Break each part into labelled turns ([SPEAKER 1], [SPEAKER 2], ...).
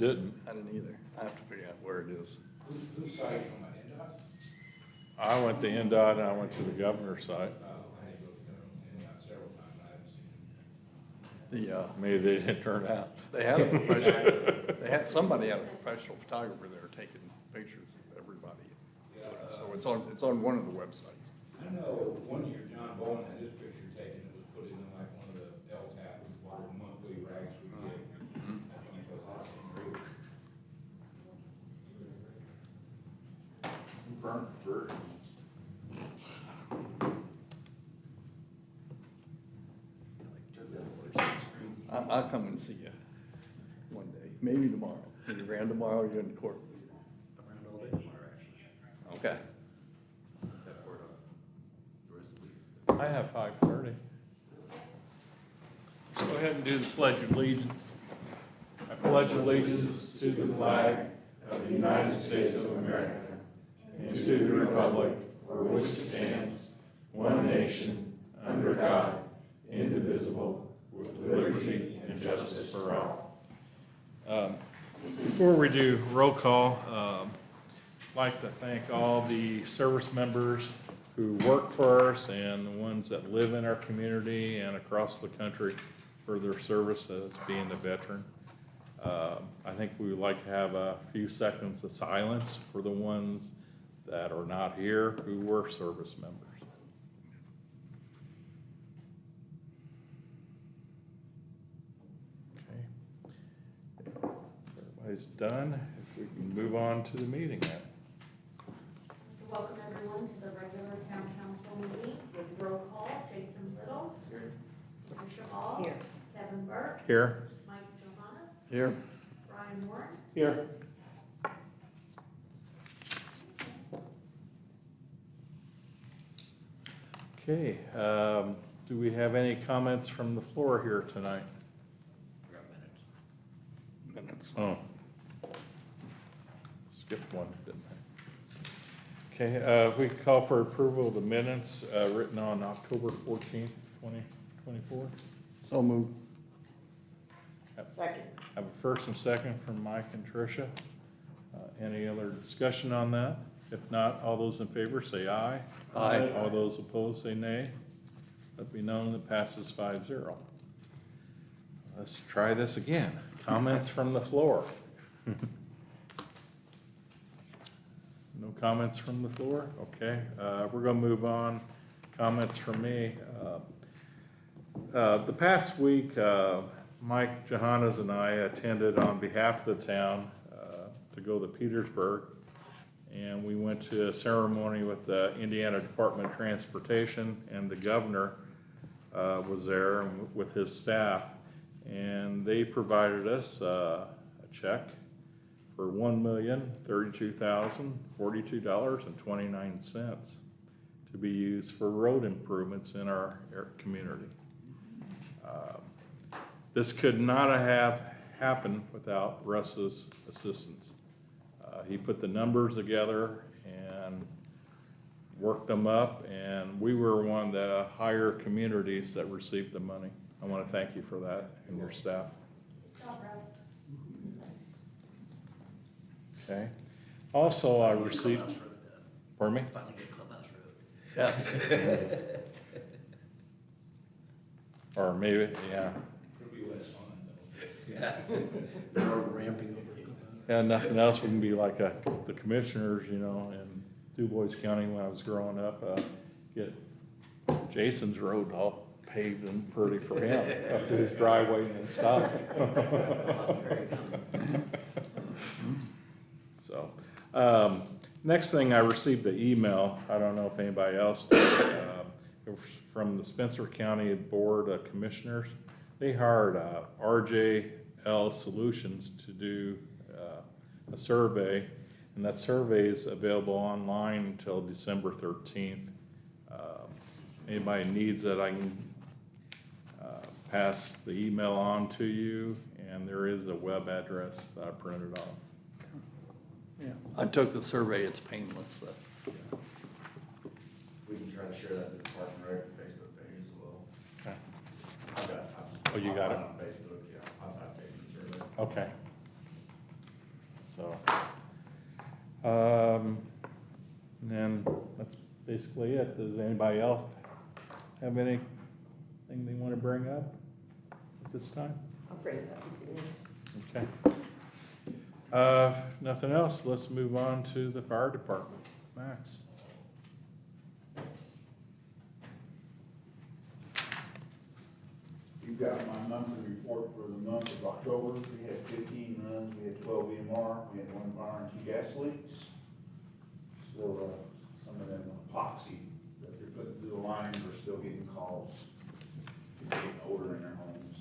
[SPEAKER 1] didn't.
[SPEAKER 2] I didn't either. I have to figure out where it is.
[SPEAKER 3] Whose side you on, NDOT?
[SPEAKER 1] I went to NDOT and I went to the governor's site.
[SPEAKER 3] I had to go to NDOT several times, I haven't seen it.
[SPEAKER 1] Maybe they didn't turn out.
[SPEAKER 2] They had a professional, somebody had a professional photographer there taking pictures of everybody. So it's on one of the websites.
[SPEAKER 3] I know one year John Bowen had his picture taken, it was put in like one of the LTAP, or monthly rags we get. I think it was awesome, really.
[SPEAKER 2] I'll come and see you one day, maybe tomorrow. Either around tomorrow or you're in court.
[SPEAKER 4] Around all day tomorrow, actually.
[SPEAKER 2] Okay.
[SPEAKER 4] Got court on the rest of the week.
[SPEAKER 1] I have 5:30. Let's go ahead and do the Pledge of Allegiance. I pledge allegiance to the flag of the United States of America and to the republic for which it stands, one nation, under God, indivisible, with liberty and justice for all. Before we do roll call, I'd like to thank all the service members who work for us and the ones that live in our community and across the country for their service as being a veteran. I think we would like to have a few seconds of silence for the ones that are not here who were service members. Okay. Everybody's done. If we can move on to the meeting then.
[SPEAKER 5] Welcome everyone to the regular town council meeting with roll call, Jason Little. Here. Tricia Hall. Here. Kevin Burke.
[SPEAKER 1] Here.
[SPEAKER 5] Mike Johannes.
[SPEAKER 2] Here.
[SPEAKER 5] Brian Warren.
[SPEAKER 1] Here. Okay, do we have any comments from the floor here tonight?
[SPEAKER 4] We got minutes.
[SPEAKER 2] Minutes.
[SPEAKER 1] Oh. Skipped one, didn't I? Okay, if we could call for approval of the minutes written on October 14th, 2024.
[SPEAKER 2] So moved.
[SPEAKER 5] Second.
[SPEAKER 1] Have a first and second from Mike and Tricia. Any other discussion on that? If not, all those in favor say aye.
[SPEAKER 2] Aye.
[SPEAKER 1] All those opposed say nay. Let me know that passes 5-0. Let's try this again. Comments from the floor. No comments from the floor? Okay, we're gonna move on. Comments from me. The past week, Mike Johannes and I attended on behalf of the town to go to Petersburg. And we went to a ceremony with the Indiana Department of Transportation, and the governor was there with his staff. And they provided us a check for $1,032,042.29 to be used for road improvements in our community. This could not have happened without Russ's assistance. He put the numbers together and worked them up, and we were one of the higher communities that received the money. I want to thank you for that and your staff.
[SPEAKER 5] Good job, Russ.
[SPEAKER 1] Okay. Also, I received,
[SPEAKER 4] Clubhouse Road done.
[SPEAKER 1] pardon me?
[SPEAKER 4] Finally get Clubhouse Road.
[SPEAKER 2] Yes.
[SPEAKER 1] Or maybe, yeah.
[SPEAKER 3] It'll be less fun though.
[SPEAKER 4] Yeah. The road ramping over.
[SPEAKER 1] Yeah, nothing else wouldn't be like the commissioners, you know, in DuBois County when I was growing up, get Jason's road all paved and pretty for him, up to his driveway and stuff. So, next thing, I received the email, I don't know if anybody else did, it was from the Spencer County Board of Commissioners. They hired RJL Solutions to do a survey, and that survey is available online until December 13th. Anybody needs it, I can pass the email on to you, and there is a web address that I printed off.
[SPEAKER 2] Yeah, I took the survey, it's painless.
[SPEAKER 4] We can try to share that with the Park and Rec Facebook page as well.
[SPEAKER 1] Okay.
[SPEAKER 4] I've got.
[SPEAKER 1] Oh, you got it?
[SPEAKER 4] On Facebook, yeah, I've got pages survey.
[SPEAKER 1] Okay. And then that's basically it. Does anybody else have anything they want to bring up at this time?
[SPEAKER 6] I'll bring it up at the end.
[SPEAKER 1] Okay. Nothing else. Let's move on to the fire department. Max.
[SPEAKER 7] You've got my monthly report for the month of October. We had 15 runs, we had 12 EMR, we had 1 fire and 2 gas leaks. Still, some of them epoxy that they're putting through the lines are still getting calls. People getting odor in their homes.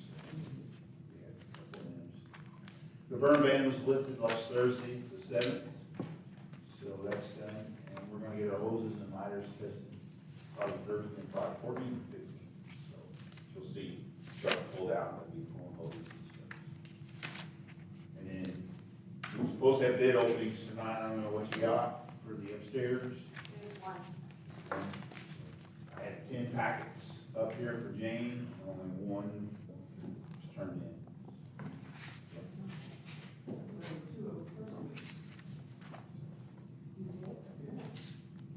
[SPEAKER 7] We had a couple of them. The burn ban was lifted last Thursday, the 7th. So that's done, and we're gonna get our hoses and lighters tested probably Thursday and Friday, 14 and 15. So you'll see truck pulled out and we'll be pulling hoses and stuff. And then we're supposed to have bid openings tonight. I don't know what you got for the upstairs.
[SPEAKER 5] There's one.
[SPEAKER 7] I had 10 packets up here for Jane, only one was turned in.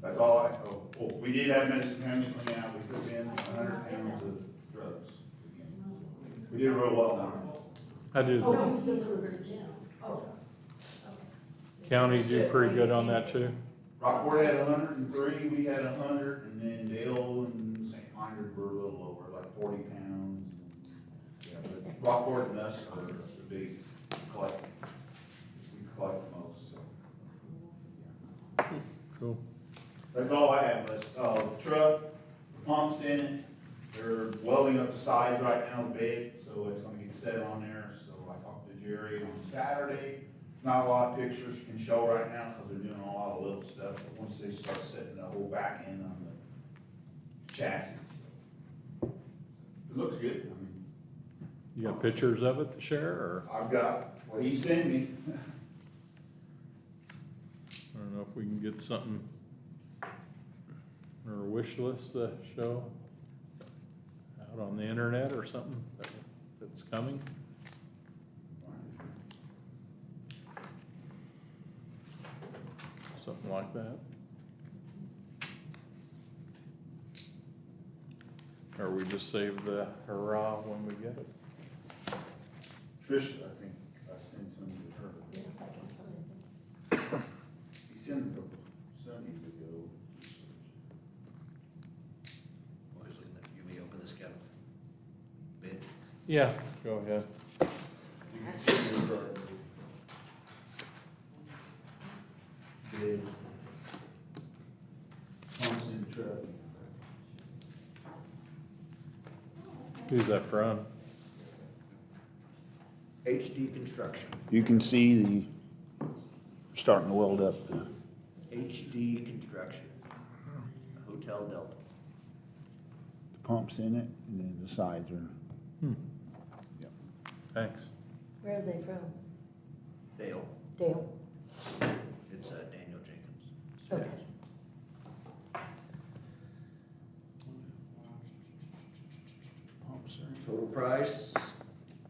[SPEAKER 7] That's all we did have medicine cabinet clean out. We took in 100 pounds of drugs. We did real well on it.
[SPEAKER 1] How did
[SPEAKER 5] Oh, no, we delivered it down. Oh, okay.
[SPEAKER 1] county do pretty good on that too?
[SPEAKER 7] Rockport had 103, we had 100, and then Dale and St. Mindred were a little lower, like 40 pounds. Yeah, but Rockport and us are the big collect. We collect the most, so.
[SPEAKER 1] Cool.
[SPEAKER 7] That's all I have, but, the truck, the pumps in it, they're welding up the sides right now, the bed, so it's gonna get set on there. So I talked to Jerry on Saturday. Not a lot of pictures you can show right now, because they're doing a lot of little stuff, but once they start setting the whole back end on the chassis. It looks good. I mean,
[SPEAKER 1] You got pictures of it to share, or?
[SPEAKER 7] I've got what he sent me.
[SPEAKER 1] I don't know if we can get something, or a wish list to show out on the internet or something that's coming. Something like that. Or we just save the hurrah when we get it.
[SPEAKER 7] Tricia, I think, I sent some to her.
[SPEAKER 6] Yeah, if I can find it.
[SPEAKER 7] He sent it a couple Sundays ago.
[SPEAKER 4] Leslie, you may open this cabinet. Bid.
[SPEAKER 1] Yeah, go ahead.
[SPEAKER 7] You can see the truck. Bid. Pumps in the truck.
[SPEAKER 1] Who's that from?
[SPEAKER 8] HD Construction,
[SPEAKER 7] You can see the, starting to weld up the.
[SPEAKER 8] HD Construction, Hotel Delta.
[SPEAKER 7] Pumps in it, and then the sides are. Yep.
[SPEAKER 1] Thanks.
[SPEAKER 6] Where are they from?
[SPEAKER 8] Dale,
[SPEAKER 6] Dale?
[SPEAKER 8] it's Daniel Jenkins.
[SPEAKER 6] Okay.
[SPEAKER 7] Pumps are.
[SPEAKER 8] Total price,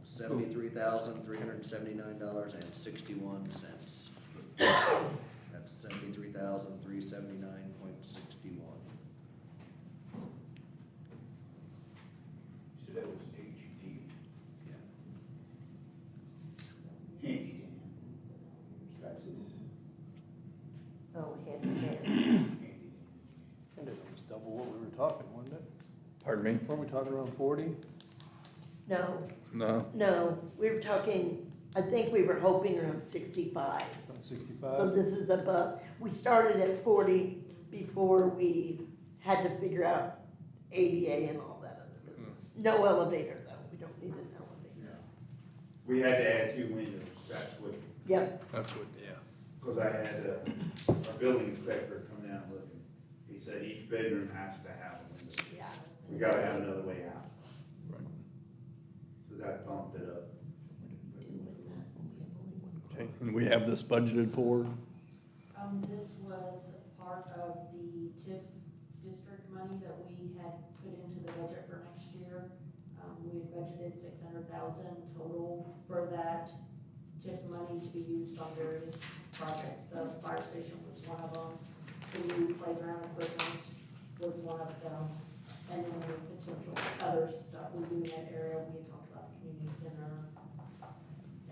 [SPEAKER 8] $73,379.61. That's $73,379.61.
[SPEAKER 7] So that was HD.
[SPEAKER 8] Yeah.
[SPEAKER 7] Handy Dan. That's his.
[SPEAKER 6] Oh, handy man.
[SPEAKER 7] Handy.
[SPEAKER 9] And it was double what we were talking, wasn't it?
[SPEAKER 2] Pardon me?
[SPEAKER 9] Weren't we talking around 40?
[SPEAKER 6] No,
[SPEAKER 2] No?
[SPEAKER 6] no, we were talking, I think we were hoping around 65.
[SPEAKER 9] Around
[SPEAKER 6] So
[SPEAKER 9] 65?
[SPEAKER 6] this is above, we started at 40 before we had to figure out ADA and all that other business. No elevator though, we don't need an elevator.
[SPEAKER 7] Yeah. We had to add 2 windows, that's what,
[SPEAKER 6] Yep,
[SPEAKER 2] That's what, yeah.
[SPEAKER 7] because I had, our building inspector come down and look. He said each bedroom has to have a window.
[SPEAKER 6] yeah.
[SPEAKER 7] We gotta have another way out.
[SPEAKER 2] Right.
[SPEAKER 7] So that bumped it up.
[SPEAKER 6] So what do we do with that when we have only one car?
[SPEAKER 2] Okay, and we have this budgeted for?
[SPEAKER 5] This was part of the TIF district money that we had put into the budget for next year. We had budgeted 600,000 total for that TIF money to be used on various projects. The fire station was one of them, the new playground equipment was one of them, and then the potential other stuff we do in that area, we had talked about the community center,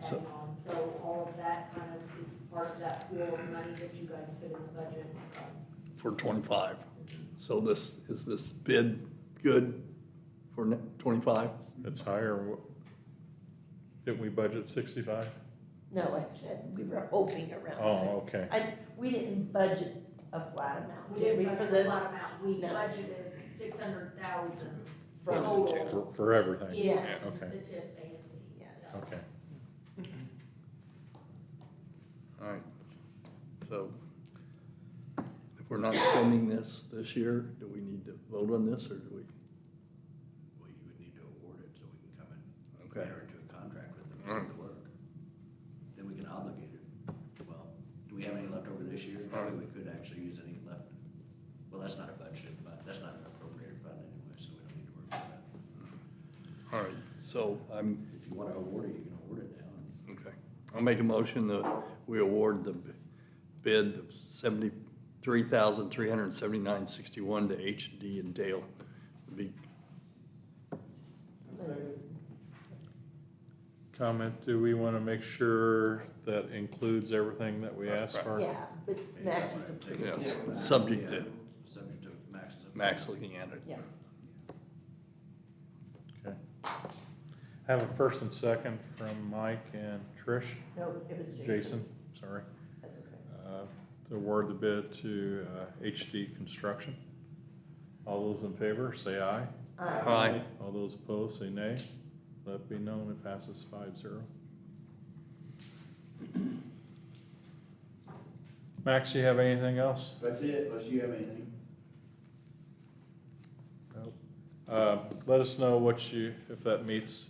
[SPEAKER 2] So-
[SPEAKER 5] adding on, so all of that kind of is part of that pool of money that you guys put in the budget, so.
[SPEAKER 2] For 25. So is this bid good for 25?
[SPEAKER 1] It's higher. Didn't we budget 65?
[SPEAKER 6] No, I said we were hoping around
[SPEAKER 1] Oh,
[SPEAKER 6] six.
[SPEAKER 1] okay.
[SPEAKER 6] We didn't budget a flat amount,
[SPEAKER 5] We
[SPEAKER 6] did
[SPEAKER 5] didn't
[SPEAKER 6] we, for
[SPEAKER 5] budget a
[SPEAKER 6] this?
[SPEAKER 5] flat amount, we
[SPEAKER 6] No.
[SPEAKER 5] budgeted 600,000
[SPEAKER 6] From-
[SPEAKER 5] total.
[SPEAKER 1] For everything?
[SPEAKER 5] Yes,
[SPEAKER 1] Okay.
[SPEAKER 5] the TIF agency.
[SPEAKER 6] Yes.
[SPEAKER 1] Okay.
[SPEAKER 2] All right. So if we're not spending this year, do we need to vote on this, or do we?
[SPEAKER 8] Well, you would need to award it so we can come and
[SPEAKER 2] Okay.
[SPEAKER 8] enter into a contract with them
[SPEAKER 2] All
[SPEAKER 8] to
[SPEAKER 2] right.
[SPEAKER 8] do the work. Then we can obligate it. Well, do we have any left over this year?
[SPEAKER 2] All right.
[SPEAKER 8] Maybe we could actually use any left. Well, that's not a budgeted fund, that's not an appropriated fund anyway, so we don't need to worry about that.
[SPEAKER 2] All right, so
[SPEAKER 8] If you wanna award it, you can award it now.
[SPEAKER 2] okay. I'll make a motion that we award the bid of $73,379.61 to H&D and Dale. Be-
[SPEAKER 1] Comment, do we want to make sure that includes everything that we asked for?
[SPEAKER 6] Yeah, but Max is
[SPEAKER 8] Take
[SPEAKER 6] approved.
[SPEAKER 8] it.
[SPEAKER 2] Yes,
[SPEAKER 8] Yeah.
[SPEAKER 2] subject to
[SPEAKER 8] Yeah, subject to Max's.
[SPEAKER 2] Max looking at it.
[SPEAKER 6] Yeah.
[SPEAKER 1] Okay. Have a first and second from Mike and Trish,
[SPEAKER 6] No, it was Jason.
[SPEAKER 1] Jason, sorry,
[SPEAKER 6] That's okay.
[SPEAKER 1] to award the bid to HD Construction. All those in favor, say aye.
[SPEAKER 2] Aye.
[SPEAKER 1] All those opposed, say nay. Let be known, it passes 5-0. Max, you have anything else?
[SPEAKER 7] That's it, unless you have anything.
[SPEAKER 1] Let us know if that meets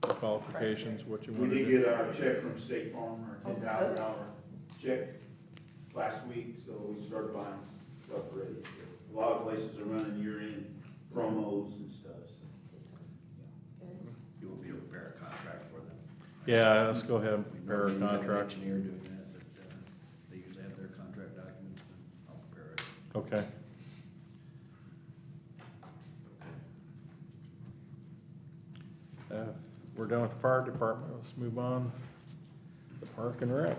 [SPEAKER 1] the qualifications, what you
[SPEAKER 7] We
[SPEAKER 1] want to
[SPEAKER 7] did
[SPEAKER 1] do.
[SPEAKER 7] get our check from State Farm, our $10,000 check last week, so we started buying stuff ready. A lot of places are running year-end promos and stuff, so.
[SPEAKER 8] You want me to prepare a contract for them?
[SPEAKER 1] Yeah, let's go ahead and
[SPEAKER 8] We
[SPEAKER 1] prepare a
[SPEAKER 8] normally have an
[SPEAKER 1] contract.
[SPEAKER 8] engineer doing that, but, they usually have their contract documents, and I'll prepare it.
[SPEAKER 1] Okay. We're done with the fire department, let's move on to Park and Rec.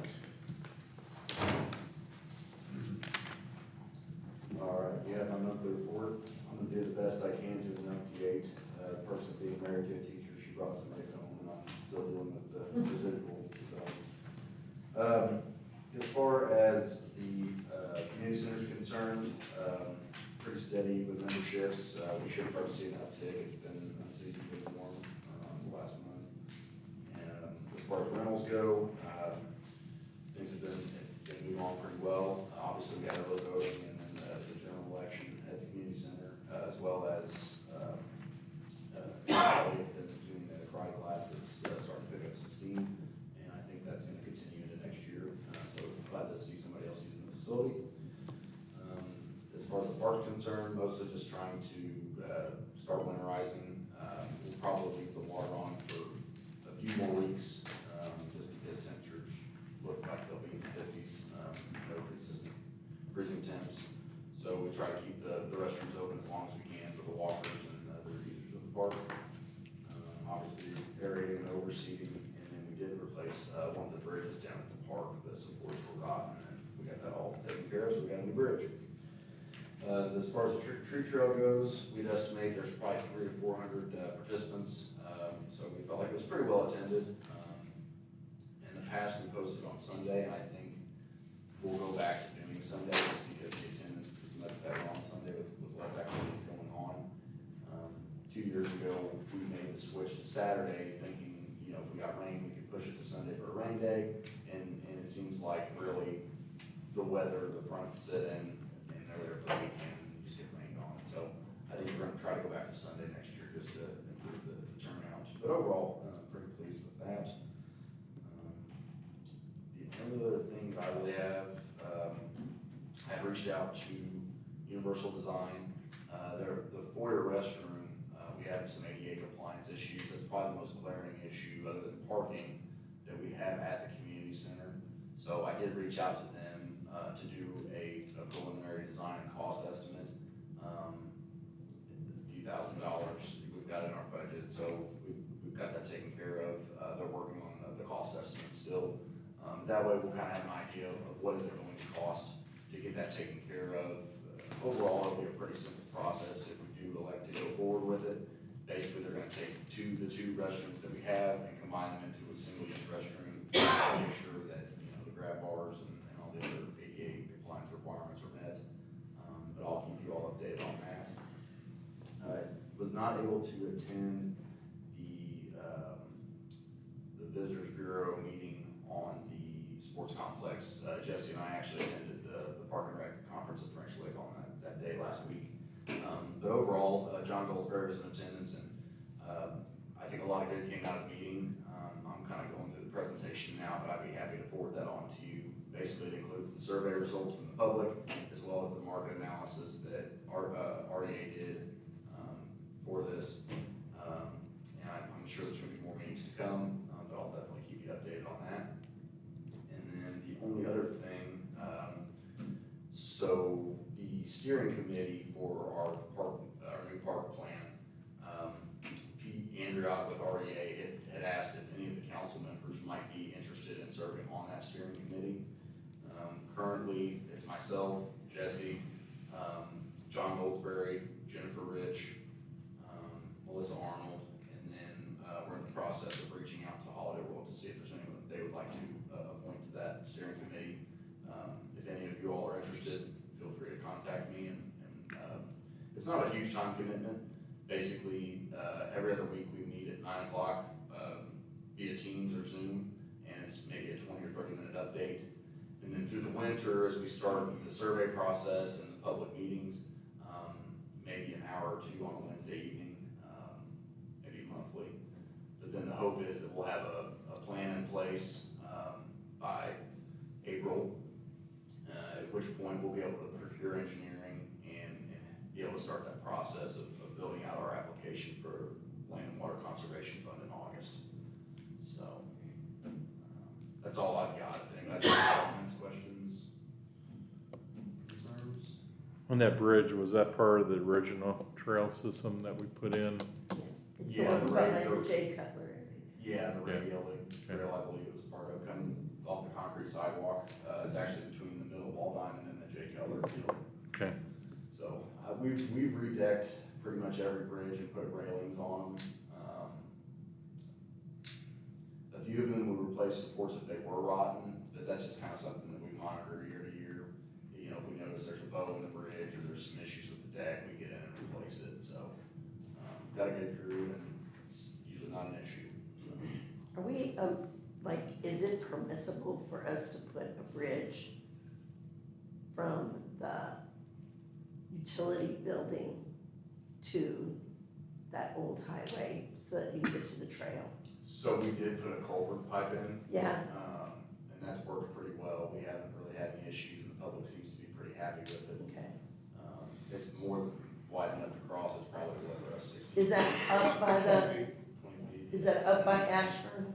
[SPEAKER 10] All right, yeah, my monthly report, I'm gonna do the best I can to enunciate, the person being married to a teacher, she brought somebody home, and I'm still dealing with the residual, so. As far as the, community center is concerned, pretty steady with memberships, we should start seeing an uptick, it's been unseasonably warm, the last month. And, as far as rentals go, things have been moving along pretty well, obviously we had early voting and then the general election at the community center, as well as, it's been doing a karate class that's starting to pick up some steam, and I think that's gonna continue into next year, so glad to see somebody else using the facility. As far as the park concerned, mostly just trying to start winterizing. We'll probably leave the water on for a few more weeks, just because temperatures look like they'll be in the 50s, no consistent freezing temps. So we try to keep the restrooms open as long as we can for the walkers and the users of the park. Obviously aerating and overseeding, and then we did replace one of the bridges down at the park. The supports were rotten, and we got that all taken care of, so we got a new bridge. As far as the tree trail goes, we'd estimate there's probably 300 to 400 participants, so we felt like it was pretty well attended. In the past, we posted on Sunday, and I think we'll go back to doing Sunday just because the attendance is much better on Sunday with less activities going on. 2 years ago, we made the switch to Saturday, thinking, if we got rain, we could push it to Sunday for a rain day, and it seems like really the weather, the fronts sit in, and they're there for the weekend, and you just get rained on. So I think we're gonna try to go back to Sunday next year just to improve the turnout. But overall, pretty pleased with that. The only other thing that I really have, I've reached out to Universal Design. The foyer restroom, we have some ADA compliance issues. That's probably the most glaring issue, other than parking, that that we have at the community center. So I did reach out to them, to do a preliminary design and cost estimate. A few $1,000s we've got in our budget, so we've got that taken care of. They're working on the cost estimate still. That way we'll kind of have an idea of what is it going to cost to get that taken care of. Overall, it'll be a pretty simple process if we do elect to go forward with it. Basically, they're gonna take the two restrooms that we have and combine them into a single-use restroom, to make sure that, you know, the grab bars and all the other ADA compliance requirements are met. But I'll keep you all updated on that. I was not able to attend the Visitors Bureau meeting on the sports complex. Jesse and I actually attended the Park and Rec conference at French Lake on that day last week. But overall, John Goldsberry was in attendance, and I think a lot of good came out of the meeting. I'm kind of going through the presentation now, but I'd be happy to forward that on to you. Basically, it includes the survey results from the public, as well as the market analysis that RDA did for this. And I'm sure there's going to be more meetings to come, but I'll definitely keep you updated on that. And then the only other thing, so the steering committee for our new park plan, Pete Andriot with REA had asked if any of the council members might be interested in serving on that steering committee. Currently, it's myself, Jesse, John Goldsberry, Jennifer Rich, Melissa Arnold, and then we're in the process of reaching out to Holiday World to see if there's anyone that they would like to appoint to that steering committee. If any of you all are interested, feel free to contact me. And it's not a huge time commitment. Basically, every other week we meet at 9 o'clock via Teams or Zoom, and it's maybe a 20 or 30 minute update. And then through the winter, as we start the survey process and the public meetings, maybe an hour or two on a Wednesday evening, maybe monthly. But then the hope is that we'll have a plan in place by April, at which point we'll be able to procure engineering and be able to start that process of building out our application for Land and Water Conservation Fund in August. So that's all I've got. Any comments, questions, concerns?
[SPEAKER 1] On that bridge, was that part of the original trail system that we put in?
[SPEAKER 6] It's
[SPEAKER 10] Yeah,
[SPEAKER 6] the one
[SPEAKER 10] the
[SPEAKER 6] right
[SPEAKER 10] regular-
[SPEAKER 6] behind the J Cutler.
[SPEAKER 10] Yeah, the radial trail, I believe it was part of, coming off the concrete sidewalk. It's actually between the middle of Waldine and then the J. Keller field.
[SPEAKER 1] Okay.
[SPEAKER 10] So, we've redecked pretty much every bridge and put railings on them. A few of them we replaced supports if they were rotten, but that's just kind of something that we monitor year to year. You know, if we notice there's a bow in the bridge or there's some issues with the deck, we get in and replace it. So, got a good crew, and it's usually not an issue. So.
[SPEAKER 6] Are we, like, is it permissible for us to put a bridge from the utility building to that old highway so that you can get to the trail?
[SPEAKER 10] So we did put a culvert pipe in.
[SPEAKER 6] Yeah.
[SPEAKER 10] And that's worked pretty well. We haven't really had any issues, and the public seems to be pretty happy with it.
[SPEAKER 6] Okay.
[SPEAKER 10] It's more than wide enough to cross. It's probably over 60.
[SPEAKER 6] Is that up by the,
[SPEAKER 10] 20 feet.
[SPEAKER 6] is that up by Ashburn?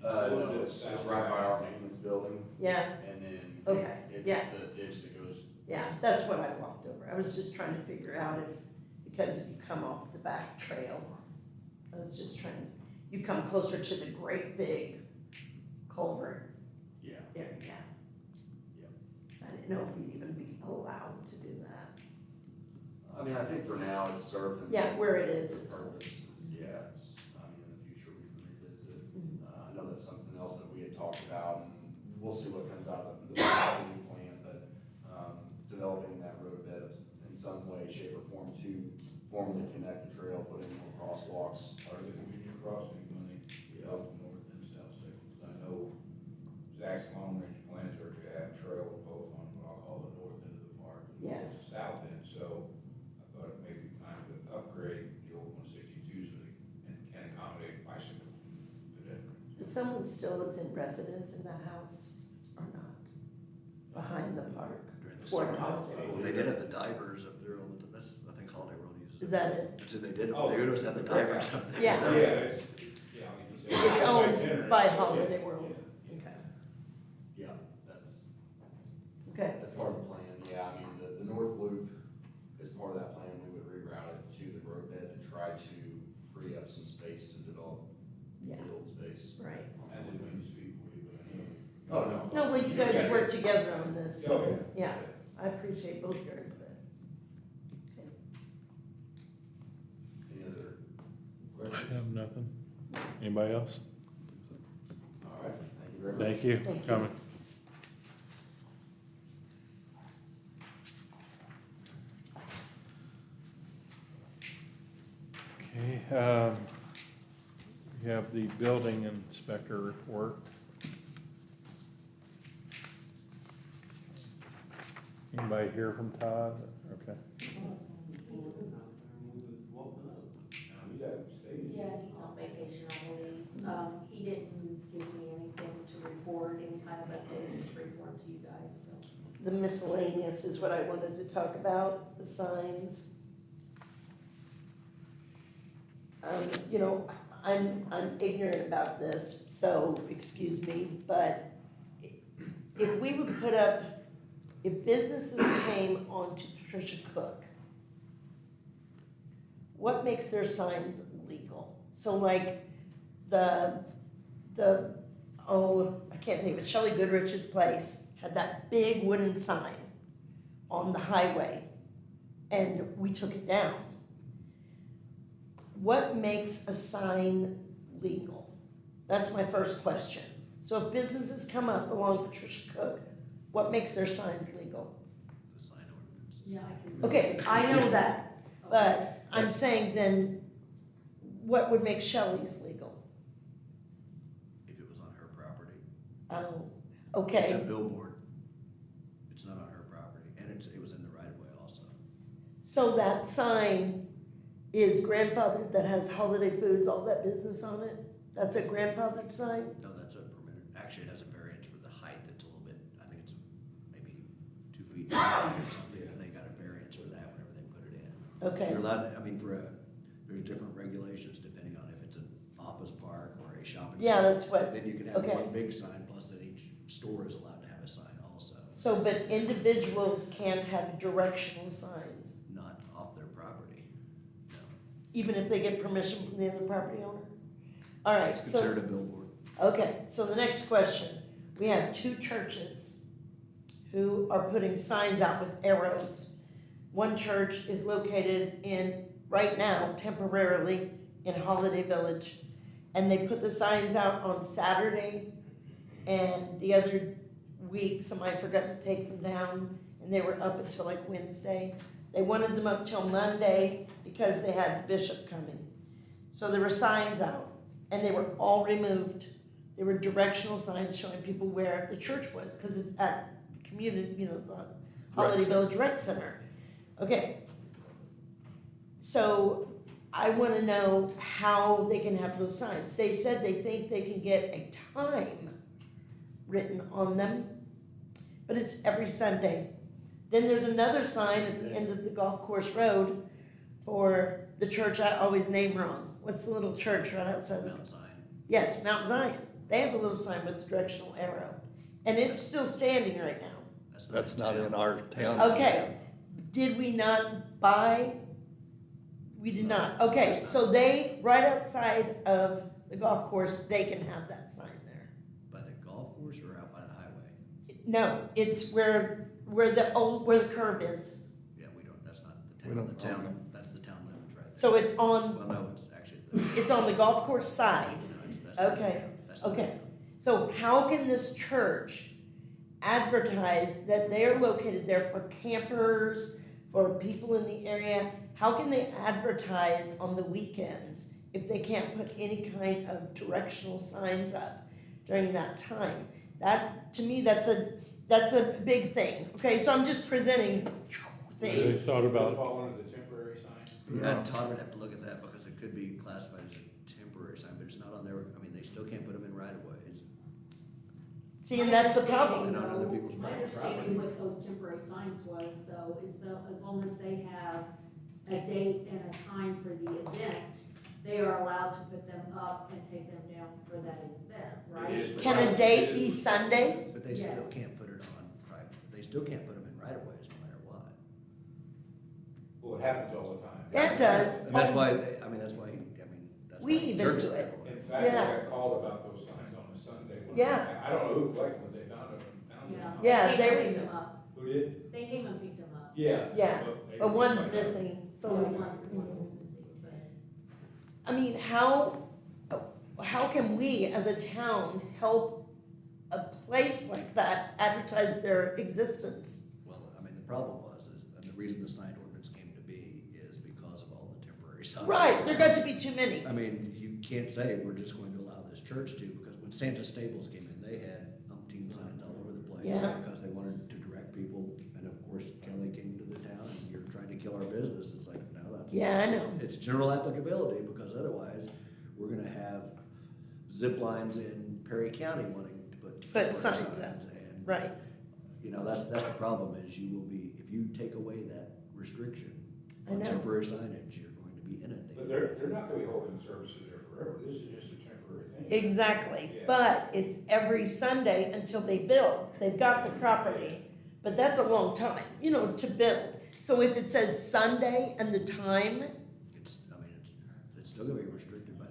[SPEAKER 10] No, it's right by our maintenance building,
[SPEAKER 6] Yeah,
[SPEAKER 10] and then
[SPEAKER 6] okay,
[SPEAKER 10] it's
[SPEAKER 6] yeah.
[SPEAKER 10] the ditch that goes.
[SPEAKER 6] Yeah, that's what I walked over. I was just trying to figure out if, because if you come off the back trail, I was just trying, you come closer to the great big culvert
[SPEAKER 10] Yeah.
[SPEAKER 6] area.
[SPEAKER 10] Yep.
[SPEAKER 6] I didn't know if you'd even be allowed to do that.
[SPEAKER 10] I mean, I think for now it's served.
[SPEAKER 6] Yeah, where it is.
[SPEAKER 10] The purpose, yeah, it's, I mean, in the future we can revisit. I know that's something else that we had talked about, and we'll see what comes out of the new plan, but, developing that road bed in some way, shape, or form to formally connect the trail, put in more crosswalks.
[SPEAKER 3] Are there gonna be new crossing money, both north and south sections? I know Zach's long-range plans are to have trail both on what I'll call the north end of the park. and the
[SPEAKER 6] Yes.
[SPEAKER 3] South end, so I thought it may be time to upgrade the old 162 so they can accommodate bicycle pedestrians.
[SPEAKER 6] But someone still is in residence in that house or not? Behind the park?
[SPEAKER 8] During the
[SPEAKER 6] Toward
[SPEAKER 8] summer.
[SPEAKER 6] Holiday.
[SPEAKER 8] Well, they did have the divers up there all the time. That's, I think Holiday World uses it.
[SPEAKER 6] Is that it?
[SPEAKER 8] So they did,
[SPEAKER 3] Oh.
[SPEAKER 8] they always have the divers up there.
[SPEAKER 6] Yeah.
[SPEAKER 3] Yeah, it's, yeah, I mean,
[SPEAKER 6] It's owned by Holiday World. Okay.
[SPEAKER 10] Yeah, that's,
[SPEAKER 6] Okay.
[SPEAKER 10] that's part of the plan, yeah, I mean, the north loop, as part of that plan, we would reroute it to the road bed to try to free up some space to develop
[SPEAKER 6] Yeah.
[SPEAKER 10] field space.
[SPEAKER 6] Right.
[SPEAKER 3] I didn't mean to speak for you, but I know.
[SPEAKER 10] Oh, no.
[SPEAKER 6] No, well, you guys work together on this.
[SPEAKER 3] Okay.
[SPEAKER 6] Yeah, I appreciate both your input.
[SPEAKER 10] Any other
[SPEAKER 1] I
[SPEAKER 10] questions?
[SPEAKER 1] have nothing. Anybody else?
[SPEAKER 10] All right, thank you very much.
[SPEAKER 1] Thank you
[SPEAKER 6] Thank you.
[SPEAKER 1] for coming. Okay, we have the building inspector report. Anybody hear from Todd? Okay.
[SPEAKER 5] Yeah, he's on vacation, I believe. He didn't give me anything to report, any kind of updates to report to you guys, so.
[SPEAKER 6] The miscellaneous is what I wanted to talk about, the signs. You know, I'm ignorant about this, so excuse me, but if we would put up, if businesses came onto Patricia Cook, what makes their signs legal? So like the I can't think of it, Shelley Goodrich's place had that big wooden sign on the highway, and we took it down. What makes a sign legal? That's my first question. So if businesses come up along Patricia Cook, what makes their signs legal?
[SPEAKER 8] The sign ordinance.
[SPEAKER 5] Yeah, I can.
[SPEAKER 6] Okay, I know that, but I'm saying then, what would make Shelley's legal?
[SPEAKER 8] If it was on her property.
[SPEAKER 6] Oh,
[SPEAKER 8] It's a
[SPEAKER 6] okay,
[SPEAKER 8] billboard. It's not on her property, and it was in the right of way also.
[SPEAKER 6] so that sign is grandfathered, that has Holiday Foods, all that business on it? That's a grandfathered sign?
[SPEAKER 8] No, that's a permitted, actually, it has a variance for the height that's a little bit, I think it's maybe 2 feet high or something, and they got a variance for that whenever they put it in.
[SPEAKER 6] Okay,
[SPEAKER 8] You're allowed, I mean, there's different regulations depending on if it's an office park or a shopping center.
[SPEAKER 6] yeah, that's what,
[SPEAKER 8] Then you can have
[SPEAKER 6] okay.
[SPEAKER 8] one big sign, plus that each store is allowed to have a sign also,
[SPEAKER 6] So, but individuals can't have directional signs,
[SPEAKER 8] not off their property. No,
[SPEAKER 6] even if they get permission from the other property owner? All right,
[SPEAKER 8] it's
[SPEAKER 6] so,
[SPEAKER 8] considered a billboard.
[SPEAKER 6] okay, so the next question. We have 2 churches who are putting signs out with arrows. One church is located right now, temporarily, in Holiday Village. And they put the signs out on Saturday, and the other week, somebody forgot to take them down, and they were up until like Wednesday. They wanted them up till Monday because they had the bishop coming. So there were signs out, and they were all removed. They were directional signs showing people where the church was, because it's at the community, the Holiday Village Rec Center. Okay. So I want to know how they can have those signs. They said they think they can get a time written on them, but it's every Sunday. Then there's another sign at the end of the golf course road for the church I always name wrong. What's the little church right outside?
[SPEAKER 8] Mount Zion.
[SPEAKER 6] Yes, Mount Zion. They have a little sign with the directional arrow, and it's still standing right now.
[SPEAKER 2] That's not in our town.
[SPEAKER 6] Okay, did we not buy? We did not. Okay, so they, right outside of the golf course, they can have that sign there.
[SPEAKER 8] By the golf course or out by the highway?
[SPEAKER 6] No, it's where the curve is.
[SPEAKER 8] Yeah, we don't, that's not the
[SPEAKER 2] We
[SPEAKER 8] town,
[SPEAKER 2] don't
[SPEAKER 8] the town,
[SPEAKER 2] own
[SPEAKER 8] that's the town limits right there.
[SPEAKER 6] So it's on,
[SPEAKER 8] Well, no, it's actually the.
[SPEAKER 6] it's on the golf course side.
[SPEAKER 8] No, that's not the
[SPEAKER 6] Okay,
[SPEAKER 8] town. That's not the
[SPEAKER 6] okay.
[SPEAKER 8] town.
[SPEAKER 6] So how can this church advertise that they are located there for campers, for people in the area? How can they advertise on the weekends if they can't put any kind of directional signs up during that time? That, to me, that's a big thing. Okay, so I'm just presenting
[SPEAKER 1] They
[SPEAKER 6] things.
[SPEAKER 1] thought about,
[SPEAKER 3] One of the temporary signs.
[SPEAKER 8] Yeah, Todd would have to look at that because it could be classified as a temporary sign, but it's not on their, I mean, they still can't put them in right of ways.
[SPEAKER 6] See, and that's the problem.
[SPEAKER 8] And on other people's
[SPEAKER 5] My
[SPEAKER 8] property.
[SPEAKER 5] understanding what those temporary signs was though, is as long as they have a date and a time for the event, they are allowed to put them up and take them down for that event, right?
[SPEAKER 1] It is
[SPEAKER 6] Can a date be Sunday?
[SPEAKER 8] But they still
[SPEAKER 5] Yes.
[SPEAKER 8] can't put it on private, they still can't put them in right of ways no matter what.
[SPEAKER 3] Well, it happens all the time.
[SPEAKER 6] It does.
[SPEAKER 8] And that's why, that's why, that's why.
[SPEAKER 6] We even
[SPEAKER 8] church
[SPEAKER 6] do
[SPEAKER 8] said
[SPEAKER 6] it.
[SPEAKER 8] right away.
[SPEAKER 3] In fact, I
[SPEAKER 6] Yeah.
[SPEAKER 3] got called about those signs on a Sunday.
[SPEAKER 6] Yeah.
[SPEAKER 3] I don't know who collected them, they found them.
[SPEAKER 6] Yeah,
[SPEAKER 5] They
[SPEAKER 6] they-
[SPEAKER 5] came and picked them up.
[SPEAKER 3] Who did?
[SPEAKER 5] They came and picked them up.
[SPEAKER 3] Yeah.
[SPEAKER 6] Yeah,
[SPEAKER 3] they-
[SPEAKER 6] but one's missing,
[SPEAKER 5] So
[SPEAKER 6] so,
[SPEAKER 5] one was missing, but.
[SPEAKER 6] I mean, how can we as a town help a place like that advertise their existence?
[SPEAKER 8] Well, the problem and the reason the sign ordinance came to be is because of all the temporary signs.
[SPEAKER 6] Right, there got to be too many.
[SPEAKER 8] You can't say we're just going to allow this church to, because when Santa Stables came in, they had umpteen signs all over the place.
[SPEAKER 6] Yeah.
[SPEAKER 8] Because they wanted to direct people, and of course Kelly came to the town, and you're trying to kill our business, it's like, no, that's.
[SPEAKER 6] Yeah, I know.
[SPEAKER 8] It's general applicability, because otherwise, we're gonna have zip lines in Perry County wanting to put.
[SPEAKER 6] Put
[SPEAKER 8] temporary
[SPEAKER 6] signs up.
[SPEAKER 8] And,
[SPEAKER 6] Right,
[SPEAKER 8] that's the problem, is you will be, if you take away that restriction
[SPEAKER 6] I
[SPEAKER 8] on
[SPEAKER 6] know.
[SPEAKER 8] temporary signage, you're going to be inundated.
[SPEAKER 3] But they're not gonna be holding services there forever, this is just a temporary thing.
[SPEAKER 6] exactly.
[SPEAKER 3] Yeah.
[SPEAKER 6] But it's every Sunday until they build. They've got the property, but that's a long time, to build. So if it says Sunday and the time,
[SPEAKER 8] It's still gonna be restricted by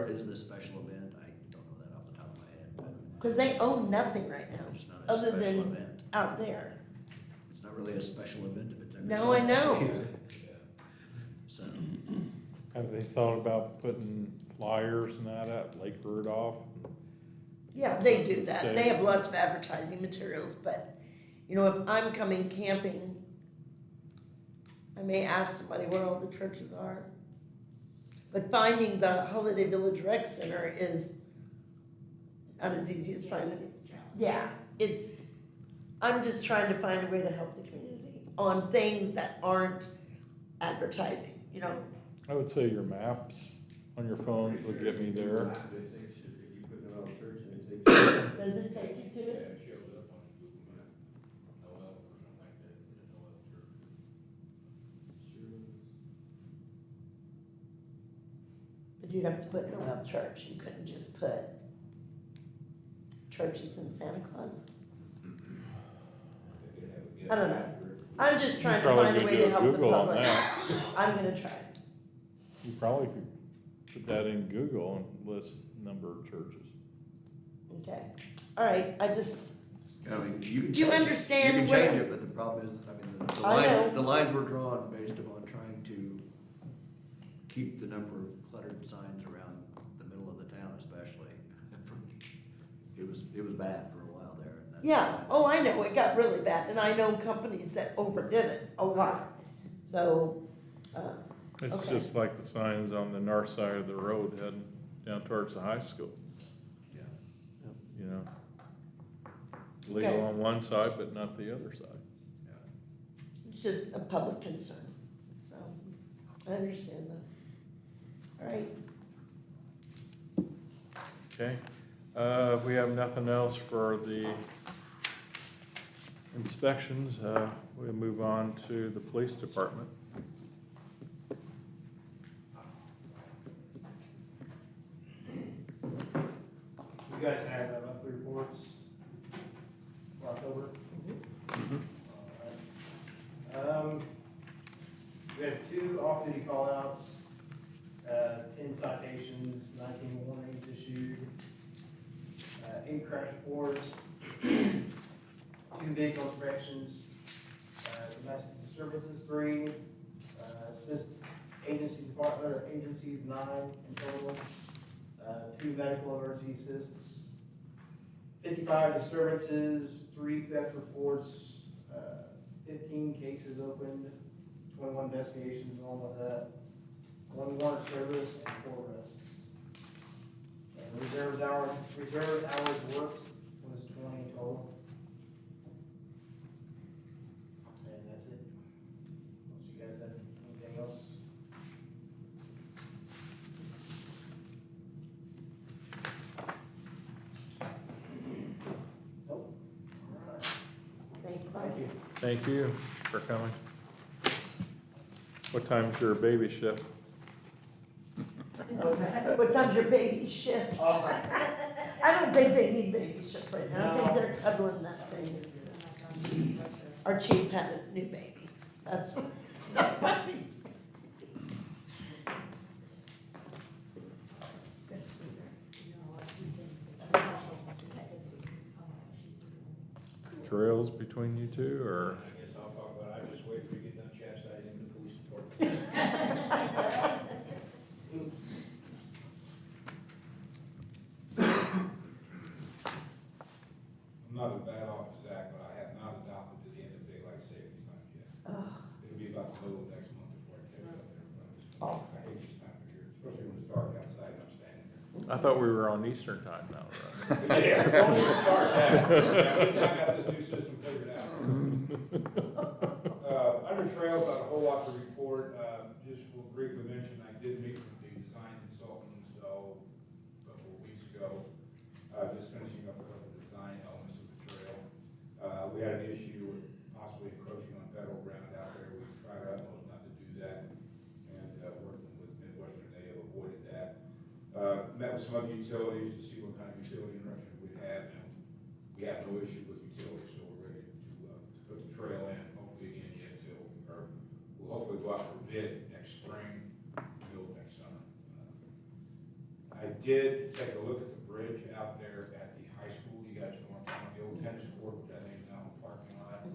[SPEAKER 8] is this special event, I don't know that off the top of my head, but
[SPEAKER 6] because they own nothing right now,
[SPEAKER 8] it's not a
[SPEAKER 6] other
[SPEAKER 8] special
[SPEAKER 6] than
[SPEAKER 8] event.
[SPEAKER 6] out there.
[SPEAKER 8] It's not really a special event if it's every
[SPEAKER 6] No, I
[SPEAKER 8] Sunday.
[SPEAKER 6] know.
[SPEAKER 8] So,
[SPEAKER 1] Have they thought about putting flyers and that at Lake Rudolph?
[SPEAKER 6] Yeah, they do that. They have lots of advertising materials, but, if I'm coming camping, I may ask somebody where all the churches are. But finding the Holiday Village Rec Center is not as easy as finding.
[SPEAKER 5] It's a challenge.
[SPEAKER 6] Yeah, I'm just trying to find a way to help the community on things that aren't advertising,
[SPEAKER 1] I would say your maps on your phones would get me there.
[SPEAKER 4] You put it on church and it takes.
[SPEAKER 6] Does it take you to
[SPEAKER 3] Yeah,
[SPEAKER 6] it?
[SPEAKER 3] it shows up on Google Map, no help or something like that, no help church.
[SPEAKER 6] But you'd have to put no help church, you couldn't just put churches in Santa Claus. I don't know. I'm just trying to
[SPEAKER 1] Probably
[SPEAKER 6] find a
[SPEAKER 1] could
[SPEAKER 6] way
[SPEAKER 1] do
[SPEAKER 6] to
[SPEAKER 1] a
[SPEAKER 6] help the
[SPEAKER 1] Google on
[SPEAKER 6] public.
[SPEAKER 1] that.
[SPEAKER 6] I'm gonna try.
[SPEAKER 1] You probably could put that in Google and list number of churches.
[SPEAKER 6] Okay, all right, I just,
[SPEAKER 8] you can
[SPEAKER 6] Do you
[SPEAKER 8] change it.
[SPEAKER 6] understand
[SPEAKER 8] You can
[SPEAKER 6] where-
[SPEAKER 8] change it, but the problem is, the
[SPEAKER 6] I know.
[SPEAKER 8] lines were drawn based upon trying to keep the number of cluttered signs around the middle of the town especially. It was bad for a while there. And that's
[SPEAKER 6] yeah,
[SPEAKER 8] why
[SPEAKER 6] oh, I know, it got really bad, and I know companies that overdid it a lot, so,
[SPEAKER 1] It's
[SPEAKER 6] Okay.
[SPEAKER 1] just like the signs on the north side of the road heading down towards the high school,
[SPEAKER 8] Yeah.
[SPEAKER 1] Legal
[SPEAKER 6] Okay.
[SPEAKER 1] on one side, but not the other side.
[SPEAKER 6] it's just a public concern, so, I understand that. All right,
[SPEAKER 1] Okay, if we have nothing else for the inspections, we'll move on to the police department.
[SPEAKER 9] You guys had monthly reports for October? Alright. We had 2 off-duty call-outs, 10 citations, 19 warnings issued, 8 crash reports, 2 vehicle inspections, domestic disturbances 3, assist agencies 9 in total. 2 medical emergency assists, 55 disturbances, 3 theft reports, 15 cases opened, 21 investigations along with that, 1 warrant service, and 4 arrests. And reserve hours worked was 20 in total. And that's it. Unless you guys have anything else. Nope. All right.
[SPEAKER 6] thank you,
[SPEAKER 9] Thank
[SPEAKER 6] Mike.
[SPEAKER 9] you.
[SPEAKER 1] Thank you for coming. What time's your baby shift?
[SPEAKER 6] What time's your baby shift? I don't think they need baby shift right now, I think they're cuddling that thing. Our chief had a new baby, that's, it's not funny.
[SPEAKER 1] Trails between you two, or?
[SPEAKER 3] I guess I'll talk about it. I just wait for you to get done chastising the police department. I'm not as bad off as Zach, but I have not adopted to the end of daylight savings time yet. It'll be about the middle of next month before I take it up there. But I hate this time of year, especially when it's dark outside and I'm standing there.
[SPEAKER 1] I thought we were on Eastern time now, right?
[SPEAKER 3] Yeah, don't even start that. I got this new system figured out. Under trails, not a whole lot to report. Just will briefly mention, I did meet with the design consultants, a couple of weeks ago. Just finishing up a couple of design elements of the trail. We had an issue with possibly encroaching on federal ground out there. We tried our utmost not to do that. And, working with Midwestern, they have avoided that. Met with some other utilities to see what kind of utility interruption we'd have, and we have no issue with utilities, so we're ready to put the trail in, hopefully again yet till, or we'll hopefully go out for bid next spring, build next summer. I did take a look at the bridge out there at the high school. You guys know what I'm talking about, the old tennis court, which I think is now a parking lot.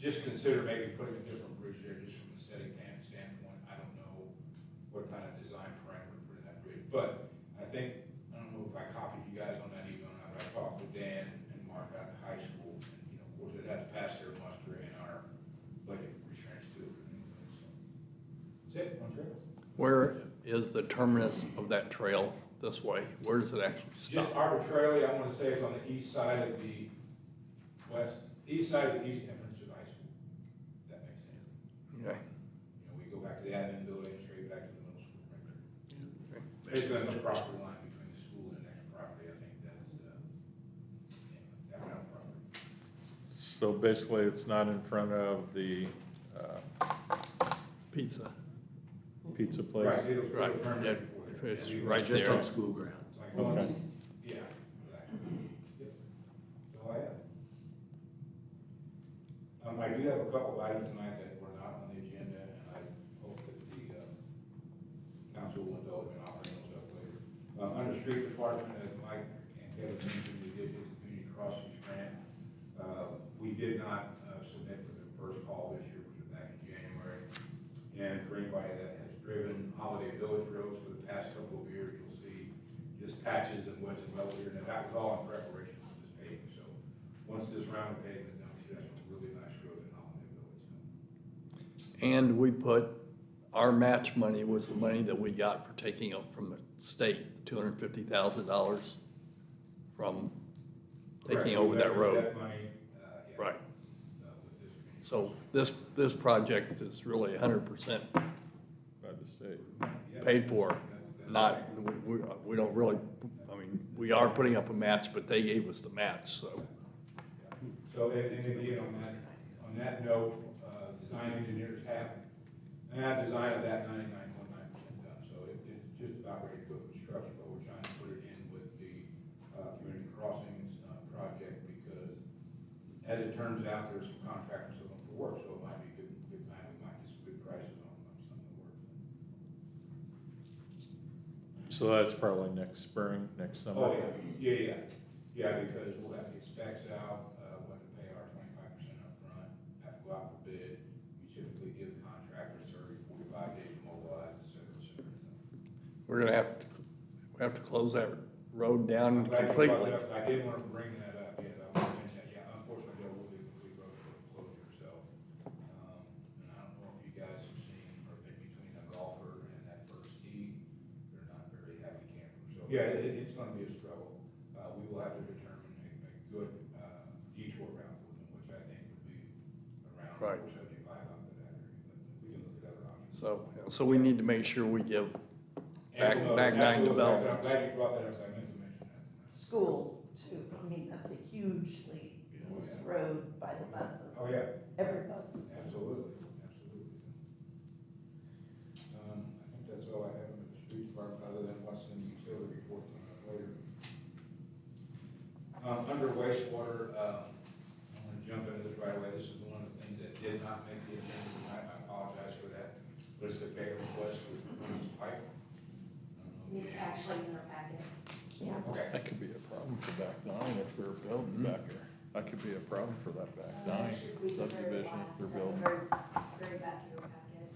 [SPEAKER 3] Just consider maybe putting a different bridge there, just from a aesthetic standpoint. I don't know what kind of design parameter to put in that bridge, but I think, I don't know if I copied you guys on that email, but I talked with Dan and Mark out at the high school, and, you know, of course, it has to pass their muster and our budget restraints too. That's it, on trail.
[SPEAKER 2] Where is the terminus of that trail this way? Where does it actually stop?
[SPEAKER 3] Just arbitrarily, I wanna say it's on the east side of the east entrance to the high school. If that makes sense.
[SPEAKER 2] Okay.
[SPEAKER 3] You know, we go back to the admin building, straight back to the middle school, right there.
[SPEAKER 2] Okay.
[SPEAKER 3] Basically, on the property line between the school and the next property, I think that's, that kind of property.
[SPEAKER 1] So basically, it's not in front of the
[SPEAKER 2] Pizza.
[SPEAKER 1] pizza place?
[SPEAKER 3] Right, it'll
[SPEAKER 2] Right,
[SPEAKER 3] turn
[SPEAKER 2] yeah,
[SPEAKER 3] before
[SPEAKER 2] if
[SPEAKER 3] there.
[SPEAKER 2] it's
[SPEAKER 3] Yeah,
[SPEAKER 2] right
[SPEAKER 8] Just
[SPEAKER 2] there.
[SPEAKER 8] on school grounds.
[SPEAKER 3] Like,
[SPEAKER 1] Okay.
[SPEAKER 3] yeah, exactly. Yep. That's all I have. I do have a couple of items tonight that were not on the agenda, and I hope that the, council will indulge me, and I'll bring those up later. Under street department, as Mike and Kevin mentioned, we did get the community crossings grant. We did not, submit for the first call this year, which was back in January. And for anybody that has driven Holiday Village roads for the past couple of years, you'll see just patches and wets and wells here, and that was all in preparation for this paving. So once this round of paving is done, we should have some really nice roads in Holiday Village.
[SPEAKER 2] And we put, our match money was the money that we got for taking up from the state, $250,000 from taking over that road.
[SPEAKER 3] That money, yeah.
[SPEAKER 2] Right.
[SPEAKER 3] With this community.
[SPEAKER 2] So this project is really 100%
[SPEAKER 1] By the state.
[SPEAKER 3] Yeah.
[SPEAKER 2] paid for, not, we don't really, I mean, we are putting up a match, but they gave us the match, so.
[SPEAKER 3] So, and again, on that note, design engineers have, design of that 99.9% done, so it's just about ready to go to construction, but we're trying to put it in with the, community crossings, project, because as it turns out, there's some contractors looking for work, so it might be a good time, we might get some good prices on some of the work.
[SPEAKER 1] So that's probably next spring, next summer?
[SPEAKER 3] Oh, yeah, because we'll have to get specs out, we'll have to pay our 25% upfront, have to go out for bid. We typically give contractors 30, 45 days to mobilize, et cetera, et cetera.
[SPEAKER 2] We're gonna we have to close that road down
[SPEAKER 3] I'm glad you brought
[SPEAKER 2] completely.
[SPEAKER 3] that up. I did want to bring that up, yeah, I want to mention that, yeah, unfortunately, there will be a complete road closure, so, and I don't know if you guys have seen, or been between a golfer and that first tee, they're not very happy campers, so, yeah, it's gonna be a struggle. We will have to determine a good, detour route for them, which I think would be around
[SPEAKER 2] Right.
[SPEAKER 3] 475 out to that area, but we can look at other options.
[SPEAKER 2] So we need to make sure we give back nine
[SPEAKER 3] Absolutely.
[SPEAKER 2] developments.
[SPEAKER 3] I'm glad you brought that up, 'cause I meant to mention that tonight.
[SPEAKER 6] School too, I mean, that's a hugely used road by the buses,
[SPEAKER 3] Oh, yeah.
[SPEAKER 6] every bus.
[SPEAKER 3] Absolutely, absolutely. I think that's all I have in the street department, other Under wastewater, I'm gonna jump into this right away. This is one of the things that did not make the agenda tonight. I apologize for that. But it's the pay request for this pipe.
[SPEAKER 5] It's actually in their packet.
[SPEAKER 6] Yeah.
[SPEAKER 3] Okay.
[SPEAKER 2] That could be a problem for back nine if they're building back there. That could be a problem for that back nine
[SPEAKER 5] It should be the very
[SPEAKER 2] subdivision if
[SPEAKER 5] last,
[SPEAKER 2] they're
[SPEAKER 5] at the
[SPEAKER 2] building.
[SPEAKER 5] very back of your packet.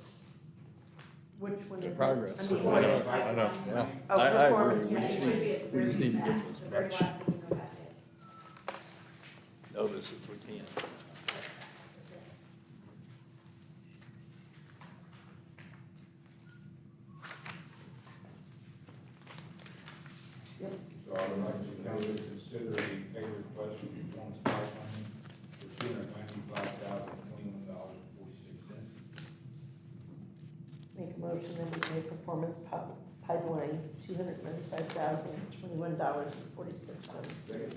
[SPEAKER 6] Which one
[SPEAKER 2] The
[SPEAKER 6] is it?
[SPEAKER 2] progress.
[SPEAKER 6] I mean,
[SPEAKER 2] I
[SPEAKER 6] what
[SPEAKER 2] know,
[SPEAKER 6] is-
[SPEAKER 2] I know, yeah.
[SPEAKER 6] Oh,
[SPEAKER 2] I
[SPEAKER 6] performance
[SPEAKER 2] agree. We just
[SPEAKER 5] Yeah, it should
[SPEAKER 2] need,
[SPEAKER 5] be at the
[SPEAKER 2] we just
[SPEAKER 5] very
[SPEAKER 2] need to
[SPEAKER 5] back,
[SPEAKER 2] get as
[SPEAKER 5] the very
[SPEAKER 2] much
[SPEAKER 5] last thing in your packet.
[SPEAKER 2] notice as we can.
[SPEAKER 3] So I would like the county to consider a pay request from Performance Pipeline for $295,021.46.
[SPEAKER 6] Make a motion that we pay Performance Pipeline $295,021.46.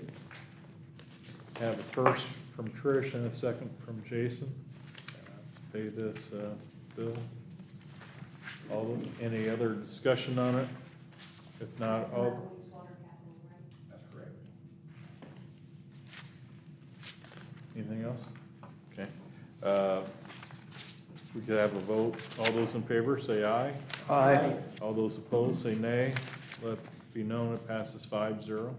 [SPEAKER 1] Have a first from Trish and a second from Jason. Pay this, bill. All, any other discussion on it? If not, all,
[SPEAKER 5] Wastewater capital, right?
[SPEAKER 3] That's correct.
[SPEAKER 1] anything else? Okay. We could have a vote. All those in favor, say aye.
[SPEAKER 2] Aye.
[SPEAKER 1] All those opposed, say nay. Let it be known it passes 5-0.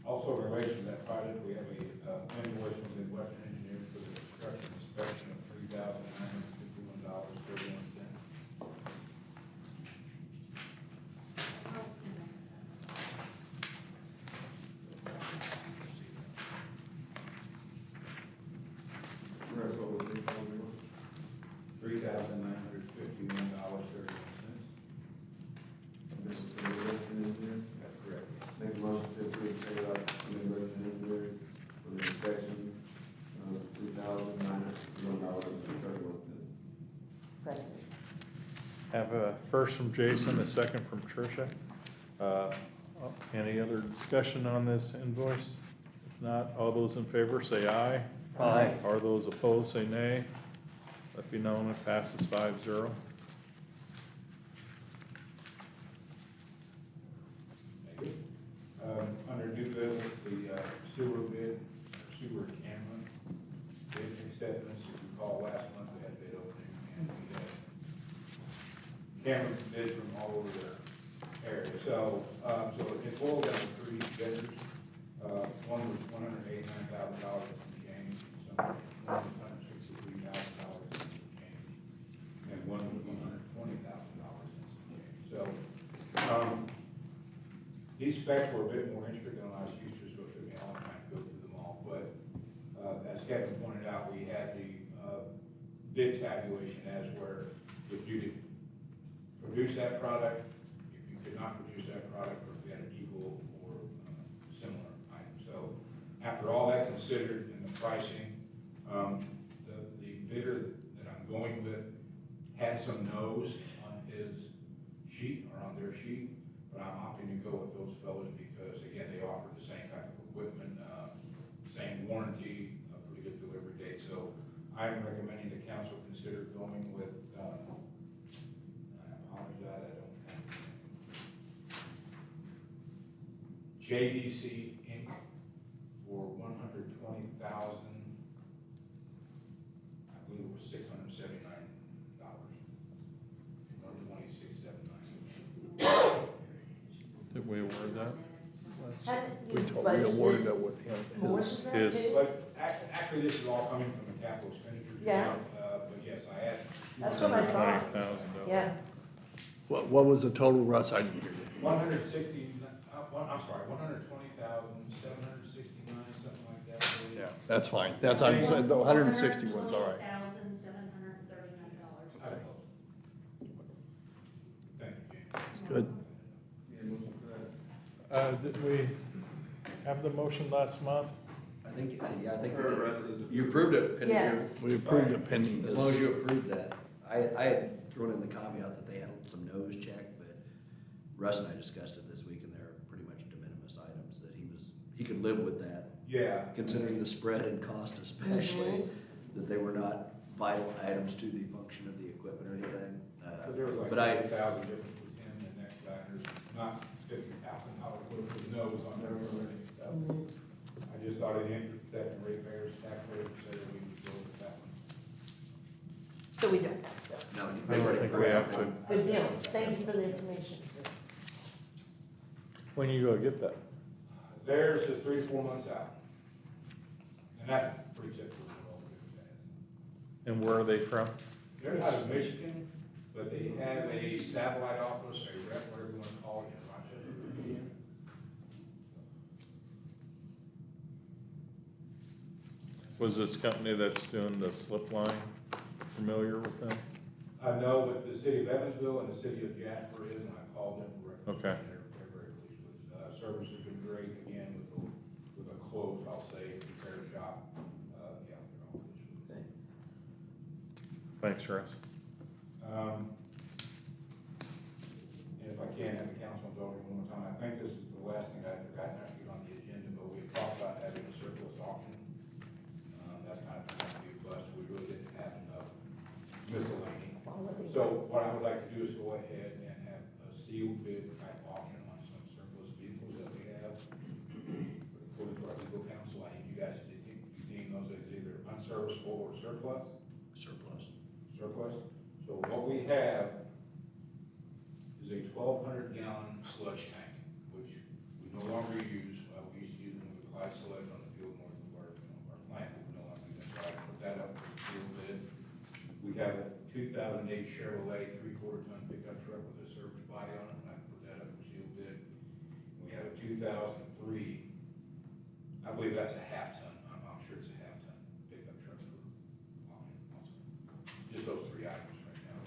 [SPEAKER 3] Also, in relation to that project, we have a invoice from the Western Engineers for the construction inspection of $3,951.31. $3,951.31.
[SPEAKER 4] This is for the Western Engineer.
[SPEAKER 3] That's correct.
[SPEAKER 4] Make a motion to approve pay out to the Western Engineer for the inspection of $3,951.31.
[SPEAKER 6] Second.
[SPEAKER 1] Have a first from Jason, a second from Tricia. Any other discussion on this invoice? If not, all those in favor say aye.
[SPEAKER 2] Aye.
[SPEAKER 1] Are those opposed, say nay. Let be known it passes 5-0.
[SPEAKER 3] Thank you. Under new business, the sewer bid, sewer Cameron bid acceptance. If you recall, last month we had bid opening and we had Cameron bids from all over the area. So, so it boiled down to three bidders. One was $189,000 from James, some was $163,000 from James, and one was $120,000 from James. So, these specs were a bit more intricate than I was used to, so it took me a long time to go through them all. But as Kevin pointed out, we had the bid tabulation as where if you could produce that product, if you could not produce that product, or if we had an equal or similar item. So after all that considered in the pricing, the bidder that I'm going with had some no's on his sheet or on their sheet. But I'm opting to go with those fellows because, again, they offer the same type of equipment, same warranty, a pretty good delivery date. So I'm recommending the council consider going with, I apologize, I don't have it. JDC Inc. for $120,000, I believe it was $679. $126,790.
[SPEAKER 1] Did we award that?
[SPEAKER 6] Hadn't
[SPEAKER 2] We
[SPEAKER 6] you
[SPEAKER 2] told, we
[SPEAKER 6] budgeted
[SPEAKER 2] awarded that with
[SPEAKER 6] more
[SPEAKER 2] his,
[SPEAKER 6] than that,
[SPEAKER 1] his-
[SPEAKER 6] too?
[SPEAKER 3] But actually, this is all coming from the capital expenditures.
[SPEAKER 6] Yeah.
[SPEAKER 3] account, But yes, I had.
[SPEAKER 6] That's what I thought.
[SPEAKER 1] $120,000.
[SPEAKER 6] Yeah,
[SPEAKER 2] what was the total, Russ? I didn't hear you.
[SPEAKER 3] 160, I'm sorry, 120,769, something like that. I believe.
[SPEAKER 2] Yeah, that's fine. That's, I said, the 161's all right.
[SPEAKER 5] $120,739.
[SPEAKER 3] I suppose. Thank you, James.
[SPEAKER 2] Good.
[SPEAKER 4] Need a motion for that?
[SPEAKER 1] Did we have the motion last month?
[SPEAKER 8] I think, yeah, I think
[SPEAKER 4] Or Russ is-
[SPEAKER 8] you approved it. pending your-
[SPEAKER 6] yes.
[SPEAKER 2] We approved it pending
[SPEAKER 8] As long as
[SPEAKER 2] his.
[SPEAKER 8] you approved that. I had thrown in the caveat that they had some no's checked, but Russ and I discussed it this week, and they're pretty much de minimis items that he could live with that,
[SPEAKER 3] Yeah.
[SPEAKER 8] considering the spread and cost especially, that they were not vital items to the function of the equipment or anything.
[SPEAKER 3] But there was like
[SPEAKER 8] But I,
[SPEAKER 3] 1,000 difference with him and the next guy, there's not $50,000 worth of no's on there already, so. I just thought in the interest of protecting ratepayers, taxpayers, so we would go with that one.
[SPEAKER 6] So we don't have to.
[SPEAKER 8] No,
[SPEAKER 1] I
[SPEAKER 8] they
[SPEAKER 1] don't
[SPEAKER 8] already
[SPEAKER 1] think we have to.
[SPEAKER 6] Good deal. Thank you for the information.
[SPEAKER 1] When you go get that?
[SPEAKER 3] Theirs is 3 to 4 months out. And that's pretty typical for all the guys.
[SPEAKER 1] And where are they from?
[SPEAKER 3] They're out of Michigan, but they have a satellite office, a rep, whatever you want to call it, in Rochester, Virginia.
[SPEAKER 1] Was this company that's doing the slip line familiar with them?
[SPEAKER 3] I know with the city of Evansville and the city of Jasper is, and I called them for
[SPEAKER 1] Okay.
[SPEAKER 3] recommendation. They're very pleased with, service has been great, again, with a quote, I'll say, repair shop, yeah, they're all pleased with it.
[SPEAKER 1] Thanks, Russ.
[SPEAKER 3] And if I can have the council indulge me one more time, I think this is the last thing I forgot to get on the agenda, but we talked about having a surplus auction. That's kind of turned out to be a bust, we really didn't have enough miscellany. So what I would like to do is go ahead and have a sealed bid type auction on some surplus vehicles that we have. According to our legal counsel, I need you guys to deem those as either unserviceable or surplus. Surplus. So what we have is a 1,200 gallon sludge tank, which we no longer use. We used to use them with Clyde Sludge on the field north of our plant. We no longer use that, so I put that up for sealed bid. We have a 2008 Chevrolet 3/4 ton pickup truck with a service body on it. I put that up for sealed bid. We have a 2003, I believe that's a half ton. I'm sure it's a half ton pickup truck for auction also. Just those 3 items right now.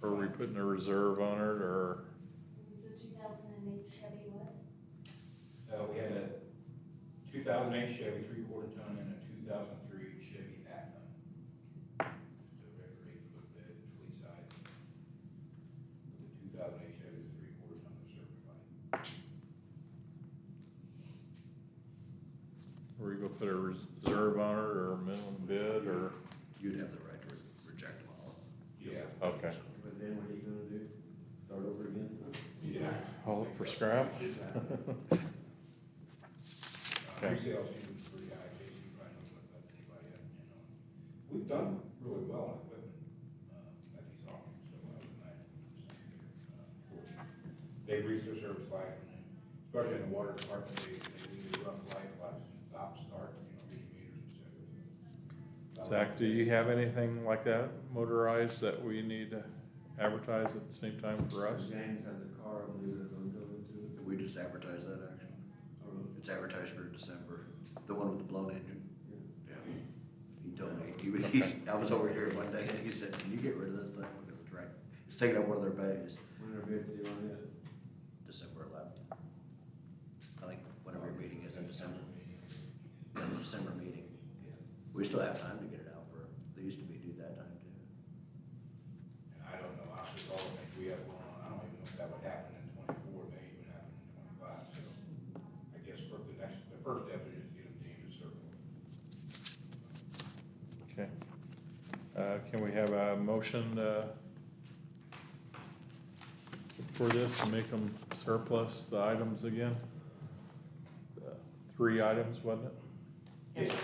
[SPEAKER 1] Are we putting a reserve on it, or?
[SPEAKER 5] It was a 2008 Chevy what?
[SPEAKER 3] We had a 2008 Chevy 3/4 ton and a 2003 Chevy half ton. Just a regular 8-foot bed, fleet size. With the 2008 Chevy was 3/4 ton of service body.
[SPEAKER 1] Are we gonna put a reserve on it, or a minimum bid, or?
[SPEAKER 8] You'd have the right to reject them all.
[SPEAKER 3] Yeah.
[SPEAKER 1] Okay.
[SPEAKER 4] But then what are you gonna do? Start over again?
[SPEAKER 3] Yeah.
[SPEAKER 1] Haul it for scrap? Okay.
[SPEAKER 3] Resale seems pretty high, Casey, you probably know about that, anybody, you know. We've done really well on equipment, at these auctions, so I was 90% here. They've reached their service life, and especially in the water department, they lead a rough life, a lot of stop, start, reading meters, et cetera.
[SPEAKER 1] Zach, do you have anything like that motorized that we need to advertise at the same time for us?
[SPEAKER 4] James has a car, I believe, that's gonna go into it.
[SPEAKER 8] We just advertised that, actually.
[SPEAKER 4] Oh, really?
[SPEAKER 8] It's advertised for December, the one with the blown engine.
[SPEAKER 4] Yeah.
[SPEAKER 8] Yeah. He told me,
[SPEAKER 1] Okay.
[SPEAKER 8] I was over here one day and he said, can you get rid of this thing? Because it's right, it's taking up one of their bays.
[SPEAKER 4] When are bids due on it?
[SPEAKER 8] December 11th. I think whatever your meeting is in December. Yeah, the December meeting. We still have time to get it out for, they used to be due that time too.
[SPEAKER 3] And I don't know, honestly, all the things we have going on, I don't even know if that would happen in 24, may even happen in 25, so I guess for the first step is just get them deemed as surplus.
[SPEAKER 1] Okay. Can we have a motion, for this to make them surplus, the items again? 3 items, wasn't it?
[SPEAKER 3] Yeah.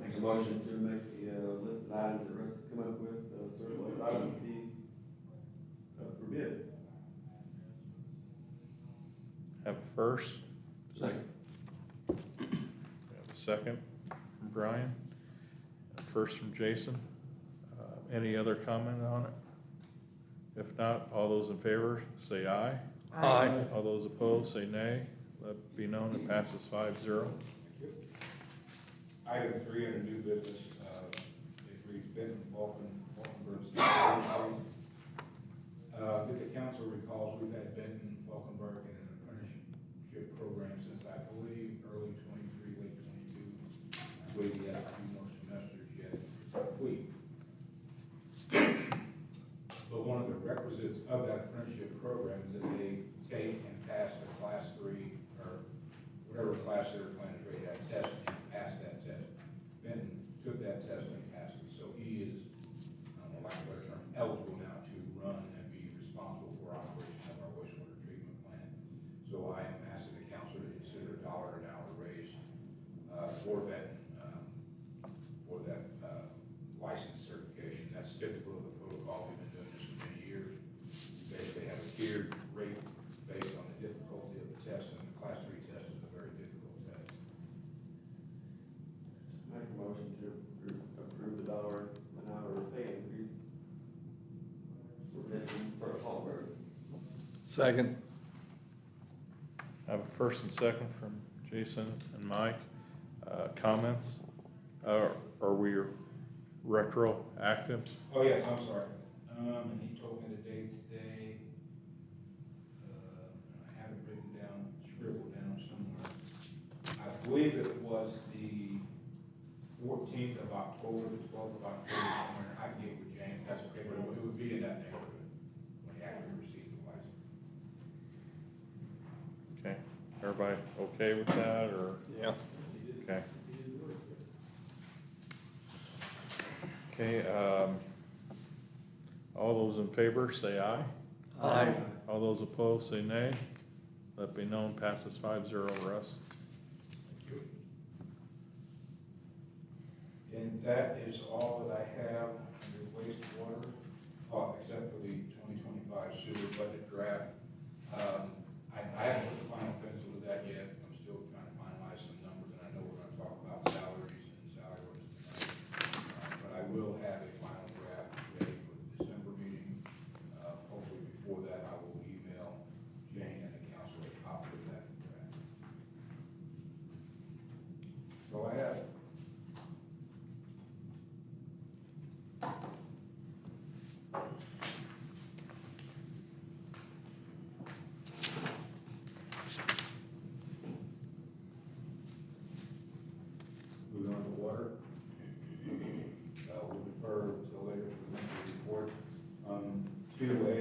[SPEAKER 4] Make a motion to make the, list of items that Russ has come up with, surplus items be, for bid.
[SPEAKER 1] Have a first?
[SPEAKER 8] Second.
[SPEAKER 1] We have a second from Brian, a first from Jason. Any other comment on it? If not, all those in favor, say aye.
[SPEAKER 2] Aye.
[SPEAKER 1] All those opposed, say nay. Let it be known it passes 5-0.
[SPEAKER 3] Item 3 under new business, it reads Benton, Falkenberg, if the council recalls, we've had Benton, Falkenberg in an apprenticeship program since I believe early 23, late 22. I believe he has a few more semesters yet to complete. But one of the requisites of that apprenticeship program is that they take and pass the class 3 or whatever class they're planning to grade that test and pass that test. Ben took that test and passed it, so he is, I don't know, like a better term, eligible now to run and be responsible for operation of
[SPEAKER 2] Second.
[SPEAKER 1] I have a first and second from Jason and Mike. Comments? Are we retroactive?
[SPEAKER 3] Oh, yes, I'm sorry. And he told me the date today. I have it written down, scribbled down somewhere. I believe it was the 14th of October, the 12th of October, somewhere. I can get with James, that's okay, but it would be in that neighborhood when he actually received the license.
[SPEAKER 1] Okay, everybody okay with that, or?
[SPEAKER 2] Yeah.
[SPEAKER 1] Okay. Okay, all those in favor, say aye.
[SPEAKER 2] Aye.
[SPEAKER 1] All those opposed, say nay. Let be known, passes 5-0, Russ.
[SPEAKER 3] Thank you. And that is all that I have under wastewater, except for the 2025 sewer budget draft. I haven't put the final pencil to that yet. I'm still trying to finalize some numbers, and I know we're gonna talk about salaries and salary ordinance tonight. But I will have a final draft ready for the December meeting. Hopefully before that, I will email Jane and the council a copy of that draft. So I have. Moving on to water. We'll defer till later for the next report. 2A,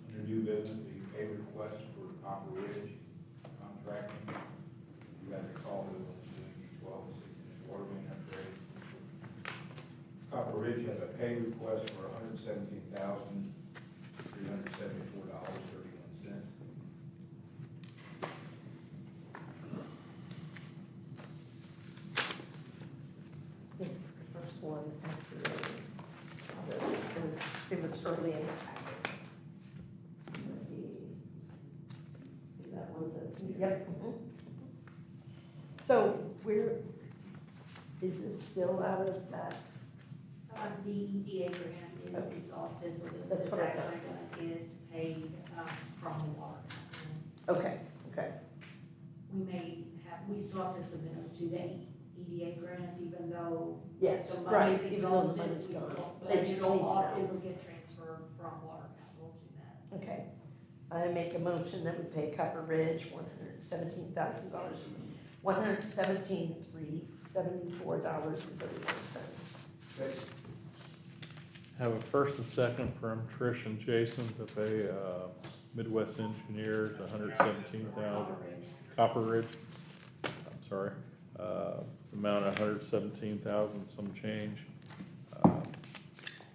[SPEAKER 3] under new business, the pay request for Copper Ridge contracting. You guys recall that was doing the 12 and 16 water main upgrade. Copper Ridge has a pay request for $117,374.31.
[SPEAKER 6] It's the first one after, it was early in the packet. Is that one that, yep. So is this still out of that?
[SPEAKER 5] The EDA grant is exhausted, so this
[SPEAKER 6] That's
[SPEAKER 5] is
[SPEAKER 6] what I
[SPEAKER 5] actually gonna get paid, from the water company.
[SPEAKER 6] Okay, okay.
[SPEAKER 5] We still have to submit them to the EDA grant, even though
[SPEAKER 6] Yes,
[SPEAKER 5] the
[SPEAKER 6] right,
[SPEAKER 5] money's
[SPEAKER 6] even though the
[SPEAKER 5] exhausted,
[SPEAKER 6] money's
[SPEAKER 5] we
[SPEAKER 6] gone.
[SPEAKER 5] still, but
[SPEAKER 6] They just need to know.
[SPEAKER 5] it'll get transferred from water capital to that.
[SPEAKER 6] Okay. I make a motion that we pay Copper Ridge $117,000, $117,374.31.
[SPEAKER 1] Have a first and second from Trish and Jason to pay Midwest Engineers $117,000. Copper Ridge, I'm sorry, amount of $117,000, some change.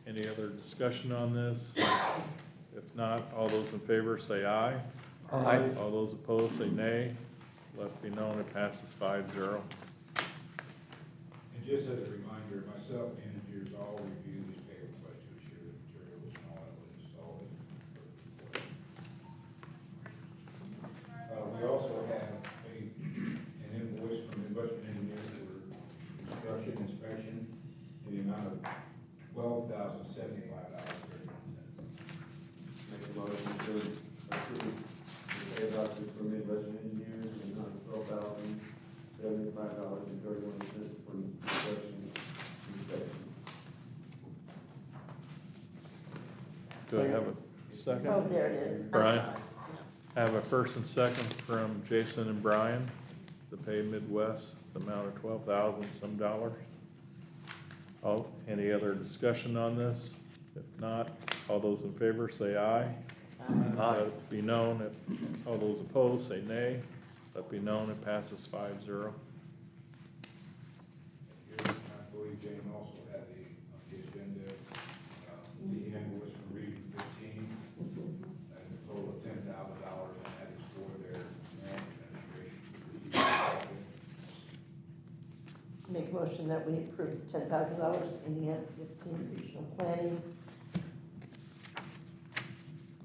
[SPEAKER 1] Any other discussion on this? If not, all those in favor say aye.
[SPEAKER 2] Aye.
[SPEAKER 1] All those opposed say nay. Let be known, it passes 5-0.
[SPEAKER 3] And just as a reminder, myself and engineers all review these pay requests to ensure the materials and all that was installed. We also have an invoice from Midwest Engineers for construction inspection in the amount of $12,075.31.
[SPEAKER 4] Make a motion to approve the pay vouchers for Midwest Engineers and $12,075.31 for construction inspection.
[SPEAKER 1] Do I have a second?
[SPEAKER 6] Oh, there it is. I'm
[SPEAKER 1] Brian?
[SPEAKER 6] sorry.
[SPEAKER 1] I have a first and second from Jason and Brian to pay Midwest the amount of $12,000 some dollars. Any other discussion on this? If not, all those in favor say aye. Let it be known, if all those opposed say nay. Let it be known, it passes 5-0.
[SPEAKER 3] I believe Jane also had the agenda, the invoice from Region 15, and a total of $10,000, and that is for their administration.
[SPEAKER 6] Make a motion that we approve $10,000 Indiana 15 regional planning.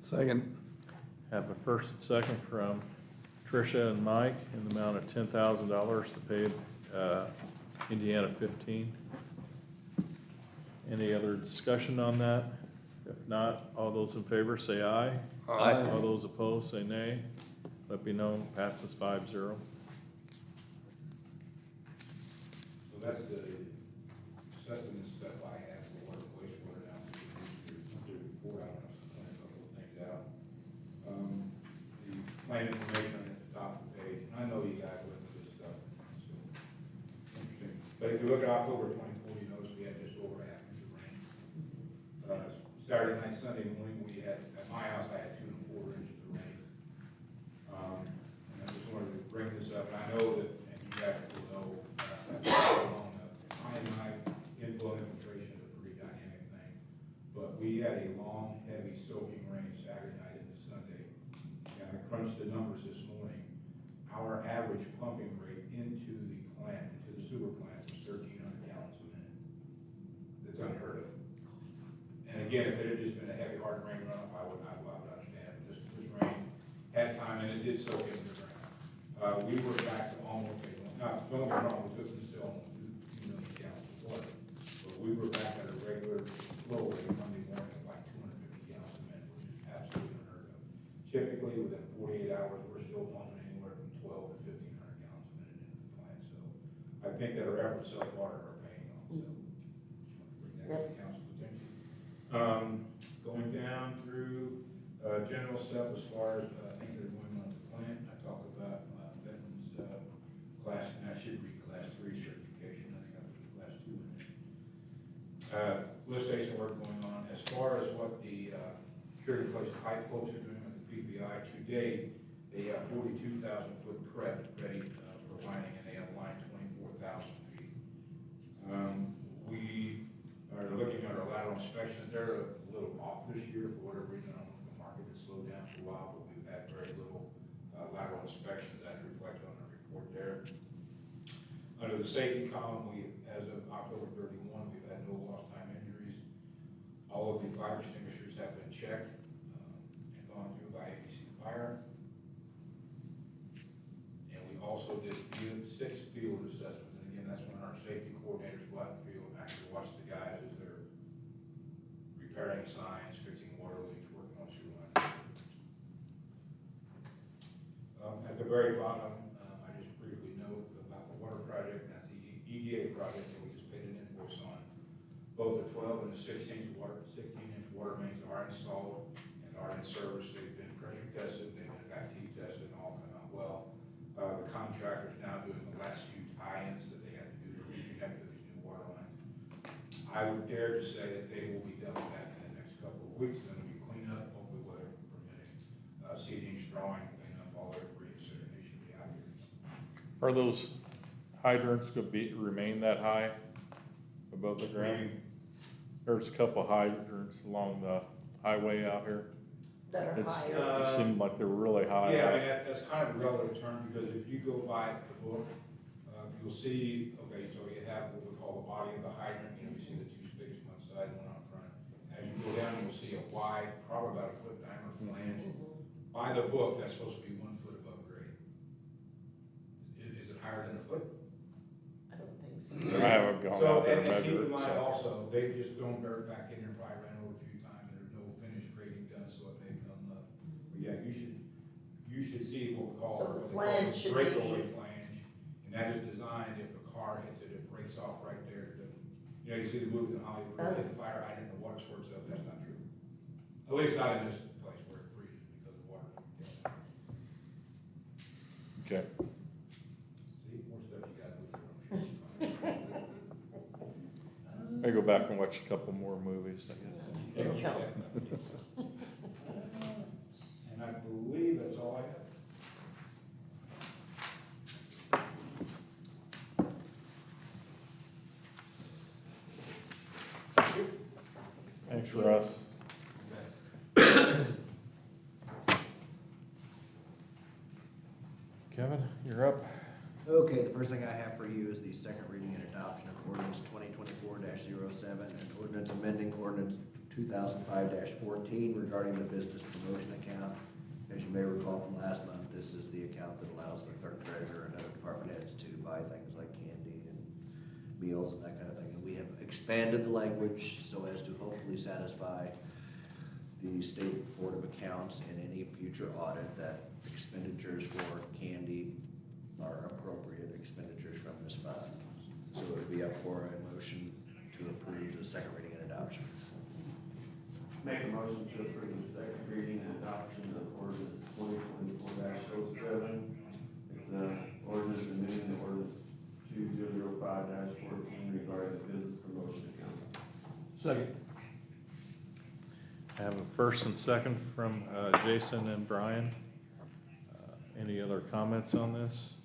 [SPEAKER 2] Second.
[SPEAKER 1] Have a first and second from Tricia and Mike in the amount of $10,000 to pay Indiana 15. Any other discussion on that? If not, all those in favor say aye.
[SPEAKER 8] Aye.
[SPEAKER 1] All those opposed say nay. Let be known, passes 5-0.
[SPEAKER 3] So that's the assessment stuff I have for water, wastewater now. The report out, I'll point a couple of things out. The plan information at the top of the page, and I know you guys look at this stuff, so, interesting. But if you look at October 24, you notice we had just over half an inch of rain. Saturday night, Sunday morning, we had, at my house, I had 2 1/4 inches of rain. And I just wanted to bring this up, I know that, and you guys will know, ionized inflow infiltration is a pretty dynamic thing. But we had a long, heavy soaking rain Saturday night into Sunday, and I crunched the numbers this morning. Our average pumping rate into the plant, into the sewer plant, was 1,300 gallons a minute. That's unheard of. And again, if it had just been a heavy, hard rain runoff, I would understand. But this rain had time, and it did soak into the ground. We were back to almost, not, don't get me wrong, we took still almost 2 million gallons of water. But we were back at a regular flow rate Monday morning of like 250 gallons a minute, which is absolutely unheard of. Typically, within 48 hours, we're still pumping anywhere from 12 to 1,500 gallons a minute into the plant. So I think that our efforts so far are paying off. So bring that to council's attention. Going down through general stuff as far as things that are going on at the plant, I talk about veterans class, and I should read class 3 certification. I think I put class 2 in there. Lift station work going on. As far as what the security place pipe folks are doing with the PPI today, they have 42,000 foot prep ready for lining, and they have lined 24,000 feet. We are looking at our lateral inspections. They're a little off this year for whatever reason. I don't know if the market has slowed down for a while, but we've had very little lateral inspections that reflect on our report there. Under the safety column, as of October 31, we've had no lost time injuries. All of the fire extinguishers have been checked and gone through by ABC Fire. And we also did 6 field assessments. And again, that's when our safety coordinators go out in the field and actually watch the guys as they're repairing signs, fixing water leaks, working on sewer lines. At the very bottom, I just briefly note about the water project. That's the EDA project that we just paid an invoice on. Both the 12 and the 16-inch water mains are installed and are in service. They've been pressure tested, they've been FAT tested, and all come out well. The contractor's now doing the last few tie-ins that they have to do to reconnect to these new water lines. I would dare to say that they will be done with that in the next couple of weeks. Then it'll be cleaned up, hopefully weather permitting, seeding, strawing, clean up all their debris, so they should be out here.
[SPEAKER 1] Are those hydrants going to remain that high above the ground? There's a couple hydrants along the highway out here.
[SPEAKER 6] That are
[SPEAKER 1] It's-
[SPEAKER 6] higher.
[SPEAKER 1] It seemed like they were really high.
[SPEAKER 3] Yeah, I mean, that's kind of a relative term, because if you go by the book, you'll see, okay, so you have what we call the body of the hydrant, you see the 2 spigots, one side, one out front. As you go down, you'll see a wide, probably about a foot diameter flange. By the book, that's supposed to be 1 foot above grade. Is it higher than a foot?
[SPEAKER 6] I don't think so.
[SPEAKER 1] I haven't gone
[SPEAKER 3] So,
[SPEAKER 1] out there
[SPEAKER 3] and
[SPEAKER 1] and
[SPEAKER 3] keep
[SPEAKER 1] measured
[SPEAKER 3] in
[SPEAKER 1] it.
[SPEAKER 3] mind
[SPEAKER 1] So.
[SPEAKER 3] also, they've just thrown dirt back in there, probably ran over a few times, and there's no finished grading done, so it may come up. But yeah, you should see what we call,
[SPEAKER 6] So the
[SPEAKER 3] what they call
[SPEAKER 6] flange
[SPEAKER 3] a
[SPEAKER 6] should
[SPEAKER 3] breakaway
[SPEAKER 6] be-
[SPEAKER 3] flange. And that is designed, if a car hits it, it breaks off right there. You know, you see the movie in Hollywood, where they hit the fire hydrant and the water squirts up, that's not true. At least not in this place where it freezes because of water.
[SPEAKER 1] Okay.
[SPEAKER 3] See, more stuff you gotta look for.
[SPEAKER 1] I go back and watch a couple more movies, I guess.
[SPEAKER 6] It'll help.
[SPEAKER 3] And I believe that's all I have.
[SPEAKER 1] Thanks, Russ. Kevin, you're up.
[SPEAKER 8] Okay, the first thing I have for you is the second reading and adoption of ordinance 2024-07, and ordinance amending ordinance 2005-14 regarding the business promotion account. As you may recall from last month, this is the account that allows the clerk treasurer and other department heads to buy things like candy and meals and that kind of thing. And we have expanded the language so as to hopefully satisfy the State Board of Accounts in any future audit that expenditures for candy are appropriate expenditures from this fund. So it would be up for a motion to approve the second reading and adoption.
[SPEAKER 4] Make a motion to approve the second reading and adoption of ordinance 2024-07. It's ordinance amending the ordinance 2005-14 regarding the business promotion account.
[SPEAKER 1] Second. I have a first and second from Jason and Brian. Any other comments on this?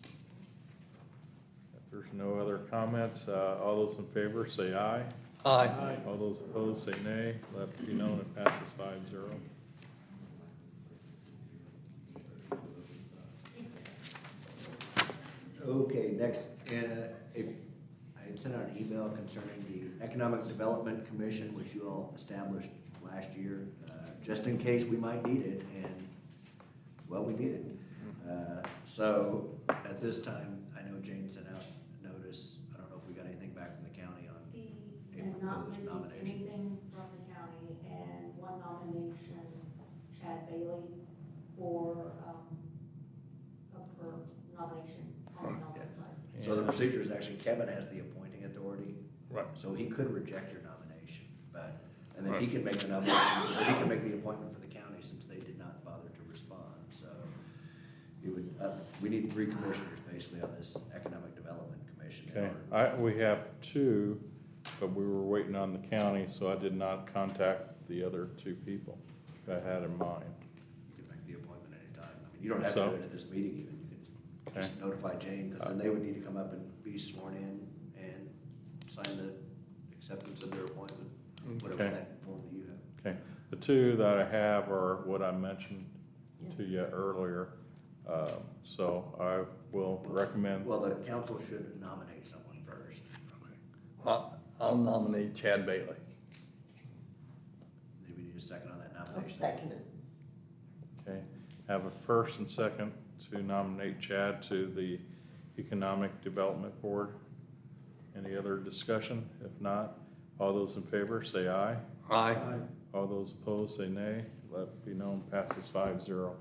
[SPEAKER 1] If there's no other comments, all those in favor say aye.
[SPEAKER 2] Aye.
[SPEAKER 1] All those opposed say nay. Let it be known it passes 5-0.
[SPEAKER 8] Okay, next, I had sent out an email concerning the Economic Development Commission, which you all established last year, just in case we might need it, and, well, we need it. So, at this time, I know Jane sent out notice, I don't know if we got anything back from the county on a
[SPEAKER 5] And not
[SPEAKER 8] proposed
[SPEAKER 5] received
[SPEAKER 8] nomination.
[SPEAKER 5] anything from the county, and one nomination, Chad Bailey, for, up for nomination on the council side.
[SPEAKER 8] So the procedure is actually Kevin has the appointing authority.
[SPEAKER 1] Right.
[SPEAKER 8] So he could reject your nomination, but, and then he can make the nomination, or he can make the appointment for the county since they did not bother to respond, so. You would, we need 3 commissioners basically on this Economic Development Commission. in
[SPEAKER 1] Okay,
[SPEAKER 8] order-
[SPEAKER 1] we have 2, but we were waiting on the county, so I did not contact the other 2 people that I had in mind.
[SPEAKER 8] You can make the appointment anytime. I mean, you don't have to
[SPEAKER 1] So-
[SPEAKER 8] do it at this meeting even, you can
[SPEAKER 1] Okay.
[SPEAKER 8] just notify Jane, because then they would need to come up and be sworn in and sign the acceptance of their appointment, whatever
[SPEAKER 1] Okay.
[SPEAKER 8] that form that you have.
[SPEAKER 1] Okay, the 2 that I have are what I mentioned to you earlier. So I will recommend.
[SPEAKER 8] Well, the council should nominate someone first.
[SPEAKER 2] I'll nominate Chad Bailey.
[SPEAKER 8] Maybe we need a second on that
[SPEAKER 6] I'll
[SPEAKER 8] nomination.
[SPEAKER 6] second it.
[SPEAKER 1] Okay, have a first and second to nominate Chad to the Economic Development Board. Any other discussion? If not, all those in favor say aye.
[SPEAKER 2] Aye.
[SPEAKER 1] All those opposed say nay. Let it be known passes 5-0.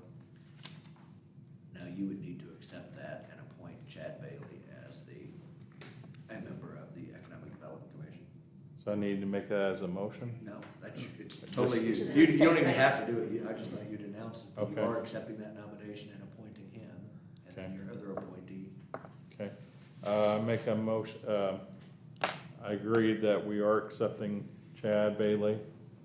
[SPEAKER 8] Now, you would need to accept that and appoint Chad Bailey as a member of the Economic Development Commission.
[SPEAKER 1] So I need to make that as a motion?
[SPEAKER 8] No, that's, it's totally you.
[SPEAKER 6] Just
[SPEAKER 8] You
[SPEAKER 6] a
[SPEAKER 8] don't even
[SPEAKER 6] statement.
[SPEAKER 8] have to do it. I just thought you'd announce that you
[SPEAKER 1] Okay.
[SPEAKER 8] are accepting that nomination and appointing him, and then
[SPEAKER 1] Okay.
[SPEAKER 8] your other appointee.
[SPEAKER 1] Okay, make a motion, I agree that we are accepting Chad Bailey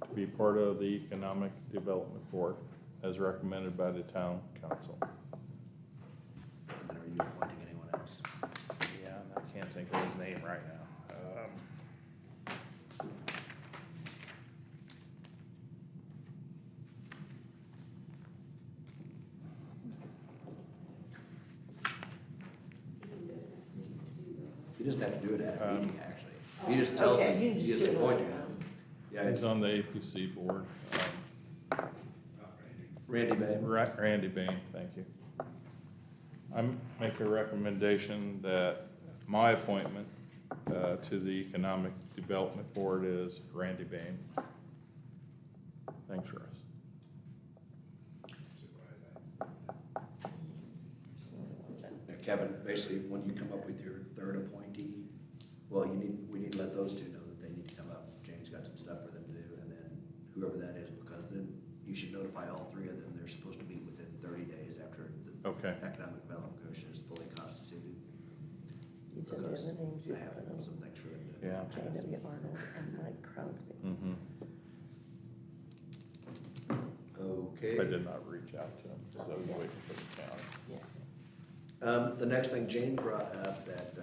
[SPEAKER 1] to be part of the Economic Development Board as recommended by the town council.
[SPEAKER 8] And then are you appointing anyone else?
[SPEAKER 1] Yeah, I can't think of his name right now.
[SPEAKER 8] He doesn't have to do it at a
[SPEAKER 1] Um,
[SPEAKER 8] meeting, actually. He just tells
[SPEAKER 6] Okay,
[SPEAKER 8] them,
[SPEAKER 6] you can
[SPEAKER 8] he
[SPEAKER 6] just
[SPEAKER 8] is
[SPEAKER 6] do it.
[SPEAKER 8] appointing them. Yeah,
[SPEAKER 1] He's
[SPEAKER 8] it's
[SPEAKER 1] on the APC board.
[SPEAKER 8] Randy Bain.
[SPEAKER 1] Randy Bain, thank you. I make a recommendation that my appointment to the Economic Development Board is Randy Bain. Thanks, Russ.
[SPEAKER 8] Kevin, basically, when you come up with your third appointee, well, we need to let those 2 know that they need to come up. Jane's got some stuff for them to do, and then whoever that is, because then you should notify all 3 of them. They're supposed to meet within 30 days after the
[SPEAKER 1] Okay.
[SPEAKER 8] Economic Development Commission is fully constituted.
[SPEAKER 6] You said the other names you
[SPEAKER 8] I have
[SPEAKER 6] put on.
[SPEAKER 8] some things for them to do.
[SPEAKER 1] Yeah.
[SPEAKER 6] J.W. Arnold and Mike Crosby.
[SPEAKER 1] Mm-hmm.
[SPEAKER 8] Okay.
[SPEAKER 1] I did not reach out to him because I was waiting for the county.
[SPEAKER 6] Yeah.
[SPEAKER 8] The next thing Jane brought up, that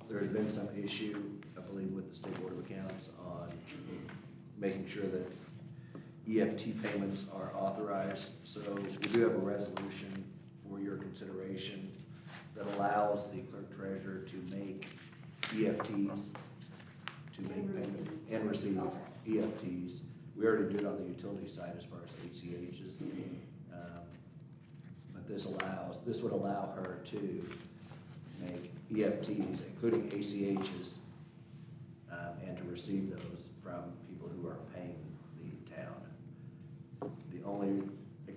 [SPEAKER 8] there has been some issue, I believe, with the State Board of Accounts on making sure that EFT payments are authorized. So we do have a resolution for your consideration that allows the clerk treasurer to make EFTs, to make payment and receive EFTs. We already do it on the utility side as far as ACHs. But this would allow her to make EFTs, including ACHs, and to receive those from people who are paying the town.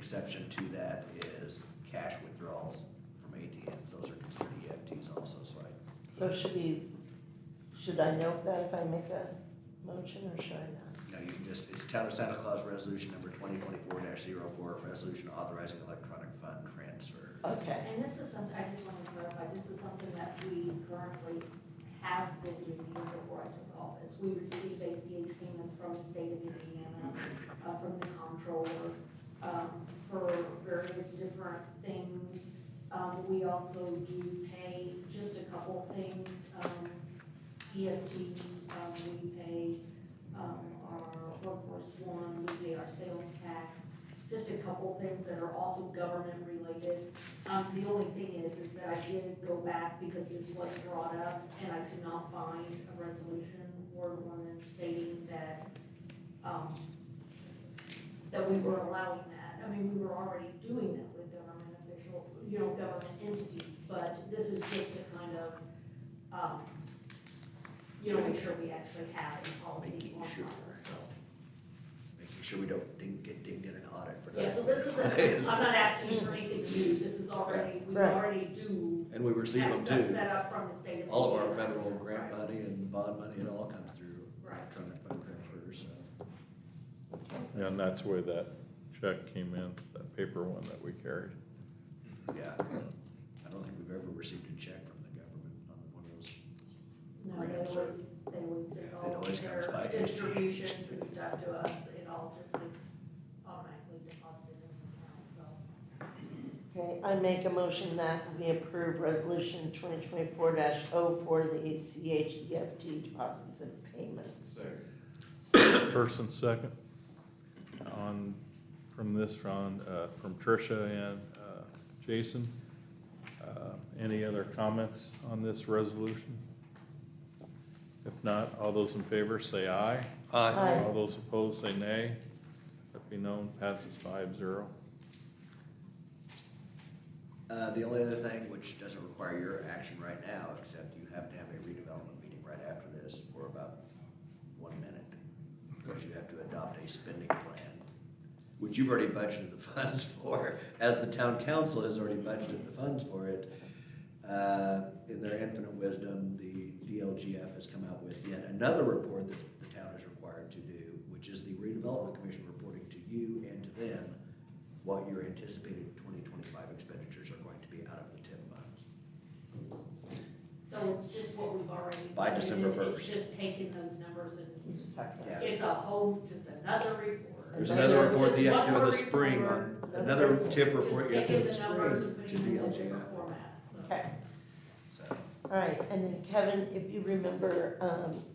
[SPEAKER 8] exception to that is cash withdrawals from ATMs. Those are considered EFTs also, so
[SPEAKER 6] So should I note that if I make a motion, or should I not?
[SPEAKER 8] no, you can just, it's Town of Santa Claus Resolution number 2024-04, resolution authorizing electronic fund transfer.
[SPEAKER 6] Okay,
[SPEAKER 5] And this is something, I just want to clarify, this is something that we currently have been doing even before I took office. We receive ACH payments from the state of Indiana, from the comptroller, for various different things. We also do pay just a couple things, EFT, we pay, our workforce one, we pay our sales tax, just a couple things that are also government related. The only thing is that I did go back because this was brought up and I could not find a resolution or an ordinance stating that, that we were allowing that. I mean, we were already doing that with government official, government entities, but this is just to kind of, make sure we actually have a policy
[SPEAKER 8] Making
[SPEAKER 5] on
[SPEAKER 8] sure.
[SPEAKER 5] file, so.
[SPEAKER 8] Making sure we don't get dinged in an audit for
[SPEAKER 5] Yeah,
[SPEAKER 8] that.
[SPEAKER 5] so this isn't, I'm not asking you for anything new, this is already, we
[SPEAKER 6] Right.
[SPEAKER 5] already do.
[SPEAKER 8] And we receive
[SPEAKER 5] have
[SPEAKER 8] them
[SPEAKER 5] stuff
[SPEAKER 8] too.
[SPEAKER 5] set up from the state of.
[SPEAKER 8] All of our
[SPEAKER 5] Indiana.
[SPEAKER 8] federal grant
[SPEAKER 5] Right.
[SPEAKER 8] money and bond money, it all comes through
[SPEAKER 5] Right.
[SPEAKER 8] electronic fund transfers, so.
[SPEAKER 1] Yeah, and that's where that check came in, that paper one that we carried.
[SPEAKER 8] Yeah, I don't think we've ever received a check from the government on one of those.
[SPEAKER 5] No,
[SPEAKER 8] Grants,
[SPEAKER 5] they always send
[SPEAKER 8] It
[SPEAKER 5] all
[SPEAKER 8] always comes
[SPEAKER 5] their
[SPEAKER 8] by to-
[SPEAKER 5] distributions and stuff to us, it all just gets automatically deposited in the account, so.
[SPEAKER 6] okay, I make a motion that we approve resolution 2024-04, the ACH EFT deposits and payments.
[SPEAKER 1] First and second from Tricia and Jason. Any other comments on this resolution? If not, all those in favor say aye.
[SPEAKER 6] Aye.
[SPEAKER 1] All those opposed say nay. Let be known, passes 5-0.
[SPEAKER 8] The only other thing, which doesn't require your action right now, except you have to have a redevelopment meeting right after this for about 1 minute. Because you have to adopt a spending plan, which you've already budgeted the funds for, as the town council has already budgeted the funds for it. In their infinite wisdom, the DLGF has come out with yet another report that the town is required to do, which is the redevelopment commission reporting to you and to them what your anticipated 2025 expenditures are going to be out of the TIF funds.
[SPEAKER 5] So it's just what we've already.
[SPEAKER 8] By December
[SPEAKER 5] budgeted,
[SPEAKER 8] 1st.
[SPEAKER 5] It's just taking those numbers and,
[SPEAKER 8] Yeah.
[SPEAKER 5] it's a whole, just another report.
[SPEAKER 8] There's another report that you have to do in the
[SPEAKER 5] Just one
[SPEAKER 8] spring
[SPEAKER 5] more
[SPEAKER 8] on,
[SPEAKER 5] report,
[SPEAKER 8] another TIF report
[SPEAKER 5] just
[SPEAKER 8] you have to do in the
[SPEAKER 5] taking the numbers
[SPEAKER 8] spring
[SPEAKER 5] and
[SPEAKER 8] to
[SPEAKER 5] putting them in
[SPEAKER 8] DLGF.
[SPEAKER 5] different format, so.
[SPEAKER 6] Okay,
[SPEAKER 8] So,
[SPEAKER 6] all right, and then Kevin, if you remember,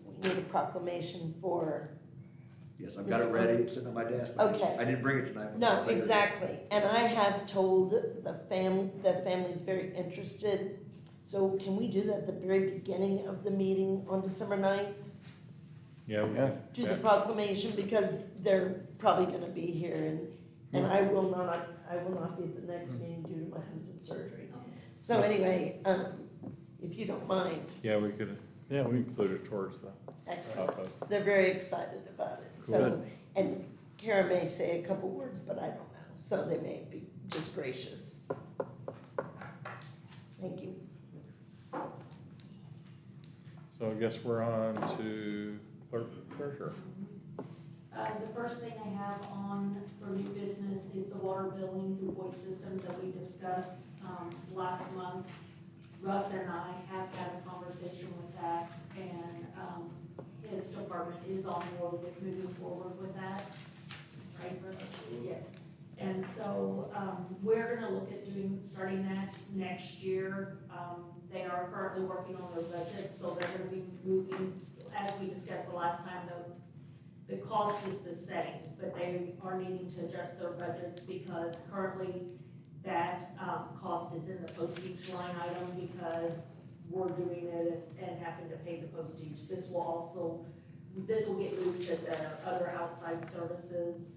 [SPEAKER 6] we need a proclamation for,
[SPEAKER 8] yes, I've got it ready, it's sitting on my desk. but
[SPEAKER 6] Okay.
[SPEAKER 8] I didn't bring it tonight. but
[SPEAKER 6] no,
[SPEAKER 8] I'll bring it.
[SPEAKER 6] exactly, and I have told the family's very interested, so can we do that at the very beginning of the meeting on December 9th?
[SPEAKER 1] Yeah,
[SPEAKER 6] Do the proclamation, because they're probably gonna be here, and I will not be at the next meeting due to my husband's surgery. So anyway, if you don't mind,
[SPEAKER 1] yeah, we could include it towards the.
[SPEAKER 6] excellent, they're very excited about it, so,
[SPEAKER 1] Good.
[SPEAKER 6] and Kara may say a couple words, but I don't know, so they may be just gracious. Thank you.
[SPEAKER 1] So I guess we're on to clerk treasurer.
[SPEAKER 5] The first thing I have on for new business is the water billing through voice systems that we discussed, last month. Russ and I have had a conversation with that, and, his department is on board with moving forward with that. Right, Russ? Yes. And so, we're gonna look at starting that next year. They are currently working on their budget, so they're gonna be moving, as we discussed the last time, the cost is the same, but they are needing to adjust their budgets because currently that, cost is in the postage line item because we're doing it and having to pay the postage. This will get moved to the other outside services,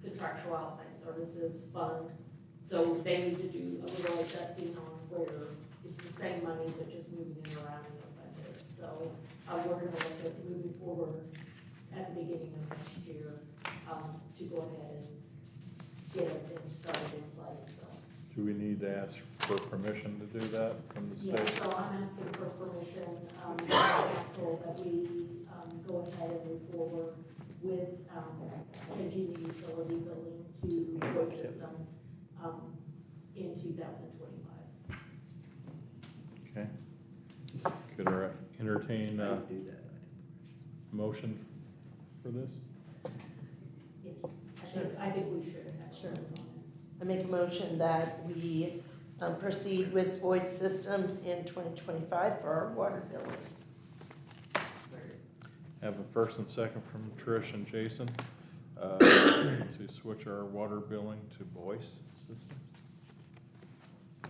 [SPEAKER 5] contractual outside services fund. So they need to do a little adjusting on where it's the same money, but just moving it around in the budget. So, we're gonna look at moving forward at the beginning of next year, to go ahead get things started in place, so.
[SPEAKER 1] Do we need to ask for permission to do that from the
[SPEAKER 5] Yeah,
[SPEAKER 1] state?
[SPEAKER 5] so I'm asking for permission, from the council that we, go ahead and move forward with, changing the utility billing to voice systems, in 2025.
[SPEAKER 1] Okay. Could I entertain
[SPEAKER 8] How
[SPEAKER 1] a
[SPEAKER 8] do you do that?
[SPEAKER 1] motion for this?
[SPEAKER 5] Yes, I think we should have.
[SPEAKER 6] Sure.
[SPEAKER 5] a vote on
[SPEAKER 6] I make a motion that we proceed with voice systems in 2025 for our water billing.
[SPEAKER 1] Have a first and second from Trish and Jason to switch our water billing to voice systems.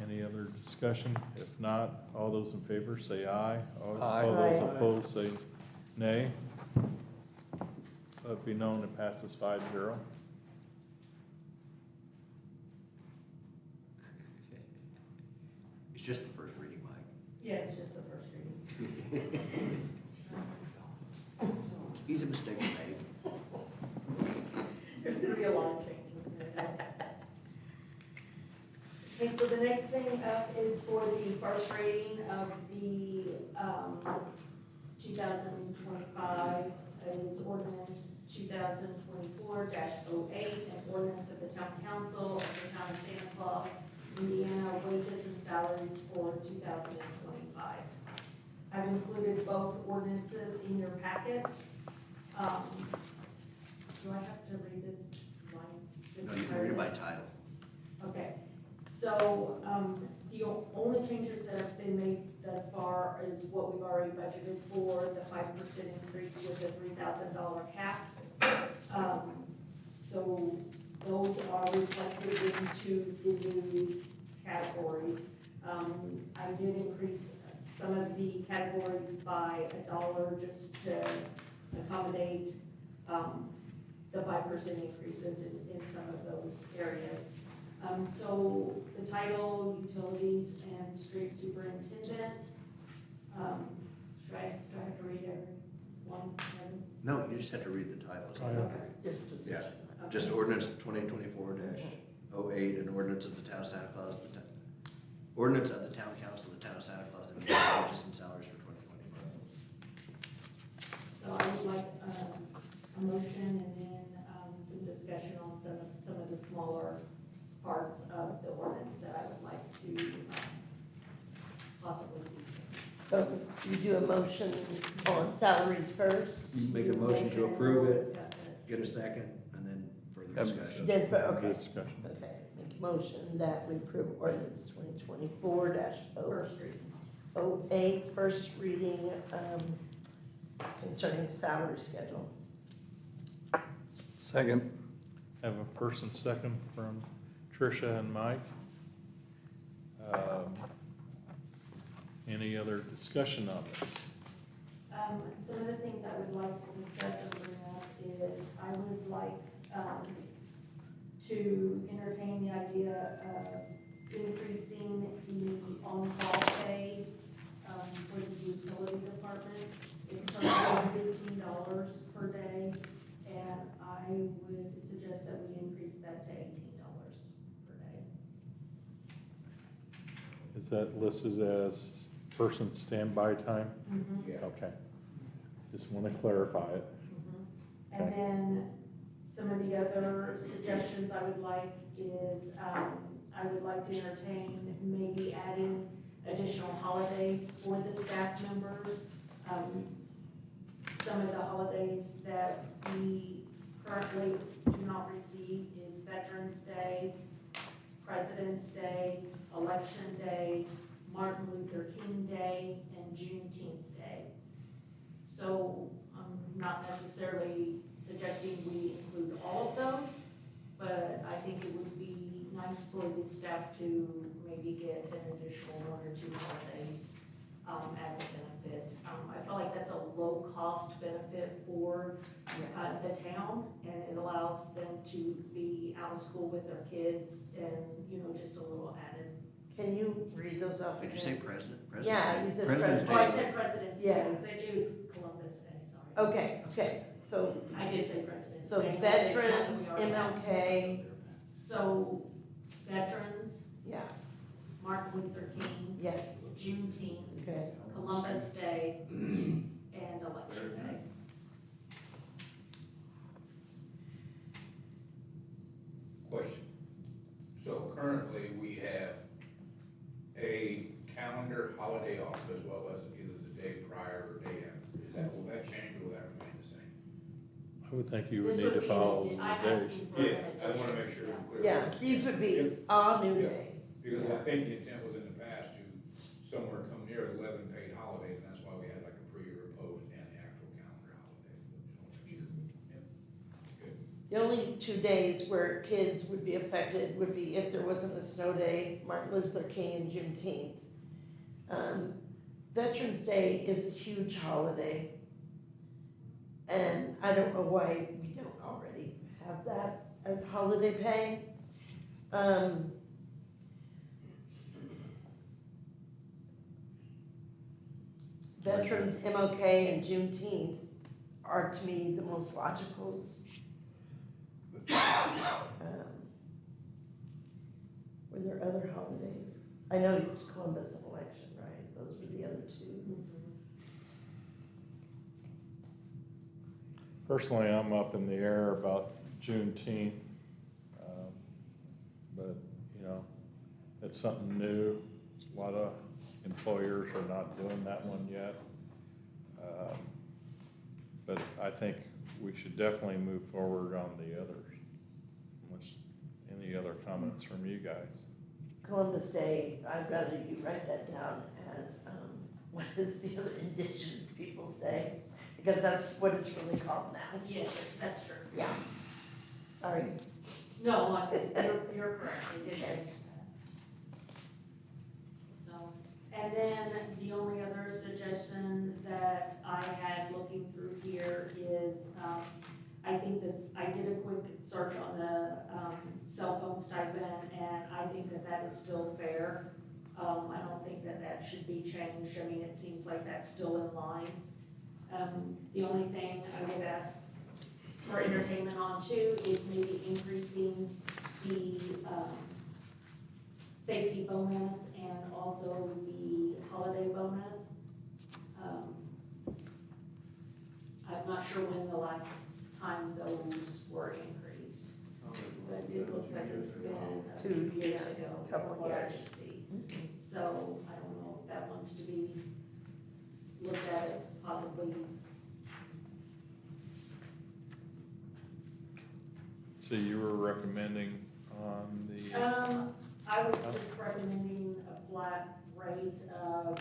[SPEAKER 1] Any other discussion? If not, all those in favor say aye.
[SPEAKER 2] Aye.
[SPEAKER 1] All those
[SPEAKER 6] Aye.
[SPEAKER 1] opposed say nay. Let it be known it passes 5-0.
[SPEAKER 8] It's just the first reading, Mike.
[SPEAKER 5] it. Yeah, it's just the first reading.
[SPEAKER 8] It's easy mistake to make.
[SPEAKER 5] There's gonna be a lot of changes there. Okay, so the next thing up is for the first reading of the, 2025, is ordinance 2024-08, an ordinance of the town council of the town of Santa Claus, Indiana, wages and salaries for 2025. I've included both ordinances in your packets. Do I have to read this line?
[SPEAKER 8] No, you can read it by title.
[SPEAKER 5] Okay, so, the only changes that have been made thus far is what we've already budgeted for, the 5% increase with the $3,000 cap. So those are reflected into the new categories. I did increase some of the categories by $1 just to accommodate, the 5% increases in some of those areas. So the title, utilities and street superintendent, do I have to read every one?
[SPEAKER 8] No, you just have to read the title.
[SPEAKER 1] Title.
[SPEAKER 6] Just
[SPEAKER 8] Yeah.
[SPEAKER 6] okay.
[SPEAKER 8] Just ordinance 2024-08, an ordinance of the town of Santa Claus, ordinance of the town council of the town of Santa Claus, and the wages and salaries for 2025.
[SPEAKER 5] So I would like, a motion and then, some discussion on some of the smaller parts of the ordinance that I would like to, possibly see.
[SPEAKER 6] So you do a motion on salaries first,
[SPEAKER 8] You make a motion to approve it,
[SPEAKER 5] Discuss it.
[SPEAKER 8] get a second, and then further
[SPEAKER 2] Have
[SPEAKER 8] discussion.
[SPEAKER 6] then, okay,
[SPEAKER 1] Discussion.
[SPEAKER 6] okay, make a motion that we approve ordinance 2024-08, first reading, concerning salary schedule.
[SPEAKER 2] Second.
[SPEAKER 1] Have a first and second from Tricia and Mike. Any other discussion on this?
[SPEAKER 5] Some of the things I would like to discuss and bring up is I would like, to entertain the idea of increasing the on-call pay, for the utility department. It's currently $15 per day, and I would suggest that we increase that to $18 per day.
[SPEAKER 1] Is that listed as person standby time?
[SPEAKER 8] Yeah.
[SPEAKER 1] Okay. Just want to clarify it.
[SPEAKER 5] And
[SPEAKER 1] Okay.
[SPEAKER 5] then some of the other suggestions I would like is, I would like to entertain maybe adding additional holidays for the staff members. Some of the holidays that we currently do not receive is Veterans Day, President's Day, Election Day, Martin Luther King Day, and Juneteenth Day. So I'm not necessarily suggesting we include all of those, but I think it would be nice for the staff to maybe get an additional 1 or 2 holidays as a benefit. I feel like that's a low-cost benefit for the town, and it allows them to be out of school with their kids and, just a little added.
[SPEAKER 6] Can you read those off?
[SPEAKER 8] Did you
[SPEAKER 6] again?
[SPEAKER 8] say president?
[SPEAKER 6] Yeah, you said
[SPEAKER 8] President's
[SPEAKER 5] Oh, I
[SPEAKER 8] Day.
[SPEAKER 5] said President's
[SPEAKER 6] Yeah.
[SPEAKER 5] Day, but it was Columbus Day, sorry.
[SPEAKER 6] Okay, so
[SPEAKER 5] I did say President's
[SPEAKER 6] So
[SPEAKER 5] Day.
[SPEAKER 6] veterans, MLK,
[SPEAKER 5] So, veterans,
[SPEAKER 6] Yeah,
[SPEAKER 5] Martin Luther King,
[SPEAKER 6] yes,
[SPEAKER 5] Juneteenth,
[SPEAKER 6] okay.
[SPEAKER 5] Columbus Day, and Election Day.
[SPEAKER 3] Question. So currently, we have a calendar holiday off as well as either the day prior or day after. Is that, will that change or will that remain the same?
[SPEAKER 1] I would think you would
[SPEAKER 5] This
[SPEAKER 1] need to
[SPEAKER 5] be an
[SPEAKER 1] follow
[SPEAKER 5] addi-
[SPEAKER 1] the
[SPEAKER 5] I'm
[SPEAKER 1] days.
[SPEAKER 5] asking for an
[SPEAKER 3] Yeah, I
[SPEAKER 5] addition.
[SPEAKER 3] wanna make sure
[SPEAKER 5] Yeah.
[SPEAKER 3] we're clear.
[SPEAKER 6] Yeah, these would be a new
[SPEAKER 3] Yeah.
[SPEAKER 6] day.
[SPEAKER 3] Because I think the intent was in the past to somewhere come near 11 paid holidays, and that's why we had like a pre or a post and the actual calendar holiday. Good.
[SPEAKER 6] The only 2 days where kids would be affected would be if there wasn't a snow day, Martin Luther King and Juneteenth. Veterans Day is a huge holiday. And I don't know why we don't already have that as holiday pay. Veterans, MLK, and Juneteenth are to me the most logicals. Were there other holidays? I know it was Columbus and election, right? Those were the other two.
[SPEAKER 1] Personally, I'm up in the air about Juneteenth. But, you know, it's something new. A lot of employers are not doing that one yet. But I think we should definitely move forward on the others. Unless, any other comments from you guys?
[SPEAKER 6] Columbus Day, I'd rather you write that down as, what is the other Indigenous Peoples' Day? Because that's what it's really called now.
[SPEAKER 5] Yes, that's true.
[SPEAKER 6] Yeah. Sorry.
[SPEAKER 5] No, you're correct, they did change that. So, and then the only other suggestion that I had looking through here is, I think I did a quick search on the, cell phone stipend, and I think that is still fair. I don't think that should be changed, I mean, it seems like that's still in line. The only thing I would ask for entertainment on too is maybe increasing the, safety bonus and also the holiday bonus. I'm not sure when the last time those were increased, but it looks like it's been a few years ago, from
[SPEAKER 6] Couple
[SPEAKER 5] what I
[SPEAKER 6] years.
[SPEAKER 5] can see. So I don't know if that wants to be looked at as possibly.
[SPEAKER 1] So you were recommending on the,
[SPEAKER 5] I was just recommending a flat rate of,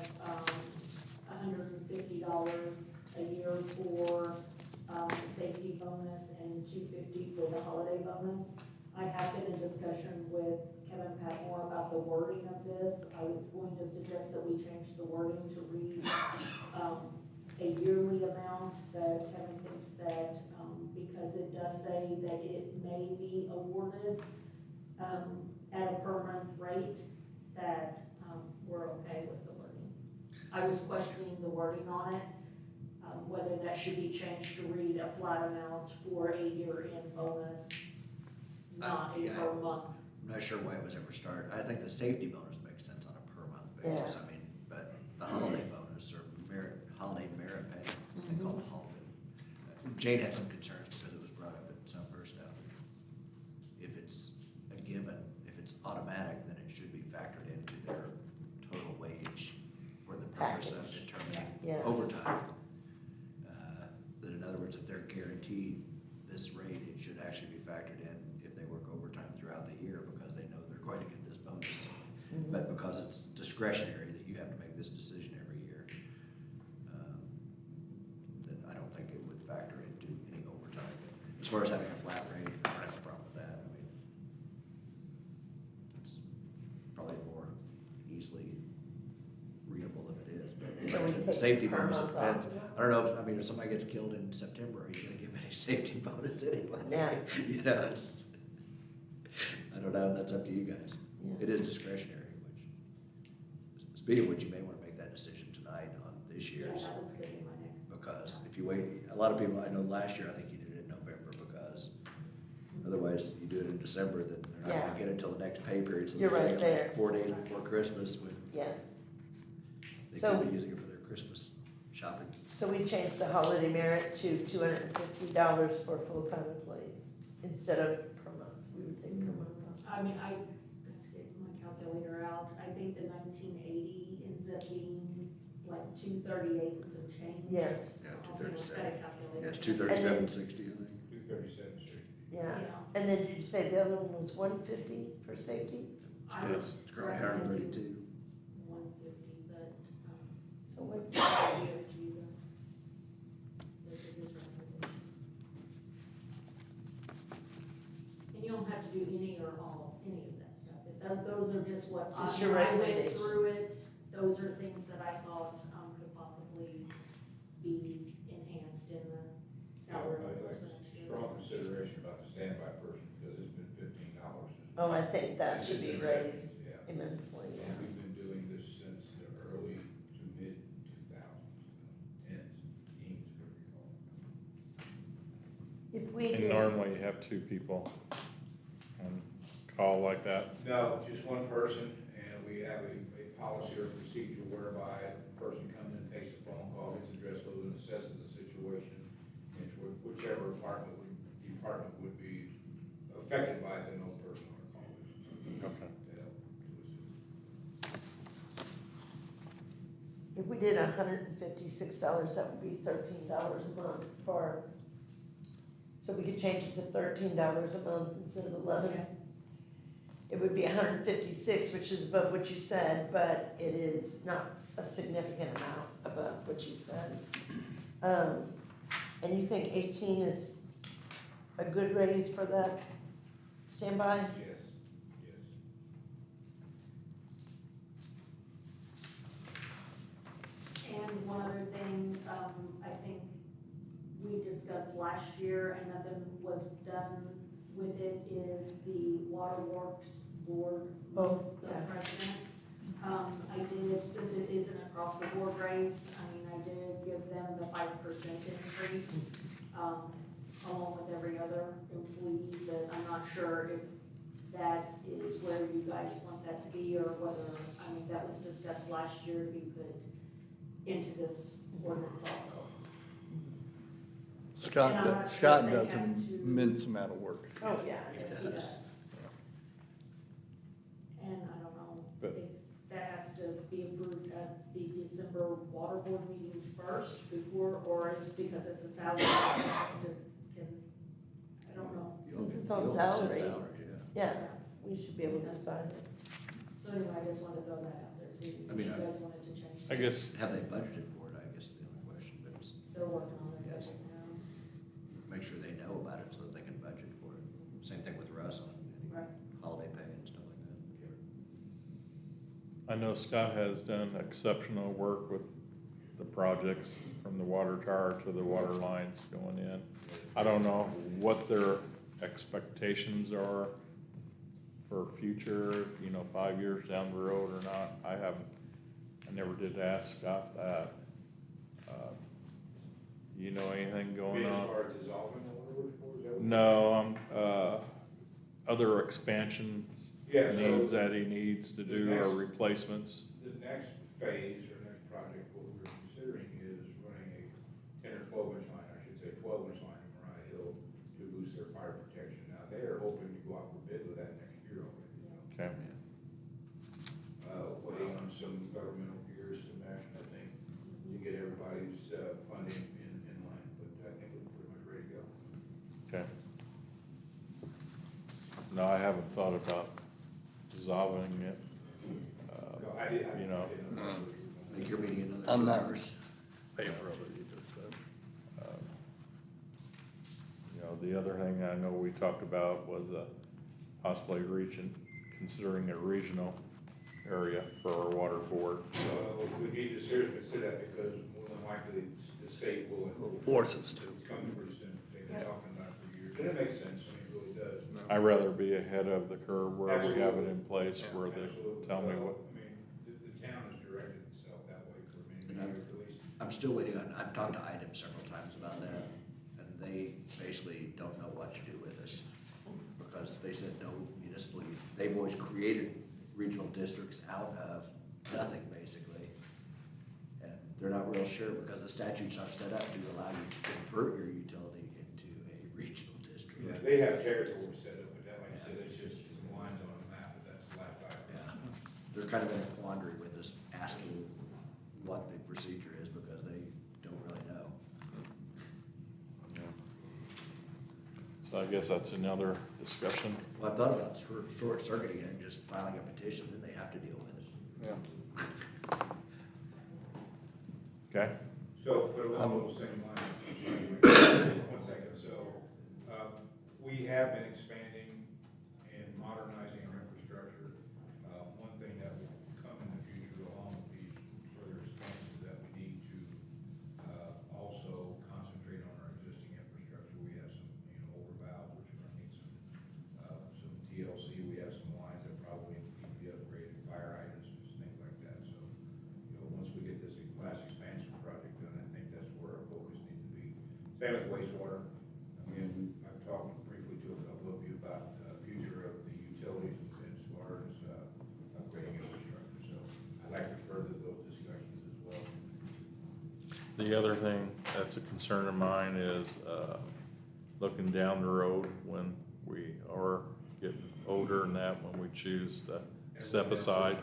[SPEAKER 5] $150 a year for, the safety bonus and $250 for the holiday bonus. I have been in discussion with Kevin Patmore about the wording of this. I was going to suggest that we change the wording to read, a yearly amount, but Kevin thinks that, because it does say that it may be awarded, at a per month rate, that, we're okay with the wording. I was questioning the wording on it, whether that should be changed to read a flat amount for a year-end bonus, not a
[SPEAKER 8] Yeah.
[SPEAKER 5] per month.
[SPEAKER 8] I'm not sure why it was ever started. I think the safety bonus makes sense on a per month basis. I mean, but the holiday bonus or holiday merit pay, they call it holiday. Jane had some concerns because it was brought up at some of her stuff. If it's a given, if it's automatic, then it should be factored into their total wage for the purpose of
[SPEAKER 6] Package.
[SPEAKER 8] determining
[SPEAKER 6] Yeah.
[SPEAKER 8] overtime. That in other words, if they're guaranteed this rate, it should actually be factored in if they work overtime throughout the year because they know they're going to get this bonus. But because it's discretionary that you have to make this decision every year, then I don't think it would factor into any overtime. As far as having a flat rate, I don't have a problem with that. I mean, it's probably more easily readable if it is, but like I said, the safety bonus, it depends. I don't know, I mean, if somebody gets killed in September, are you gonna give any safety bonus anyway?
[SPEAKER 6] Yeah.
[SPEAKER 8] You know, it's, I don't know, that's up to you guys.
[SPEAKER 6] Yeah.
[SPEAKER 8] It is discretionary, which, speaking of which, you may wanna make that decision tonight on this
[SPEAKER 5] Yeah,
[SPEAKER 8] year's.
[SPEAKER 5] that was gonna be my next.
[SPEAKER 8] Because if you wait, a lot of people, I know last year, I think you did it in November because otherwise you do it in December, then they're not gonna get it till the next pay period, so
[SPEAKER 6] You're
[SPEAKER 8] they're
[SPEAKER 6] right
[SPEAKER 8] like
[SPEAKER 6] there.
[SPEAKER 8] 4 days before Christmas, when
[SPEAKER 6] Yes.
[SPEAKER 8] they
[SPEAKER 6] So-
[SPEAKER 8] could be using it for their Christmas shopping.
[SPEAKER 6] So we changed the holiday merit to $250 for full-time employees instead of per month. We would take per month.
[SPEAKER 5] I mean, I have to get my calculator out, I think the 1980 ends up being like 238 and some change.
[SPEAKER 6] Yes,
[SPEAKER 8] Yeah,
[SPEAKER 5] I'll be able to
[SPEAKER 8] 237.
[SPEAKER 5] get a calculator.
[SPEAKER 8] Yeah, it's 237.60, I think.
[SPEAKER 3] 237.60.
[SPEAKER 6] yeah.
[SPEAKER 5] Yeah.
[SPEAKER 6] And then did you say the other one was 150 for safety?
[SPEAKER 5] I
[SPEAKER 1] Yes.
[SPEAKER 5] was
[SPEAKER 8] It's currently 132.
[SPEAKER 5] 150, but,
[SPEAKER 6] So what's,
[SPEAKER 5] I'll give it to you guys. This is just recommendations. And you don't have to do any or all, any of that stuff. Those are just what
[SPEAKER 6] Just
[SPEAKER 5] I
[SPEAKER 6] your
[SPEAKER 5] went
[SPEAKER 6] recommendations.
[SPEAKER 5] through it. Those are things that I thought, could possibly be enhanced in the salary
[SPEAKER 3] I'd like
[SPEAKER 5] ordinance next year.
[SPEAKER 3] strong consideration about the standby person, because it's been $15.
[SPEAKER 6] oh, I think that should be raised
[SPEAKER 3] Yeah.
[SPEAKER 6] immensely,
[SPEAKER 3] And
[SPEAKER 6] yeah.
[SPEAKER 3] we've been doing this since the early to mid 2000s, tens, teens, whatever you call it.
[SPEAKER 6] If we
[SPEAKER 1] And
[SPEAKER 6] did,
[SPEAKER 1] normally you have two people on call like that.
[SPEAKER 3] No, just one person, and we have a policy or procedure whereby the person comes in, takes a phone call, gets addressed, goes and assesses the situation, and whichever department would be affected by it, then no person are called.
[SPEAKER 1] Okay.
[SPEAKER 3] To help to assist.
[SPEAKER 6] if we did $156, that would be $13 a month for, so we could change it to $13 a month instead of 11. It would be 156, which is above what you said, but it is not a significant amount above what you said. And you think 18 is a good raise for that standby?
[SPEAKER 3] Yes, yes.
[SPEAKER 5] And one other thing, I think we discussed last year and nothing was done with it is the Waterworks Board,
[SPEAKER 6] Oh,
[SPEAKER 5] the
[SPEAKER 6] yeah.
[SPEAKER 5] president. I did, since it isn't across the board raise, I did give them the 5% increase, along with every other employee, but I'm not sure if that is where you guys want that to be, or whether, that was discussed last year, if you could into this ordinance also. And I'm not sure
[SPEAKER 2] Scott
[SPEAKER 5] if they
[SPEAKER 2] does
[SPEAKER 5] have
[SPEAKER 2] an
[SPEAKER 5] to-
[SPEAKER 2] immense amount of work.
[SPEAKER 6] Oh, yeah.
[SPEAKER 5] Yes, he does. And I don't know
[SPEAKER 1] But-
[SPEAKER 5] if that has to be approved at the December water board meeting first before, or is it because it's a salary? I don't know.
[SPEAKER 6] Since it's on
[SPEAKER 8] You'll set
[SPEAKER 6] salary.
[SPEAKER 8] salaries, yeah.
[SPEAKER 6] Yeah, we should be able to decide it.
[SPEAKER 5] So anyway, I just wanted to throw that out there too,
[SPEAKER 8] I
[SPEAKER 5] if
[SPEAKER 8] mean,
[SPEAKER 5] you
[SPEAKER 8] I-
[SPEAKER 5] guys wanted to change
[SPEAKER 1] I
[SPEAKER 5] it.
[SPEAKER 1] guess,
[SPEAKER 8] Have they budgeted for it, I guess, is the only question, but it's,
[SPEAKER 5] They're working on it
[SPEAKER 8] Yes.
[SPEAKER 5] right now.
[SPEAKER 8] make sure they know about it so that they can budget for it. Same thing with Russ on any
[SPEAKER 5] Right.
[SPEAKER 8] holiday pay and stuff like that.
[SPEAKER 1] I know Scott has done exceptional work with the projects from the water tower to the water lines going in. I don't know what their expectations are for future, 5 years down the road or not. I never did ask Scott that. You know anything going
[SPEAKER 3] As
[SPEAKER 1] on?
[SPEAKER 3] far as dissolving the water board, is that what?
[SPEAKER 1] No, other expansions
[SPEAKER 3] Yeah, so-
[SPEAKER 1] needs that he needs to do or
[SPEAKER 3] Next.
[SPEAKER 1] replacements.
[SPEAKER 3] The next phase or next project, what we're considering is running a 10 or 12 inch line, I should say 12 inch line in Mariah Hill to boost their fire protection. Now, they are hoping to go out for bid with that next year already.
[SPEAKER 1] Okay.
[SPEAKER 3] Waiting on some governmental gears to mesh, I think, to get everybody's funding in line, but I think we're pretty much ready to go.
[SPEAKER 1] Okay. No, I haven't thought about dissolving it.
[SPEAKER 3] No, I did.
[SPEAKER 1] You know.
[SPEAKER 8] Make your meeting another
[SPEAKER 2] I'm
[SPEAKER 8] 2
[SPEAKER 2] not
[SPEAKER 8] hours.
[SPEAKER 2] favor of it either, so.
[SPEAKER 1] The other thing I know we talked about was possibly considering a regional area for our water board.
[SPEAKER 3] So we need to seriously consider that because more than likely the state will.
[SPEAKER 2] Force us to.
[SPEAKER 3] It's coming pretty soon. They've been talking about it for years. And it makes sense. It really does.
[SPEAKER 1] I'd rather be ahead of the curve where we have it in place,
[SPEAKER 3] Yeah,
[SPEAKER 1] where they
[SPEAKER 3] absolutely.
[SPEAKER 1] tell me
[SPEAKER 3] Well,
[SPEAKER 1] what.
[SPEAKER 3] the town has directed itself that way for many
[SPEAKER 8] And
[SPEAKER 3] years at least.
[SPEAKER 8] I'm still waiting on, I've talked to IDEM several times about that, and they basically don't know what to do with us. Because they said no municipal municipal, they've always created regional districts out of nothing, basically. And they're not real sure because the statutes aren't set up to allow you to convert your utility into a regional district.
[SPEAKER 3] Yeah, they have territory set up, but that, like I said, it's just some lines on a map, but that's the last I heard.
[SPEAKER 8] Yeah, they're kind of in a quandary with us asking what the procedure is because they don't really know.
[SPEAKER 1] So I guess that's another discussion.
[SPEAKER 8] Well, I thought about short circuiting it and just filing a petition, then they have to deal with it.
[SPEAKER 2] Yeah.
[SPEAKER 1] Okay?
[SPEAKER 3] So, but along those same lines, one second, so, we have been expanding and modernizing our infrastructure. One thing that will come in the future along with these further expansions that we need to, also concentrate on our existing infrastructure. We have some, over valves, which are gonna need some TLC. We have some lines that probably need to be upgraded, fire hydrants, just things like that. So, once we get this last expansion project done, I think that's where our focus needs to be. Same with wastewater. Again, I've talked briefly to a couple of you about the future of the utilities as far as upgrading infrastructure. So I'd like to further those discussions as well.
[SPEAKER 1] The other thing that's a concern of mine is, looking down the road when we are getting older and that, when we choose to step aside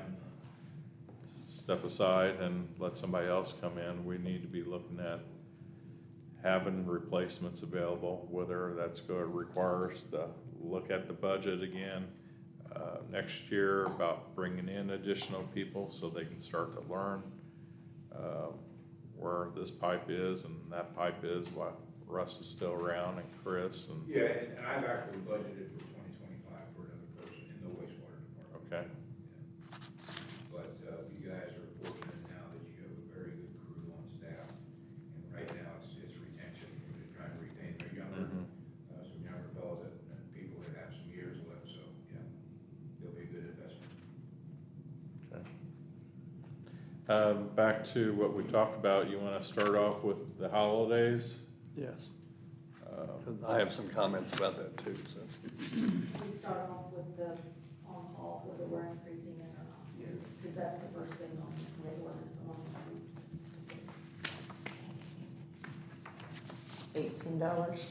[SPEAKER 1] and let somebody else come in, we need to be looking at having replacements available, whether that's going to require us to look at the budget again next year about bringing in additional people so they can start to learn where this pipe is and that pipe is, while Russ is still around and Chris and,
[SPEAKER 3] Yeah, and I've actually budgeted for 2025 for another person in the wastewater department.
[SPEAKER 1] okay?
[SPEAKER 3] But you guys are fortunate now that you have a very good crew on staff. And right now, it's retention. We're just trying to retain the younger, some younger fellows and people that have some years left. So, yeah, they'll be a good investment.
[SPEAKER 1] Okay. Back to what we talked about, you want to start off with the holidays?
[SPEAKER 2] Yes. I have some comments about that too, so.
[SPEAKER 5] We start off with the on-call, whether we're increasing it or not.
[SPEAKER 4] Yes.
[SPEAKER 5] Because that's the first thing on this ordinance along the streets.
[SPEAKER 6] $18.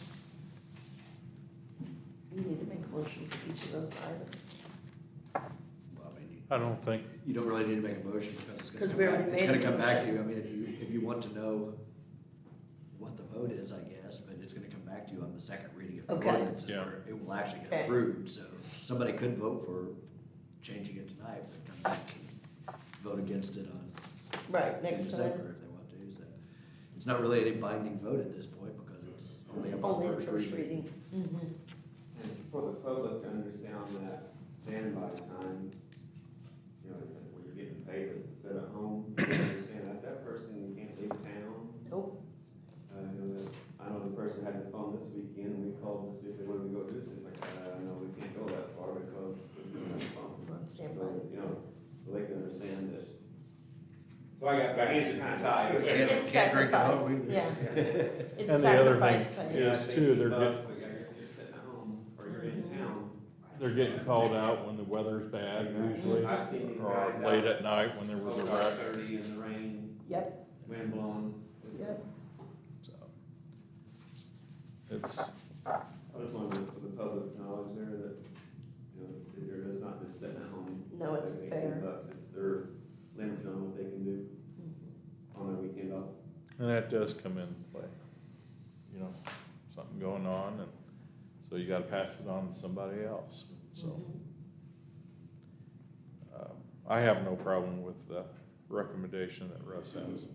[SPEAKER 6] You need to make a motion for each of those items.
[SPEAKER 8] Well, I mean,
[SPEAKER 1] I don't think,
[SPEAKER 8] you don't really need to make a motion because it's gonna
[SPEAKER 6] 'Cause
[SPEAKER 8] come
[SPEAKER 6] we
[SPEAKER 8] back,
[SPEAKER 6] already
[SPEAKER 8] it's
[SPEAKER 6] made
[SPEAKER 8] gonna
[SPEAKER 6] a
[SPEAKER 8] come back to
[SPEAKER 6] motion.
[SPEAKER 8] you. I mean, if you want to know what the vote is, I guess, but it's gonna come back to you on the second reading of the
[SPEAKER 6] Okay.
[SPEAKER 8] ordinance is
[SPEAKER 1] Yeah.
[SPEAKER 8] where it will actually
[SPEAKER 6] Okay.
[SPEAKER 8] get approved. So somebody could vote for changing it tonight, but come back and vote against it on
[SPEAKER 6] Right,
[SPEAKER 8] in
[SPEAKER 6] next
[SPEAKER 8] December
[SPEAKER 6] time.
[SPEAKER 8] if they want to. So it's not really any binding vote at this point because it's only about
[SPEAKER 6] Only the
[SPEAKER 8] first
[SPEAKER 6] first
[SPEAKER 8] reading.
[SPEAKER 6] reading. Mm-hmm.
[SPEAKER 4] And for the public to understand that standby time, it's like, well, you're getting paid to sit at home, you understand that person can't leave town.
[SPEAKER 6] Nope.
[SPEAKER 4] I know the person had the phone this weekend, and we called to see if they wanted to go do something like that. I know we can't go that far because we don't have a phone.
[SPEAKER 6] Standby.
[SPEAKER 4] So they can understand this.
[SPEAKER 3] So I got back.
[SPEAKER 4] Hands are kinda tied.
[SPEAKER 6] It's
[SPEAKER 8] Can't drink at home.
[SPEAKER 6] sacrifice, yeah. It's
[SPEAKER 1] And the other thing
[SPEAKER 6] sacrifice
[SPEAKER 1] is-
[SPEAKER 6] pay.
[SPEAKER 1] too, they're
[SPEAKER 4] You're sitting at home, or you're in town.
[SPEAKER 1] they're getting called out when the weather's bad usually,
[SPEAKER 4] I've seen these
[SPEAKER 1] or
[SPEAKER 4] guys
[SPEAKER 1] late
[SPEAKER 4] out
[SPEAKER 1] at night when there was a
[SPEAKER 4] till
[SPEAKER 1] wreck.
[SPEAKER 4] 5:30 in the rain,
[SPEAKER 6] Yep,
[SPEAKER 4] wind blowing.
[SPEAKER 6] yep.
[SPEAKER 1] So it's,
[SPEAKER 4] I just wanted to, for the public's knowledge there, that, they're just not just sitting at home.
[SPEAKER 6] No, it's
[SPEAKER 4] making
[SPEAKER 6] fair.
[SPEAKER 4] $18, it's their limit on what they can do
[SPEAKER 6] Mm-hmm.
[SPEAKER 4] on their weekend off.
[SPEAKER 1] and that does come into play. Something going on, and so you gotta pass it on to somebody else, so.
[SPEAKER 6] Mhm.
[SPEAKER 1] I have no problem with the recommendation that Russ has.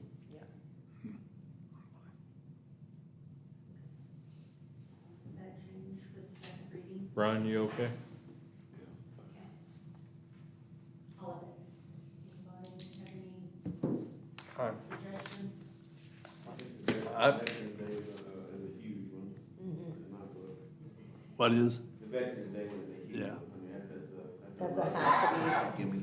[SPEAKER 5] That change for the second reading.
[SPEAKER 1] Brian, you okay?
[SPEAKER 5] Okay. Holidays. Anybody have any suggestions?
[SPEAKER 4] Veterans Day is a huge one,
[SPEAKER 6] Mhm.
[SPEAKER 4] in my book.
[SPEAKER 2] What is?
[SPEAKER 4] The Veterans Day one is a huge
[SPEAKER 2] Yeah.
[SPEAKER 4] one, I mean,
[SPEAKER 6] That's a half
[SPEAKER 8] Give me,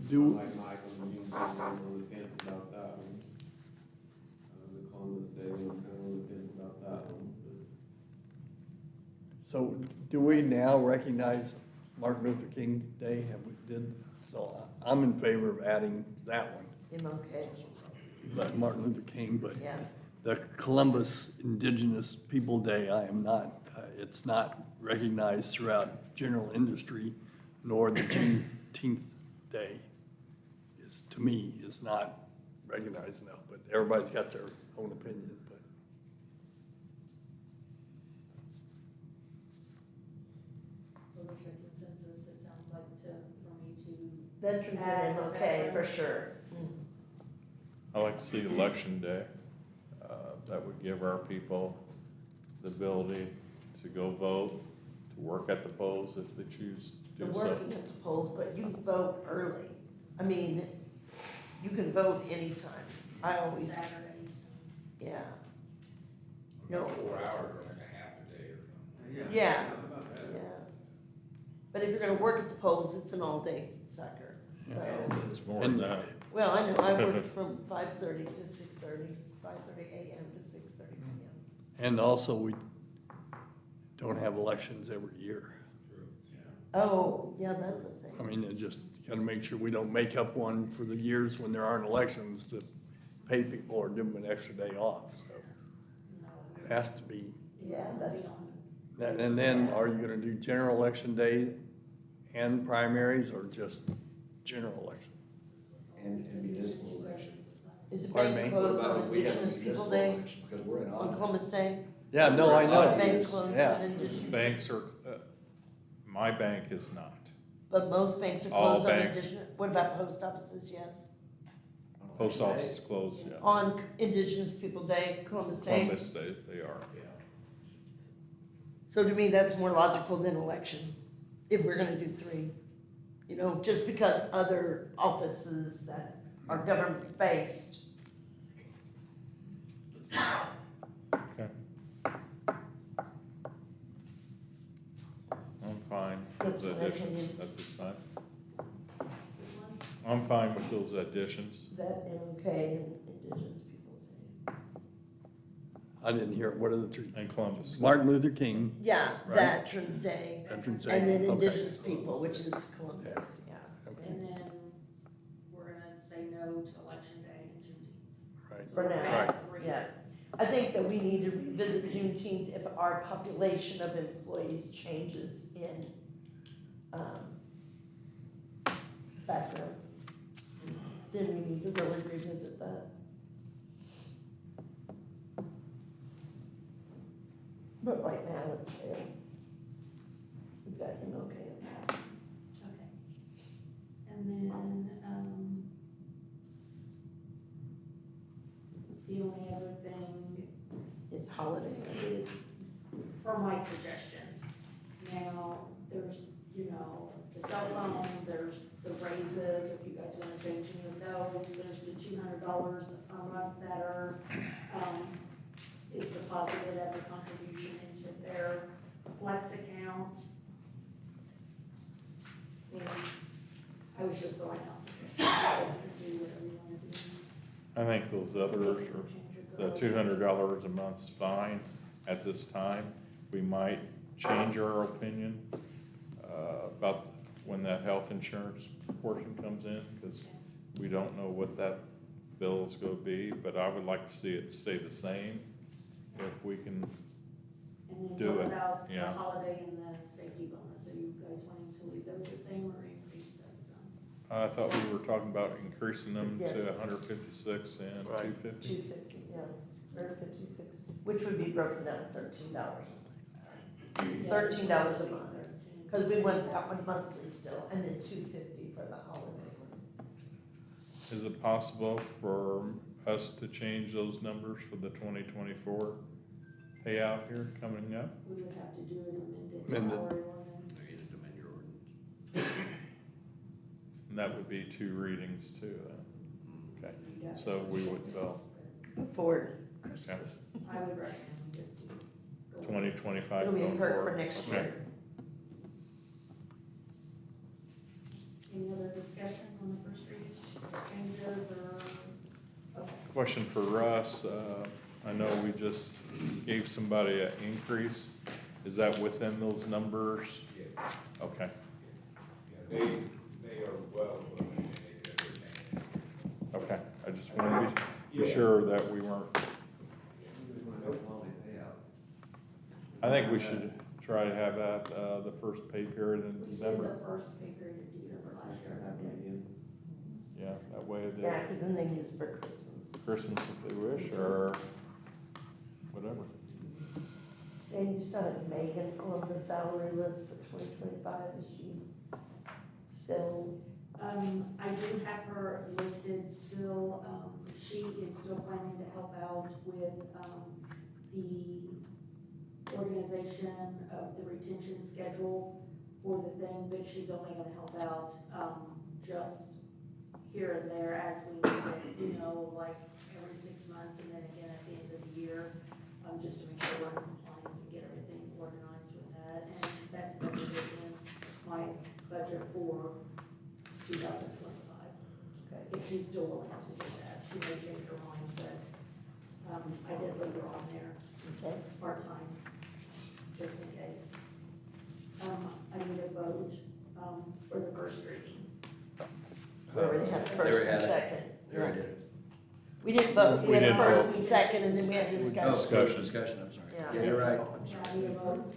[SPEAKER 2] Do-
[SPEAKER 4] Like Michael, and you can go on the fence about that one. The Columbus Day, I'm kind of on the fence about that one, but
[SPEAKER 2] So Do we now recognize Martin Luther King Day? Have we did? So I'm in favor of adding that one,
[SPEAKER 6] MLK,
[SPEAKER 2] but Martin Luther King, but
[SPEAKER 6] yeah.
[SPEAKER 2] the Columbus Indigenous People Day, I am not, it's not recognized throughout general industry, nor the Juneteenth Day is, to me, is not recognized enough, but everybody's got their own opinion, but.
[SPEAKER 5] So there's a consensus, it sounds like for me to.
[SPEAKER 6] Veterans
[SPEAKER 5] Add
[SPEAKER 6] and MLK, for
[SPEAKER 5] veterans.
[SPEAKER 6] sure.
[SPEAKER 1] I like to see election day. That would give our people the ability to go vote, to work at the polls if they choose to
[SPEAKER 6] The
[SPEAKER 1] do so.
[SPEAKER 6] working at the polls, but you can vote early. I mean, you can vote anytime. I always,
[SPEAKER 5] Saturdays.
[SPEAKER 6] yeah. No.
[SPEAKER 3] 4 hours or like a half a day or something.
[SPEAKER 6] Yeah, yeah. But if you're gonna work at the polls, it's an all-day sucker, so.
[SPEAKER 1] It's more than that.
[SPEAKER 6] Well, I know, I worked from 5:30 to 6:30, 5:30 AM to 6:30 PM.
[SPEAKER 2] And also, we don't have elections every year.
[SPEAKER 6] Oh, yeah, that's a thing.
[SPEAKER 2] I mean, it just, gotta make sure we don't make up one for the years when there aren't elections to pay people or give them an extra day off, so
[SPEAKER 5] No.
[SPEAKER 2] it has to be.
[SPEAKER 6] Yeah, that's,
[SPEAKER 2] And then, are you gonna do general election day and primaries, or just general election?
[SPEAKER 8] And municipal election.
[SPEAKER 6] is the
[SPEAKER 2] Pardon
[SPEAKER 6] bank
[SPEAKER 2] me?
[SPEAKER 6] closed
[SPEAKER 8] What about
[SPEAKER 6] on
[SPEAKER 8] when we have a
[SPEAKER 6] Indigenous People
[SPEAKER 8] municipal
[SPEAKER 6] Day?
[SPEAKER 8] election, because we're in
[SPEAKER 6] On
[SPEAKER 8] odd.
[SPEAKER 6] Columbus Day?
[SPEAKER 2] Yeah, no, I
[SPEAKER 6] Is the
[SPEAKER 2] know,
[SPEAKER 6] bank closed
[SPEAKER 2] Yeah.
[SPEAKER 6] on Indigenous?
[SPEAKER 1] Banks are, my bank is not.
[SPEAKER 6] But most banks are
[SPEAKER 1] All
[SPEAKER 6] closed on
[SPEAKER 1] banks.
[SPEAKER 6] Indigenous, what about post offices, yes?
[SPEAKER 1] Post office is closed, yeah.
[SPEAKER 6] On Indigenous People Day, Columbus Day?
[SPEAKER 1] Columbus Day, they are.
[SPEAKER 8] Yeah.
[SPEAKER 6] So to me, that's more logical than election, if we're gonna do 3. You know, just because other offices that are government-based.
[SPEAKER 1] Okay. I'm fine with
[SPEAKER 6] That's
[SPEAKER 1] the
[SPEAKER 6] my
[SPEAKER 1] additions
[SPEAKER 6] opinion.
[SPEAKER 1] at this time. I'm fine with those additions.
[SPEAKER 6] That MLK and Indigenous Peoples Day.
[SPEAKER 2] I didn't hear, what are the three?
[SPEAKER 1] And Columbus.
[SPEAKER 2] Martin Luther King,
[SPEAKER 6] Yeah,
[SPEAKER 2] Right.
[SPEAKER 6] Veterans Day,
[SPEAKER 2] Veterans Day.
[SPEAKER 6] and then
[SPEAKER 2] Okay.
[SPEAKER 6] Indigenous People, which is Columbus, yeah.
[SPEAKER 2] Okay,
[SPEAKER 5] And then we're gonna say no to election day and Juneteenth.
[SPEAKER 2] right.
[SPEAKER 5] So
[SPEAKER 6] For
[SPEAKER 5] we're
[SPEAKER 6] now,
[SPEAKER 5] back at 3.
[SPEAKER 6] Yeah, I think that we need to revisit Juneteenth if our population of employees changes in, background. Then we need to really revisit that. But right now, it's fair. We've got him okay.
[SPEAKER 5] Okay. And then, the only other thing
[SPEAKER 6] It's holiday.
[SPEAKER 5] is for my suggestions. Now, there's, the cell phone, there's the raises, if you guys wanna change any of those, there's the $200 a month that are, is deposited as a contribution into their flex account. And I was just throwing out suggestions, you guys can do whatever you wanna do.
[SPEAKER 1] I think those others are, the $200 a month is fine at this time. We might change our opinion about when that health insurance portion comes in, because we don't know what that bill is gonna be, but I would like to see it stay the same if we can.
[SPEAKER 5] And then
[SPEAKER 1] Do
[SPEAKER 5] what
[SPEAKER 1] it,
[SPEAKER 5] about the
[SPEAKER 1] yeah.
[SPEAKER 5] holiday and the safety bonus, are you guys wanting to leave those the same or increase those some?
[SPEAKER 1] I thought we were talking about increasing them to
[SPEAKER 6] Yes.
[SPEAKER 1] 156 and
[SPEAKER 2] Right.
[SPEAKER 1] 250.
[SPEAKER 6] 250, yeah, or 56, which would be broken down to $13. $13 a month. Because we went that one monthly still, and then 250 for the holiday one.
[SPEAKER 1] Is it possible for us to change those numbers for the 2024 payout here coming up?
[SPEAKER 5] We would have to do an amended
[SPEAKER 2] Amended.
[SPEAKER 5] salary ordinance.
[SPEAKER 8] Maybe to amend your ordinance.
[SPEAKER 1] And that would be 2 readings too, then. Okay,
[SPEAKER 5] You guys-
[SPEAKER 1] so we would,
[SPEAKER 6] Before Christmas.
[SPEAKER 5] I would recommend we just do. go
[SPEAKER 1] 2025
[SPEAKER 6] It'll be a
[SPEAKER 1] going
[SPEAKER 6] perk for
[SPEAKER 1] forward.
[SPEAKER 6] next
[SPEAKER 1] Okay.
[SPEAKER 6] year.
[SPEAKER 5] Any other discussion on the first reading, changes or, okay,
[SPEAKER 1] Question for Russ, I know we just gave somebody an increase. Is that within those numbers?
[SPEAKER 3] Yes.
[SPEAKER 1] Okay,
[SPEAKER 3] Yeah, they are well, and they retain.
[SPEAKER 1] okay. I just wanted to be sure that we weren't, I think we should try to have that, the first pay period in
[SPEAKER 5] We did
[SPEAKER 1] December.
[SPEAKER 5] the first pay period of December last year.
[SPEAKER 1] Yeah, that way they,
[SPEAKER 6] Yeah, because then they can use for Christmas.
[SPEAKER 1] Christmas if they wish, or whatever.
[SPEAKER 6] And you still have Megan on the salary list for 2025, is she still?
[SPEAKER 5] I do have her listed still, she is still planning to help out with, the organization of the retention schedule for the thing, but she's only gonna help out, just here and there as we need it, like every 6 months and then again at the end of the year, just to make sure we're in compliance and get everything organized with that, and that's budgeted in my budget for 2025.
[SPEAKER 6] Okay.
[SPEAKER 5] If she's still willing to do that, she may change her mind, but, I did leave her on there,
[SPEAKER 6] Okay.
[SPEAKER 5] part-time, just in case. I need a vote, for the first reading.
[SPEAKER 6] We already had
[SPEAKER 8] They
[SPEAKER 6] first
[SPEAKER 8] already had
[SPEAKER 6] and
[SPEAKER 8] it.
[SPEAKER 6] second.
[SPEAKER 8] They already did it.
[SPEAKER 6] We didn't vote,
[SPEAKER 1] We
[SPEAKER 6] we had
[SPEAKER 1] did
[SPEAKER 6] first
[SPEAKER 1] vote.
[SPEAKER 6] and second, and then we had
[SPEAKER 8] Oh,
[SPEAKER 6] discussion.
[SPEAKER 1] Discussion.
[SPEAKER 8] Discussion, I'm sorry.
[SPEAKER 6] Yeah.
[SPEAKER 8] Yeah, you're right, I'm
[SPEAKER 5] Yeah,
[SPEAKER 8] sorry.
[SPEAKER 5] I need a vote.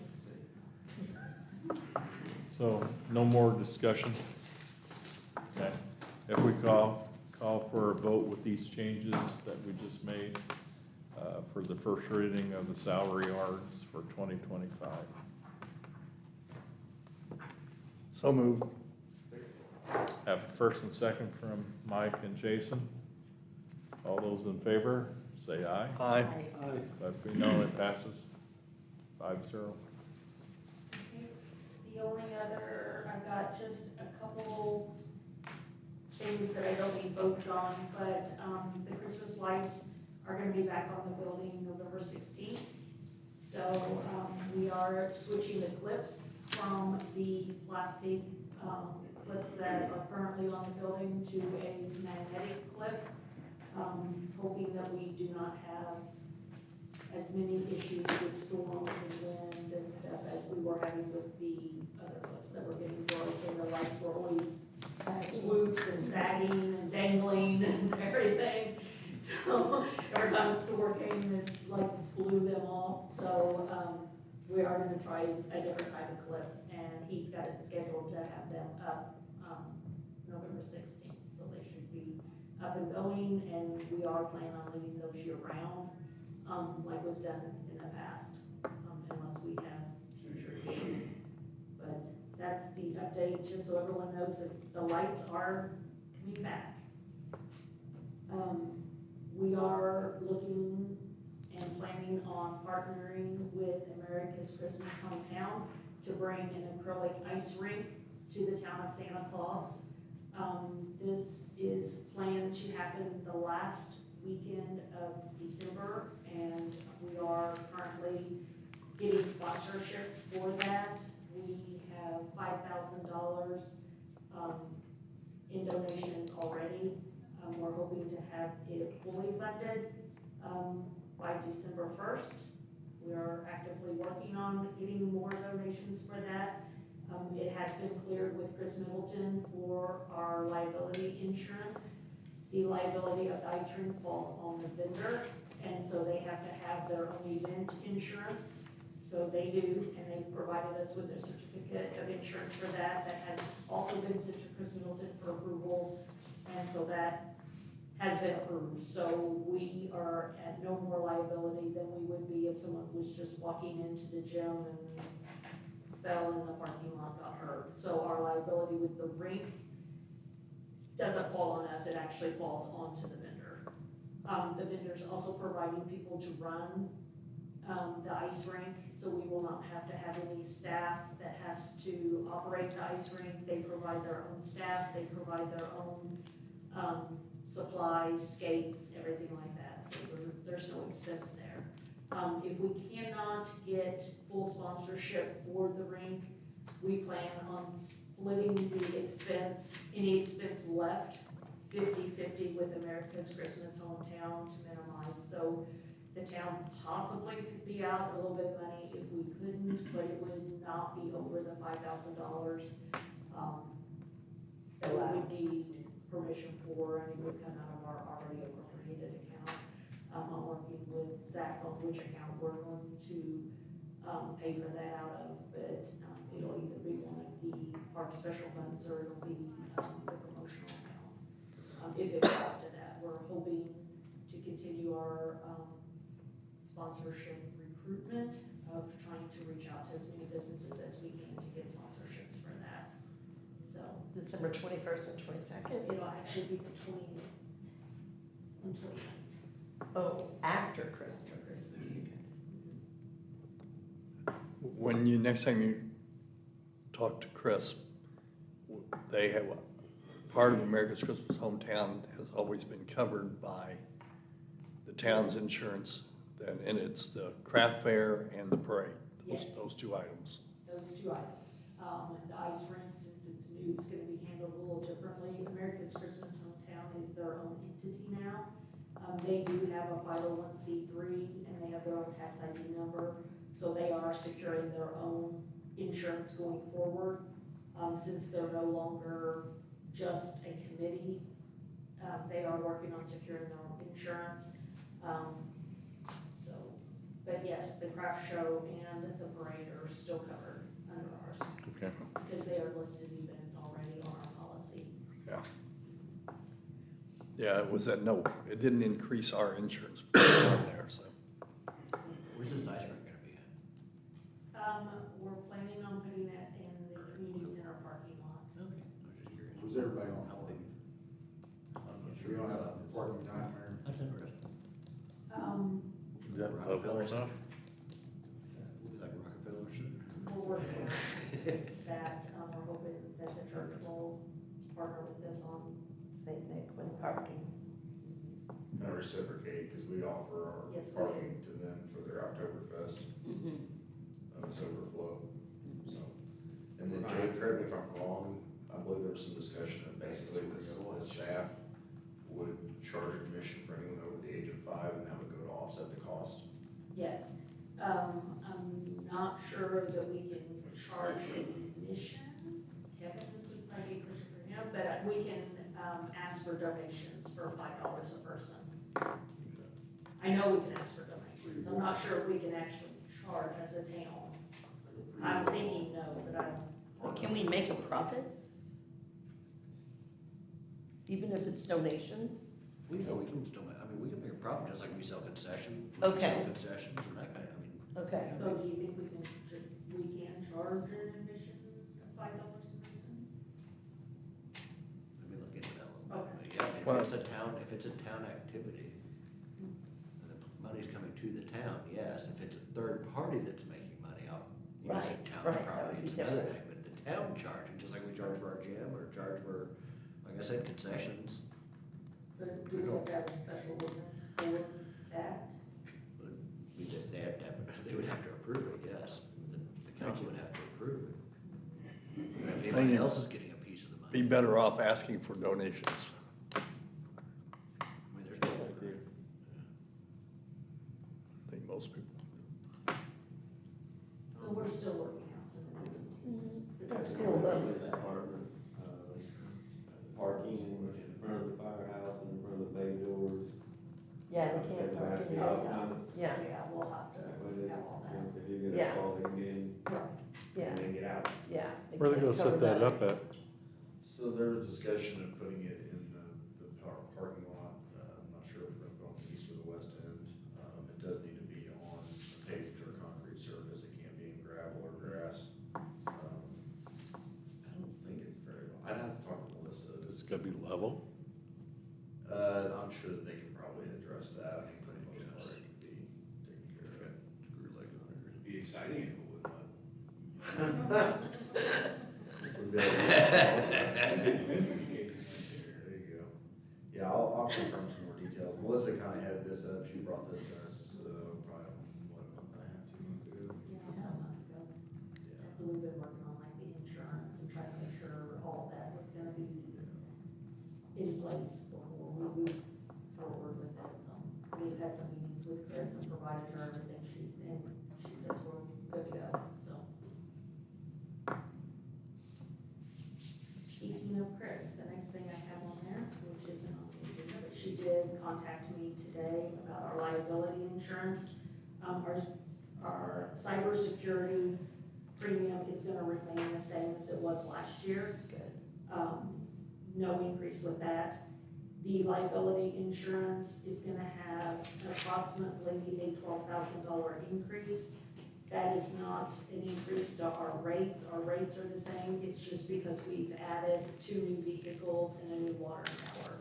[SPEAKER 1] So, no more discussion? Okay. If we call for a vote with these changes that we just made, for the first reading of the salary ordinance for 2025.
[SPEAKER 2] So moved.
[SPEAKER 1] Have a first and second from Mike and Jason. All those in favor, say aye.
[SPEAKER 2] Aye.
[SPEAKER 1] Let me know it passes 5-0.
[SPEAKER 5] The only other, I've got just a couple things that I don't need votes on, but, the Christmas lights are gonna be back on the building November 16th. So, we are switching the clips from the plastic, clips that are currently on the building to a magnetic clip, hoping that we do not have as many issues with storms and wind and stuff as we were having with the other clips that were getting broken. The lights were always swooped and sagging and dangling and everything. So every time a storm came, it like blew them off. So, we are gonna try a different type of clip, and he's got it scheduled to have them up, November 16th. So they should be up and going, and we are planning on leaving those year round, like was done in the past, unless we have future issues. But that's the update, just so everyone knows that the lights are coming back. We are looking and planning on partnering with America's Christmas Hometown to bring an acrylic ice rink to the town of Santa Claus. This is planned to happen the last weekend of December, and we are currently getting sponsorships for that. We have $5,000 in donations already. We're hoping to have it fully funded by December 1st. We are actively working on getting more donations for that. It has been cleared with Chris Middleton for our liability insurance. The liability of the ice rink falls on the vendor, and so they have to have their own event insurance. So they do, and they've provided us with a certificate of insurance for that. That has also been sent to Chris Middleton for approval, and so that has been approved. So we are at no more liability than we would be if someone was just walking into the gym and fell in the parking lot, got hurt. So our liability with the rink doesn't fall on us, it actually falls onto the vendor. The vendor's also providing people to run the ice rink, so we will not have to have any staff that has to operate the ice rink. They provide their own staff, they provide their own supplies, skates, everything like that, so there's no expense there. If we cannot get full sponsorship for the rink, we plan on splitting the expense, any expense left, 50-50 with America's Christmas Hometown to minimize. So The town possibly could be out a little bit of money if we couldn't, but it would not be over the $5,000. That we would need permission for, and it would come out of our already appropriated account. I'm working with Zach on which account we're going to, pay for that out of, but, it'll either be one of the park special funds or it'll be, the promotional account. If it comes to that, we're hoping to continue our, sponsorship recruitment of trying to reach out to as many businesses as we can to get sponsorships for that. So
[SPEAKER 6] December 21st and 22nd?
[SPEAKER 5] it'll actually be the 20th and 29th.
[SPEAKER 6] Oh, after Christmas.
[SPEAKER 2] When you, next time you talk to Chris, they have, part of America's Christmas Hometown has always been covered by the town's insurance, and it's the craft fair and the parade,
[SPEAKER 5] Yes.
[SPEAKER 2] those two items.
[SPEAKER 5] Those two items. The ice rink, since it's new, is gonna be handled a little differently. America's Christmas Hometown is their own entity now. They do have a 501c3 and they have their own tax ID number, so they are securing their own insurance going forward. Since they're no longer just a committee, they are working on securing their own insurance. So, but yes, the craft show and the parade are still covered under ours,
[SPEAKER 2] Okay.
[SPEAKER 5] because they are listed even, it's already on our policy.
[SPEAKER 2] Yeah. Yeah, it was that, no, it didn't increase our insurance on there, so.
[SPEAKER 8] Where's this ice rink gonna be at?
[SPEAKER 5] We're planning on putting it in the community center parking lot.
[SPEAKER 8] Okay, I was just curious.
[SPEAKER 7] Was everybody on?
[SPEAKER 8] How big? I'm not
[SPEAKER 7] We
[SPEAKER 8] sure.
[SPEAKER 7] don't have a parking time there.
[SPEAKER 8] That's interesting.
[SPEAKER 1] Is that level enough?
[SPEAKER 8] We'll be like Rockefeller Center.
[SPEAKER 5] We'll work on that, we're hoping that the church will partner with us on.
[SPEAKER 6] Same thing with parking.
[SPEAKER 11] Kind of reciprocate, because we offer our
[SPEAKER 5] Yes, we do.
[SPEAKER 11] parking to them for their Oktoberfest, overflow, so. And then Jay, correct me if I'm wrong, I believe there was some discussion of basically this staff would charge admission for anyone over the age of 5, and that would go to offset the cost.
[SPEAKER 5] Yes, I'm not sure that we can charge admission. Kevin, this would probably be a question for him, but we can, ask for donations for $5 a person. I know we can ask for donations, I'm not sure if we can actually charge as a town. I'm thinking no, but I don't.
[SPEAKER 6] Can we make a profit? Even if it's donations?
[SPEAKER 8] We can still, we can make a profit just like we sell concessions. We can
[SPEAKER 6] Okay.
[SPEAKER 8] sell concessions and that kind of,
[SPEAKER 6] Okay.
[SPEAKER 5] So do you think we can charge an admission of $5 a person?
[SPEAKER 8] let me look into that a little bit.
[SPEAKER 5] Okay.
[SPEAKER 8] But yeah,
[SPEAKER 2] Well-
[SPEAKER 8] if it's a town activity, and the money's coming to the town, yes. If it's a third party that's making money off using
[SPEAKER 6] Right,
[SPEAKER 8] town
[SPEAKER 6] right, that
[SPEAKER 8] property,
[SPEAKER 6] would
[SPEAKER 8] it's
[SPEAKER 6] be
[SPEAKER 8] another
[SPEAKER 6] different.
[SPEAKER 8] thing. But the town charging, just like we charge for our gym or charge for, like I said, concessions,
[SPEAKER 5] But do we have to have a special ordinance for that?
[SPEAKER 8] they would have to approve it, yes. The council would have to approve it. And if
[SPEAKER 2] Thank
[SPEAKER 8] anybody
[SPEAKER 2] you.
[SPEAKER 8] else is getting a piece of the money,
[SPEAKER 2] Be better off asking for donations.
[SPEAKER 8] I mean, there's no.
[SPEAKER 1] I agree.
[SPEAKER 2] I think most people.
[SPEAKER 5] So we're still working out some of the details.
[SPEAKER 6] That's cool, though.
[SPEAKER 4] Department, parking in front of the firehouse and in front of the bay doors.
[SPEAKER 6] Yeah, they can't park in
[SPEAKER 4] Yeah.
[SPEAKER 6] there. Yeah,
[SPEAKER 5] Yeah, we'll have to
[SPEAKER 4] That way they,
[SPEAKER 5] have all that.
[SPEAKER 4] if you get
[SPEAKER 6] Yeah.
[SPEAKER 4] a call, they can get in
[SPEAKER 6] yeah,
[SPEAKER 4] and then get out.
[SPEAKER 6] yeah.
[SPEAKER 1] Where are they gonna
[SPEAKER 6] can't
[SPEAKER 1] set
[SPEAKER 6] cover
[SPEAKER 1] that up at?
[SPEAKER 11] So there was discussion of putting it in the parking lot, I'm not sure if we're gonna go on the east or the west end. It does need to be on a paved or concrete surface, it can't be in gravel or grass. I don't think it's very, I'd have to talk to Melissa.
[SPEAKER 1] It's gonna be level?
[SPEAKER 11] I'm sure that they can probably address that, I mean, for the most part, it could be taken care of.
[SPEAKER 1] Screw legs on there.
[SPEAKER 10] It'd be exciting if it would, but.
[SPEAKER 11] There you go. Yeah, I'll confirm some more details. Melissa kind of headed this up. She brought this to us, probably, what, a month and a half, 2 months ago?
[SPEAKER 5] Yeah, about a month ago. And so we've been working on like the insurance and trying to make sure all that was gonna be in place before we move forward with it. So we've had some meetings with Chris and guess the next thing I have on there, which isn't on the agenda, but she did contact me today about our liability insurance. Our cybersecurity premium is gonna remain the same as it was last year.
[SPEAKER 6] Good.
[SPEAKER 5] No increase with that. The liability insurance is gonna have approximately a $12,000 increase. That is not an increase to our rates are the same, it's just because we've added 2 new vehicles and a new water tower,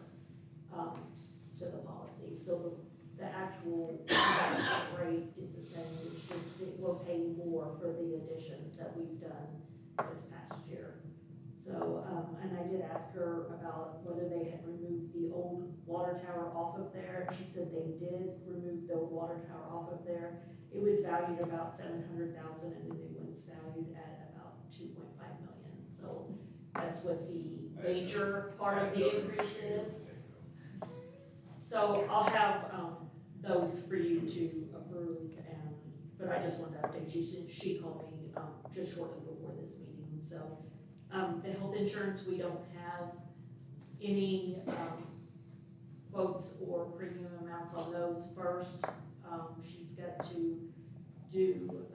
[SPEAKER 5] to the policy. So the actual rate is the same, it's just that we're paying more for the additions that we've done this past year. So, and I did ask her about whether they had removed the old water tower off of there. She said they did remove the old water tower off of there. It was valued about $700,000 and the new one's valued at about $2.5 million. So that's what the major part of the increase is. So I'll have, those for you to approve but I just wanted to update you since she called me, just shortly before this meeting. So, the health insurance, we don't have any, quotes or premium amounts on those first. She's got to do,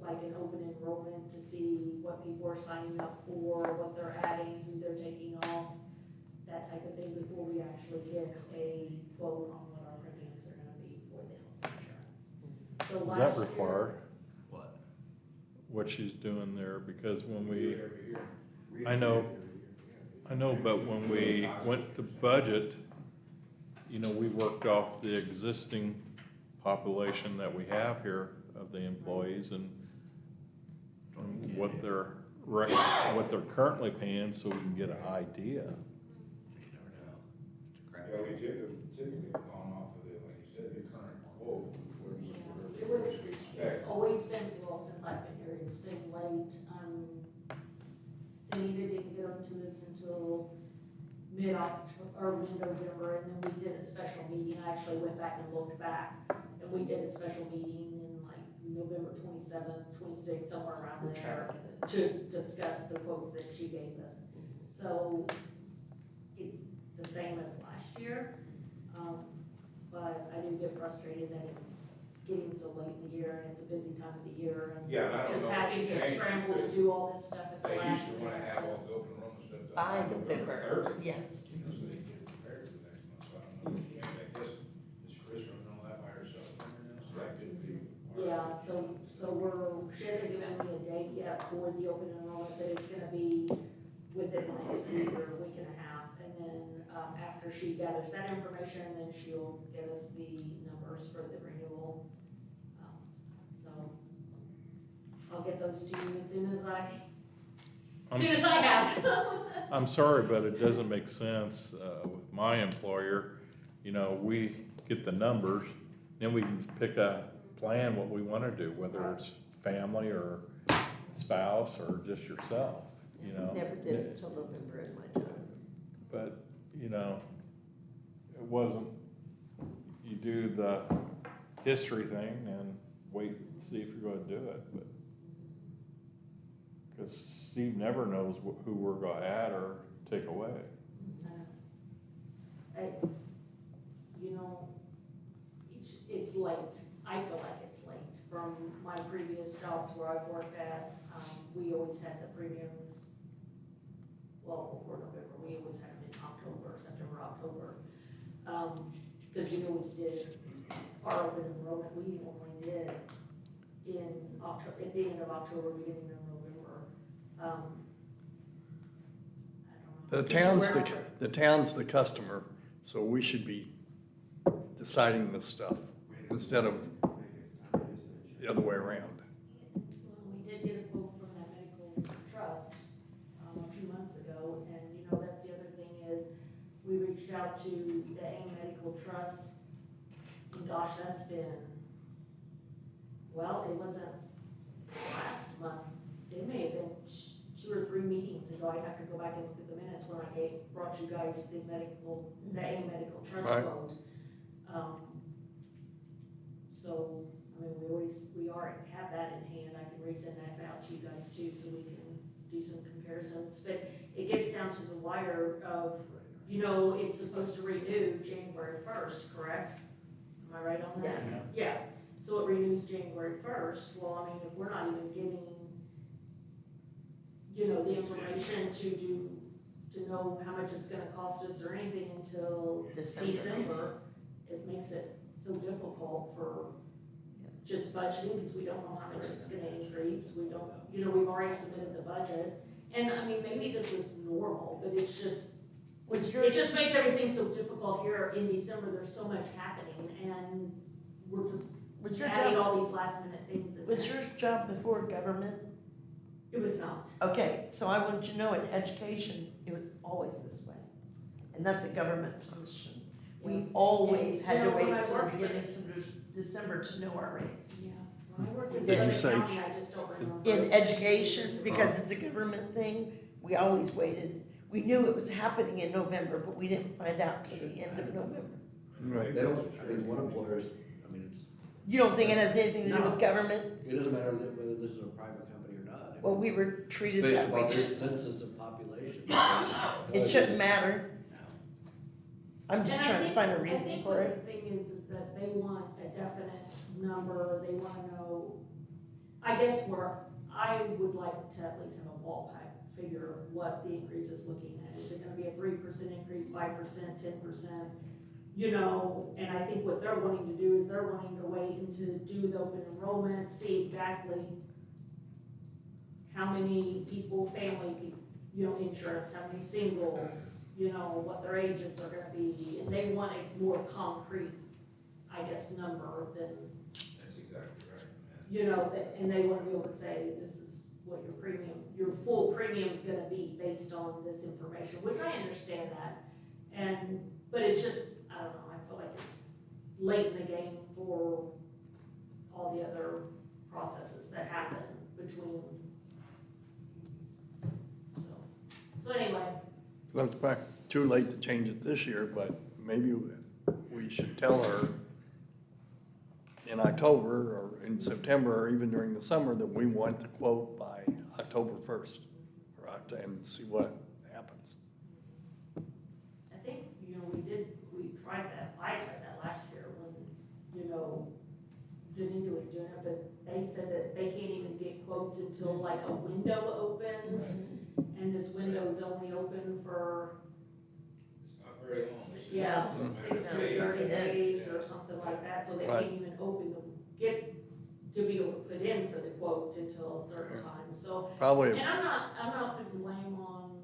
[SPEAKER 5] like an open enrollment to see what people are signing up for, what they're adding, who they're taking off, that type of thing before we actually get a quote on what our premiums are gonna be for the health insurance. So
[SPEAKER 1] Is
[SPEAKER 5] last
[SPEAKER 1] that
[SPEAKER 5] year-
[SPEAKER 1] required,
[SPEAKER 8] What?
[SPEAKER 1] what she's doing there? Because when we,
[SPEAKER 3] Every year.
[SPEAKER 1] I know, but when we went to budget, you know, we worked off the existing population that we have here of the employees and what they're currently paying, so we can get an idea.
[SPEAKER 8] You never know. It's a crap.
[SPEAKER 3] Yeah, we typically have gone off of the, like you said, the current quote,
[SPEAKER 5] It
[SPEAKER 3] whatever
[SPEAKER 5] was,
[SPEAKER 3] we
[SPEAKER 5] it's
[SPEAKER 3] expect.
[SPEAKER 5] always been, well, since I've been here, it's been late. Danita didn't get them to us until mid-October, or mid-November, and then we did a special meeting. I actually went back and looked back, and we did a special meeting in like November 27th, 26th, somewhere around there, to discuss the quotes that she gave us. So it's the same as last year, but I do get frustrated that it's getting so late in the year, and it's a busy time of the year, and
[SPEAKER 3] Yeah, and I don't
[SPEAKER 5] just
[SPEAKER 3] know if
[SPEAKER 5] having
[SPEAKER 3] it's
[SPEAKER 5] to
[SPEAKER 3] changed
[SPEAKER 5] scramble to
[SPEAKER 3] because
[SPEAKER 5] do all this stuff at the
[SPEAKER 3] They
[SPEAKER 5] last
[SPEAKER 3] used to wanna
[SPEAKER 5] minute.
[SPEAKER 3] have all the open enrollment stuff done.
[SPEAKER 6] By
[SPEAKER 3] on
[SPEAKER 6] November,
[SPEAKER 3] 30th,
[SPEAKER 6] yes.
[SPEAKER 3] You know, so they can get prepared for the next month, so I don't know, if you I guess, is Chris running all that by herself, so that could be.
[SPEAKER 5] Yeah, so she hasn't given me a date yet for the open enrollment, but it's gonna be within the next week or a week and a half. And then, after she gathers that information, then she'll get us the numbers for the renewal. So, I'll get those to you as soon as I have.
[SPEAKER 1] I'm sorry, but it doesn't make sense, with my employer. You know, we get the numbers, then we can pick a plan what we wanna do, whether it's family or spouse or just yourself, you know?
[SPEAKER 6] Never did it until November in my time.
[SPEAKER 1] But, you know, it wasn't, you do the history thing and wait and see if you're gonna do it, but. Cause Steve never knows who we're gonna add or take away.
[SPEAKER 5] You know, it's late. I feel like it's late. From my previous jobs where I've worked at, we always had the premiums, well, before November, we always had them in October, September, October. Because we always did our open enrollment, we only did in October, at the end of October, beginning of November. I don't know.
[SPEAKER 2] The town's the customer, so we should be deciding this stuff instead of the other way around.
[SPEAKER 5] Well, we did get a quote from that medical trust, a few months ago, and you know, that's the other thing is, we reached out to the AIM Medical Trust, and gosh, that's been, well, it wasn't last month, it may have been 2 or 3 meetings ago. I'd have to go back and look at the minutes when I brought you guys the AIM Medical Trust
[SPEAKER 2] Right.
[SPEAKER 5] quote. So, I mean, we already have that in hand. I can resend that out to you guys too, so we can do some comparisons, but it gets down to the wire of, you know, it's supposed to renew January first, correct? Am I right on that? Yeah, so it renews January first, well, I mean, if we're not even getting, you know, the information to know how much it's gonna cost us or anything until December, it makes it so difficult for just budgeting, because we don't know how much it's gonna increase, we don't, you know, we've already submitted the budget. And I mean, maybe this is normal, but it's just, it just makes everything so difficult here in December, there's so much happening, and we're just adding all these last minute things in
[SPEAKER 6] Was
[SPEAKER 5] there.
[SPEAKER 6] your job before government?
[SPEAKER 5] It was not.
[SPEAKER 6] Okay, so I want you to know in education, it was always this way. And that's a government position. We always had to wait until the beginning of December to know our rates.
[SPEAKER 5] Yeah, when I worked in
[SPEAKER 2] Did you
[SPEAKER 5] the
[SPEAKER 2] say-
[SPEAKER 5] county, I just don't remember.
[SPEAKER 6] In education, because it's a government thing, we always waited. We knew it was happening in November, but we didn't find out till the end of November.
[SPEAKER 2] Right.
[SPEAKER 8] They don't, I mean, one employer's, I mean,
[SPEAKER 6] You don't think it has anything to do with government?
[SPEAKER 8] it doesn't matter whether this is a private company or not.
[SPEAKER 6] Well, we were
[SPEAKER 8] It's
[SPEAKER 6] treated
[SPEAKER 8] based
[SPEAKER 6] that way.
[SPEAKER 8] upon this census of population.
[SPEAKER 6] It shouldn't matter.
[SPEAKER 8] No.
[SPEAKER 6] I'm just
[SPEAKER 5] And I
[SPEAKER 6] trying to
[SPEAKER 5] think-
[SPEAKER 6] find a
[SPEAKER 5] I
[SPEAKER 6] reason
[SPEAKER 5] think
[SPEAKER 6] for
[SPEAKER 5] what
[SPEAKER 6] it.
[SPEAKER 5] the thing is that they want a definite number, they wanna know, I guess where I would like to at least have a ballpark figure of what the increase is looking at. Is it gonna be a 3% increase, 5%, 10%? You know, and I think what they're wanting to do is they're wanting to wait and to do the open enrollment, see exactly how many people, family people, you know, insurance, how many singles, you know, what their ages are gonna be, and they want a more concrete, I guess, number than,
[SPEAKER 3] That's exactly right.
[SPEAKER 5] you know, and they wanna be able to say, this is what your premium, your full premium's gonna be based on this information, which I understand that. But it's just, I don't know, I feel like it's late in the game for all the other processes that happen between. So anyway,
[SPEAKER 2] Well, it's back, too late to change it this year, but maybe we should tell her in October or in September or even during the summer that we want the quote by October 1st and see what happens.
[SPEAKER 5] I think, you know, we tried that, I tried that last year when, you know, Danita was doing it, but they said that they can't even get quotes until like a window opens. And this window is only open for,
[SPEAKER 3] It's not very long.
[SPEAKER 5] yeah,
[SPEAKER 3] It's
[SPEAKER 5] 30
[SPEAKER 6] It is.
[SPEAKER 5] days or something like that, so they
[SPEAKER 2] Right.
[SPEAKER 5] can't even open to be able to put in for the quote until a certain time, so.
[SPEAKER 2] Probably,
[SPEAKER 5] And I'm not putting blame on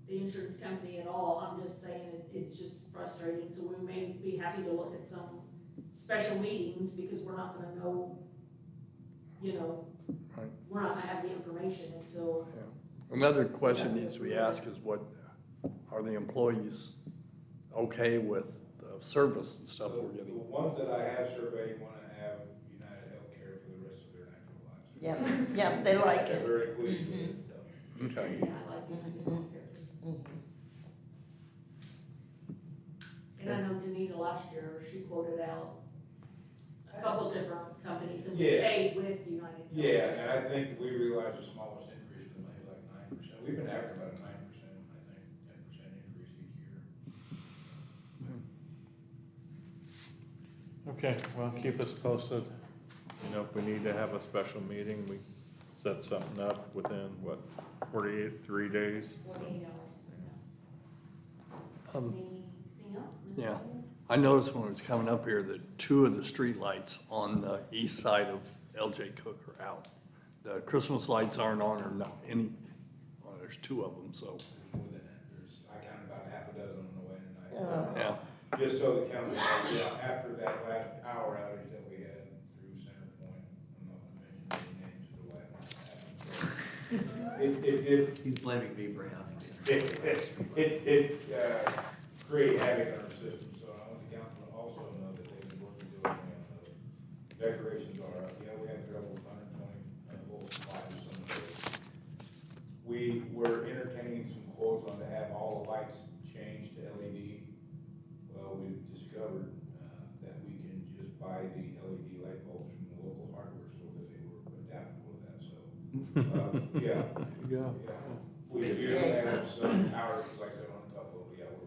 [SPEAKER 5] the insurance company at all, I'm just saying it's just frustrating, so we may be happy to look at some special meetings, because we're not gonna know, you know,
[SPEAKER 2] Right.
[SPEAKER 5] we're not gonna have the information until.
[SPEAKER 2] another question needs to be asked is what, are the employees okay with the service and stuff we're
[SPEAKER 3] The
[SPEAKER 2] getting?
[SPEAKER 3] ones that I have surveyed wanna have United Healthcare for the rest of their natural lives.
[SPEAKER 6] Yeah, they like
[SPEAKER 3] They're
[SPEAKER 6] it.
[SPEAKER 3] very pleased with it, so.
[SPEAKER 2] Okay,
[SPEAKER 5] Yeah, I like United Healthcare. And I know Danita last year, she quoted out a couple different companies, and we
[SPEAKER 3] Yeah.
[SPEAKER 5] stayed with United.
[SPEAKER 3] Yeah, and I think we realized the smallest increase was maybe like 9%. We've been after about a 9%, I think, 10% increase each year.
[SPEAKER 1] Okay, well, keep us posted. You know, if we need to have a special meeting, we set something up within, what, 43 days?
[SPEAKER 5] 48 hours.
[SPEAKER 2] Um,
[SPEAKER 5] Anything else? Ms.
[SPEAKER 2] yeah.
[SPEAKER 5] Davis?
[SPEAKER 2] I noticed when I was coming up here that two of the street lights on the east side of LJ Cook are out. The Christmas lights aren't on or not any, well, there's two of them, so,
[SPEAKER 3] More than that, I counted about half a dozen on the way tonight.
[SPEAKER 2] yeah.
[SPEAKER 3] Just so the council knows, yeah, after that last power outage that we had through Center Point, I'm not gonna mention any names of the way it happened.
[SPEAKER 8] He's blaming me for having Center.
[SPEAKER 3] It created havoc in our system, so I want the council to also know that they've been working diligently on those. Decorations are up, yeah, we had trouble with 120 volts supplies or some of those. We were entertaining some quotes on to have all the lights changed to LED. Well, we've discovered, that we can just buy the LED light bulbs from the local hardware store, that they were adaptable to that, so. Yeah, Yeah, we do have some power, like I said, on a couple, but yeah, we're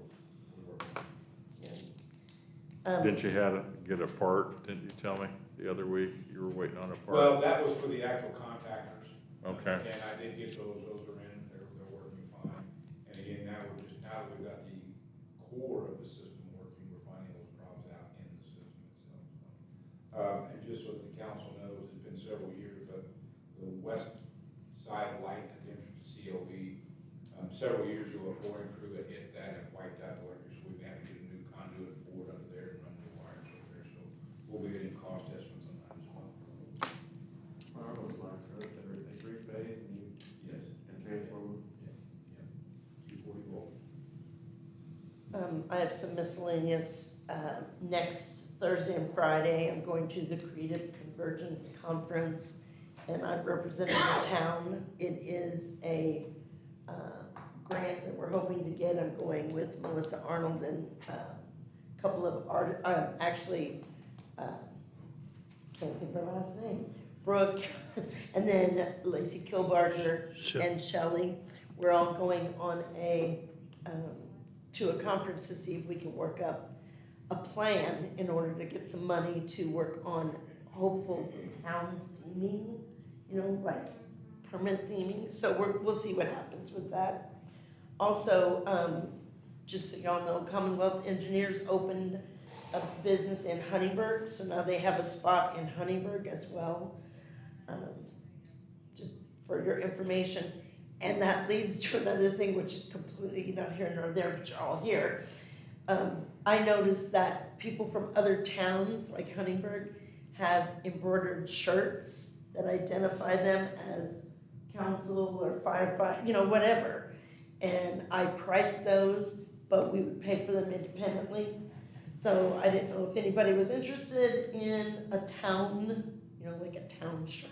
[SPEAKER 3] working.
[SPEAKER 1] Didn't you have to get a part, didn't you tell me the other week you were waiting on a
[SPEAKER 3] Well,
[SPEAKER 1] part?
[SPEAKER 3] that was for the actual contactors.
[SPEAKER 1] Okay.
[SPEAKER 3] And I did get those are in, they're working fine. And again, now now that we've got the core of the system working, we're finding those problems out in the system itself. So, and just so the council knows, it's been several years, but the west side light at the entrance to COV, several years ago, a boring crew had hit that and wiped out the electric, so we've had to get a new conduit board under there and run new wires over there, so we'll be getting cost estimates on that as well.
[SPEAKER 4] Our was like, they three-phase and you
[SPEAKER 3] Yes.
[SPEAKER 4] can transform.
[SPEAKER 3] Yeah. 240 volt.
[SPEAKER 6] I have some miscellaneous, next Thursday and Friday, I'm going to the Creative Convergence Conference, and I'm representing the town. It is a, grant that we're hoping to get. I'm going with Melissa Arnold and, a couple of can't think of her last name, Brooke, and then Lacey Kilbarger and Shelley. We're all going on to a conference to see if we can work up a plan in order to get some money to work on hopeful town theming, like permanent theming. So we'll see what happens with that. Also, just so y'all know, Commonwealth Engineers opened a business in Huntingburg, so now they have a spot in Huntingburg as well. Just for your information. And that leads to another thing, which is completely not here nor there, but you're all here. I noticed that people from other towns, like Huntingburg, have embroidered shirts that identify them as council or firefighter, whatever. And I priced those, but we would pay for them independently. So I didn't know if anybody was interested in a town, like a town shirt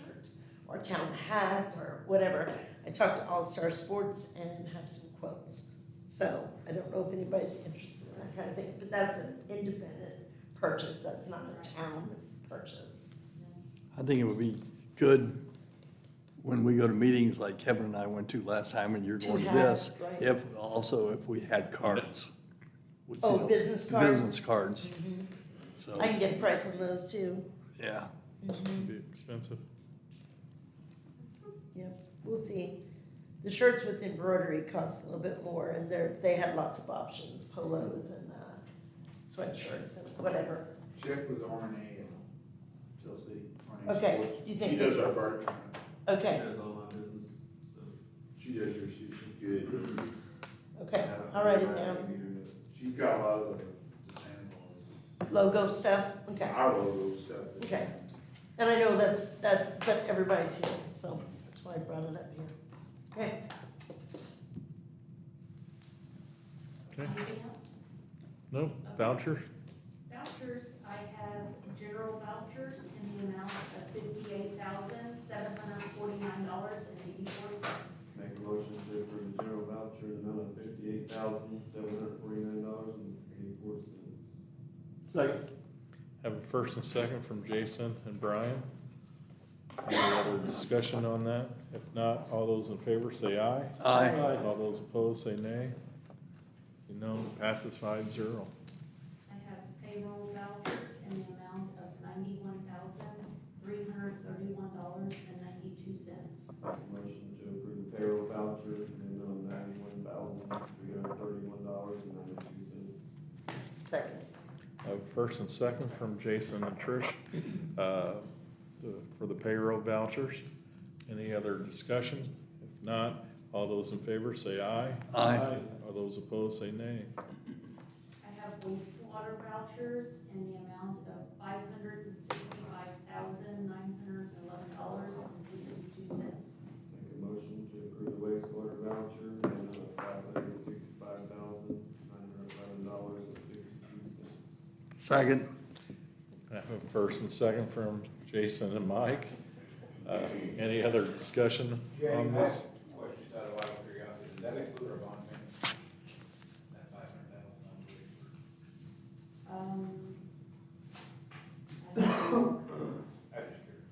[SPEAKER 6] or a town hat or whatever. I talked to All Star Sports and have some quotes. So I don't know if anybody's interested in that kind of thing, but that's an independent purchase. That's not a town purchase.
[SPEAKER 2] I think it would be good when we go to meetings like Kevin and I went to last time and you're going to this,
[SPEAKER 6] right.
[SPEAKER 2] if we had cards.
[SPEAKER 6] Oh, business cards?
[SPEAKER 2] Business cards,
[SPEAKER 6] Mhm.
[SPEAKER 2] so,
[SPEAKER 6] I can get a price on those too.
[SPEAKER 2] yeah.
[SPEAKER 6] Mhm.
[SPEAKER 1] Be expensive.
[SPEAKER 6] We'll see. The shirts with embroidery cost a little bit more, and they had lots of options, polos and sweatshirts and whatever.
[SPEAKER 7] Check with RNA and Chelsea. RNA
[SPEAKER 6] Okay,
[SPEAKER 7] Sports.
[SPEAKER 6] you think
[SPEAKER 7] She does our barter.
[SPEAKER 6] Okay,
[SPEAKER 4] She does all my business, so.
[SPEAKER 7] She does yours, she's good.
[SPEAKER 6] okay, I'll write it down.
[SPEAKER 7] She's got a lot of the Santa
[SPEAKER 6] Logo stuff,
[SPEAKER 7] Claus,
[SPEAKER 6] okay,
[SPEAKER 7] our logo stuff.
[SPEAKER 6] okay. And I know but everybody's here, so that's why I brought it up here. Okay,
[SPEAKER 5] Anything else?
[SPEAKER 1] No, vouchers?
[SPEAKER 5] Vouchers, I have general vouchers in the amount of $58,749.84.
[SPEAKER 4] Make a motion to approve the general voucher in the amount of $58,749.84.
[SPEAKER 2] Second.
[SPEAKER 1] Have a first and second from Jason and Brian. Any other discussion on that? If not, all those in favor say aye.
[SPEAKER 2] Aye.
[SPEAKER 1] All those opposed say nay. Passes 5-0.
[SPEAKER 5] I have payroll vouchers in the amount of $91,331.92.
[SPEAKER 4] Motion to approve the payroll voucher in the amount of $91,331.92.
[SPEAKER 6] second.
[SPEAKER 1] Have a first and second from Jason and Trish for the payroll vouchers. Any other discussion? If not, all those in favor say aye.
[SPEAKER 2] Aye.
[SPEAKER 1] All those opposed say nay.
[SPEAKER 5] I have wastewater vouchers in the amount of $565,911.62.
[SPEAKER 4] Make a motion to approve the wastewater voucher in the amount of $565,911.62.
[SPEAKER 2] Second.
[SPEAKER 1] I have a first and second from Jason and Mike. Any other discussion
[SPEAKER 3] Jay,
[SPEAKER 1] on
[SPEAKER 3] I
[SPEAKER 1] this?
[SPEAKER 3] have a question out of a lot of curiosity. Does that include our bond payment? That $500,000?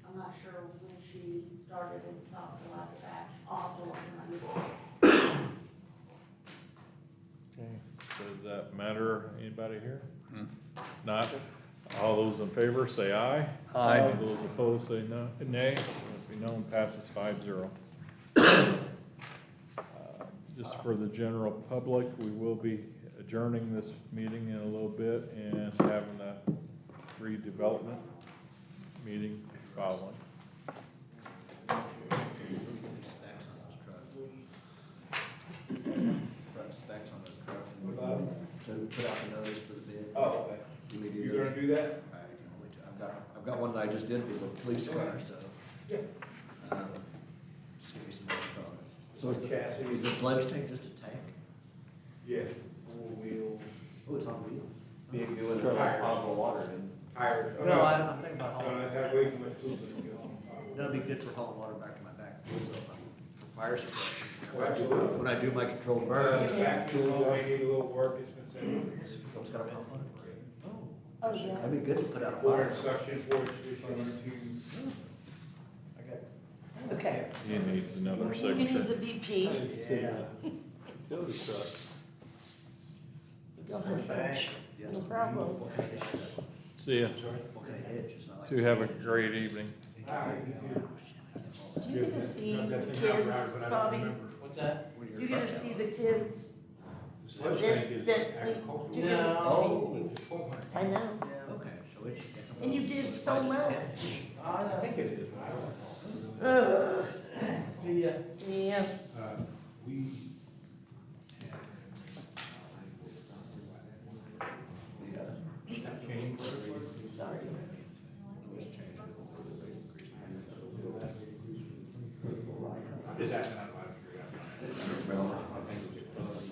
[SPEAKER 5] I'm not sure when she started and stopped the last batch. I'll have to look in my
[SPEAKER 1] Does that matter, anybody here? Not? All those in favor, say aye.
[SPEAKER 2] Aye.
[SPEAKER 1] All those opposed, say no, nay. Let it be known, passes 5-0. Just for the general public, we will be adjourning this meeting in a little bit and having a redevelopment meeting following.
[SPEAKER 8] Specs on those trucks. Specs on those trucks.
[SPEAKER 3] What about 'em?
[SPEAKER 8] To put out the notice for the bid.
[SPEAKER 3] Oh, okay.
[SPEAKER 8] Do we do
[SPEAKER 3] You're
[SPEAKER 8] those?
[SPEAKER 3] gonna do that?
[SPEAKER 8] I can only, I've got one that I just did for the police car, so.
[SPEAKER 3] Yeah.
[SPEAKER 8] Just give me some more info on it. So is
[SPEAKER 3] Chassis.
[SPEAKER 8] is the sludge tank just a tank?
[SPEAKER 3] Yeah. Four wheel.
[SPEAKER 8] Oh, it's on wheels?
[SPEAKER 4] Big doing
[SPEAKER 3] Sure.
[SPEAKER 4] the potable water and.
[SPEAKER 3] Tires.
[SPEAKER 8] No, I'm thinking about
[SPEAKER 3] No,
[SPEAKER 8] hauling.
[SPEAKER 3] I have way too much food to get on.
[SPEAKER 8] That'd be good for hauling water back to my back, so for fire suppression.
[SPEAKER 3] Oh, absolutely.
[SPEAKER 8] When I do my controlled burns.
[SPEAKER 3] Back to a little, may need a little work, it's been sitting.
[SPEAKER 8] It's got a pump on it?
[SPEAKER 5] Oh, yeah.
[SPEAKER 8] That'd be good to put out a
[SPEAKER 3] Four
[SPEAKER 8] fire.
[SPEAKER 3] inch suction, 4 inch distribution,
[SPEAKER 8] I got it.
[SPEAKER 6] Okay.
[SPEAKER 1] He needs another
[SPEAKER 6] You can use
[SPEAKER 1] signature.
[SPEAKER 6] the BP.
[SPEAKER 2] Utility truck.
[SPEAKER 6] Go ahead, French.
[SPEAKER 8] Yes.
[SPEAKER 6] No problem.
[SPEAKER 8] What kind of hitch is that?
[SPEAKER 1] See ya.
[SPEAKER 8] What kind of hitch? It's not like.
[SPEAKER 1] To have a great evening.
[SPEAKER 6] Did you get to see the kids, Bobby?
[SPEAKER 9] What's that?
[SPEAKER 6] You get to see the kids?
[SPEAKER 3] Sludge
[SPEAKER 6] That-
[SPEAKER 3] tank is
[SPEAKER 6] that-
[SPEAKER 3] agricultural.
[SPEAKER 6] you get-
[SPEAKER 8] Oh.
[SPEAKER 6] I know.
[SPEAKER 8] Okay, so it's.
[SPEAKER 6] And you did so much.
[SPEAKER 3] I think it is, but I don't know.
[SPEAKER 6] Ugh.
[SPEAKER 9] See ya.
[SPEAKER 6] See ya.
[SPEAKER 3] We. Change.
[SPEAKER 6] Sorry.
[SPEAKER 3] I'm just asking out loud.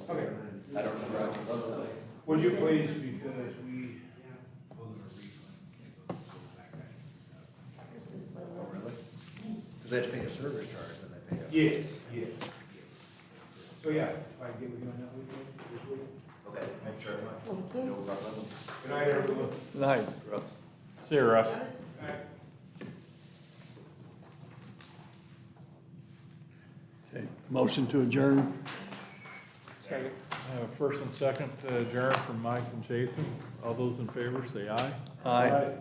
[SPEAKER 3] Okay.
[SPEAKER 8] I don't remember. I can look it up.
[SPEAKER 3] Would you please, because we pulled a refund.
[SPEAKER 8] Oh, really? Cause they have to pay a service charge when they pay.
[SPEAKER 3] Yes, yes. So, yeah, if I can get with you on that weekend, this week.
[SPEAKER 8] Okay, sure.
[SPEAKER 6] Okay.
[SPEAKER 8] No problem.
[SPEAKER 3] Good night, everyone.
[SPEAKER 2] Good night, Russ.
[SPEAKER 1] See you, Russ.
[SPEAKER 2] Okay, motion to adjourn.
[SPEAKER 1] First and second to adjourn from Mike and Jason. All those in favor, say aye.
[SPEAKER 2] Aye.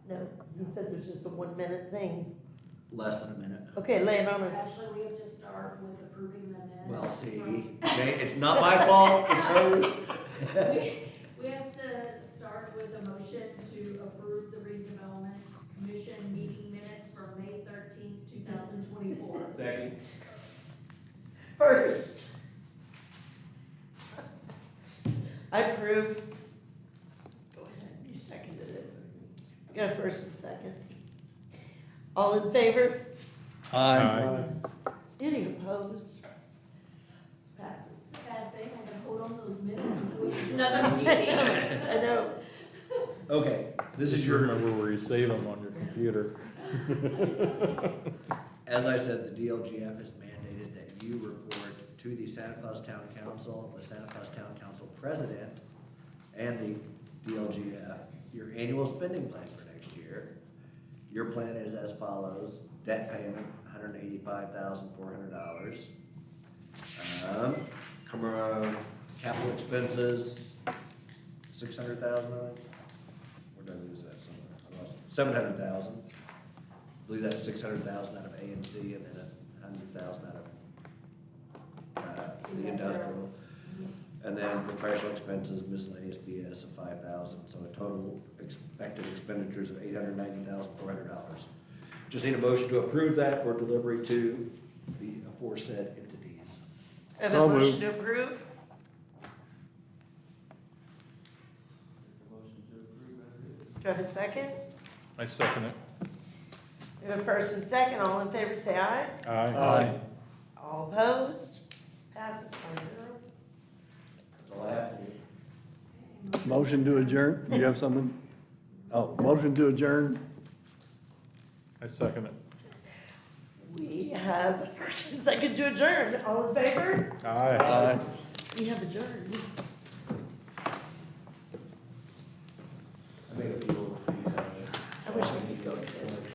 [SPEAKER 6] No, he said there's just a 1 minute thing.
[SPEAKER 8] Less than a minute.
[SPEAKER 6] Okay, lay it on us.
[SPEAKER 5] Actually, we have to start with approving the minutes.
[SPEAKER 8] Well, see, it's not my fault, it's hers.
[SPEAKER 5] We have to start with a motion to approve the redevelopment commission meeting minutes from May 13th, 2024.
[SPEAKER 3] Second.
[SPEAKER 6] First. I approve. Go ahead, you seconded it. Got a first and second. All in favor?
[SPEAKER 2] Aye.
[SPEAKER 6] Any opposed? Passes.
[SPEAKER 5] Bad thing, I can hold on those minutes until we have another meeting.
[SPEAKER 6] I know.
[SPEAKER 8] Okay, this is
[SPEAKER 1] Just
[SPEAKER 8] your,
[SPEAKER 1] remember where you save them on your computer.
[SPEAKER 8] as I said, the DLGF has mandated that you report to the Santa Claus Town Council, the Santa Claus Town Council President, and the DLGF, your annual spending plan for next year. Your plan is as follows: debt payment, $185,400. Capital expenses, $600,000. Where did I lose that somewhere? I lost it. $700,000. I believe that's $600,000 out of AMC and then $100,000 out of the industrial. And then professional expenses, miscellaneous BS of $5,000, so a total expected expenditures of $890,400. Just need a motion to approve that for delivery to the aforesaid entities.
[SPEAKER 6] Have
[SPEAKER 2] So
[SPEAKER 6] a motion
[SPEAKER 2] moved.
[SPEAKER 6] to approve? Do I have a second?
[SPEAKER 1] I second it.
[SPEAKER 6] We have a first and second. All in favor, say aye.
[SPEAKER 1] Aye.
[SPEAKER 6] All opposed? Passes 5-0.
[SPEAKER 8] That's all I have.
[SPEAKER 2] Motion to adjourn. Do you have something? Oh, motion to adjourn.
[SPEAKER 1] I second it.
[SPEAKER 6] We have a first and second to adjourn. All in favor?
[SPEAKER 1] Aye.
[SPEAKER 2] Aye.
[SPEAKER 6] We have adjourned.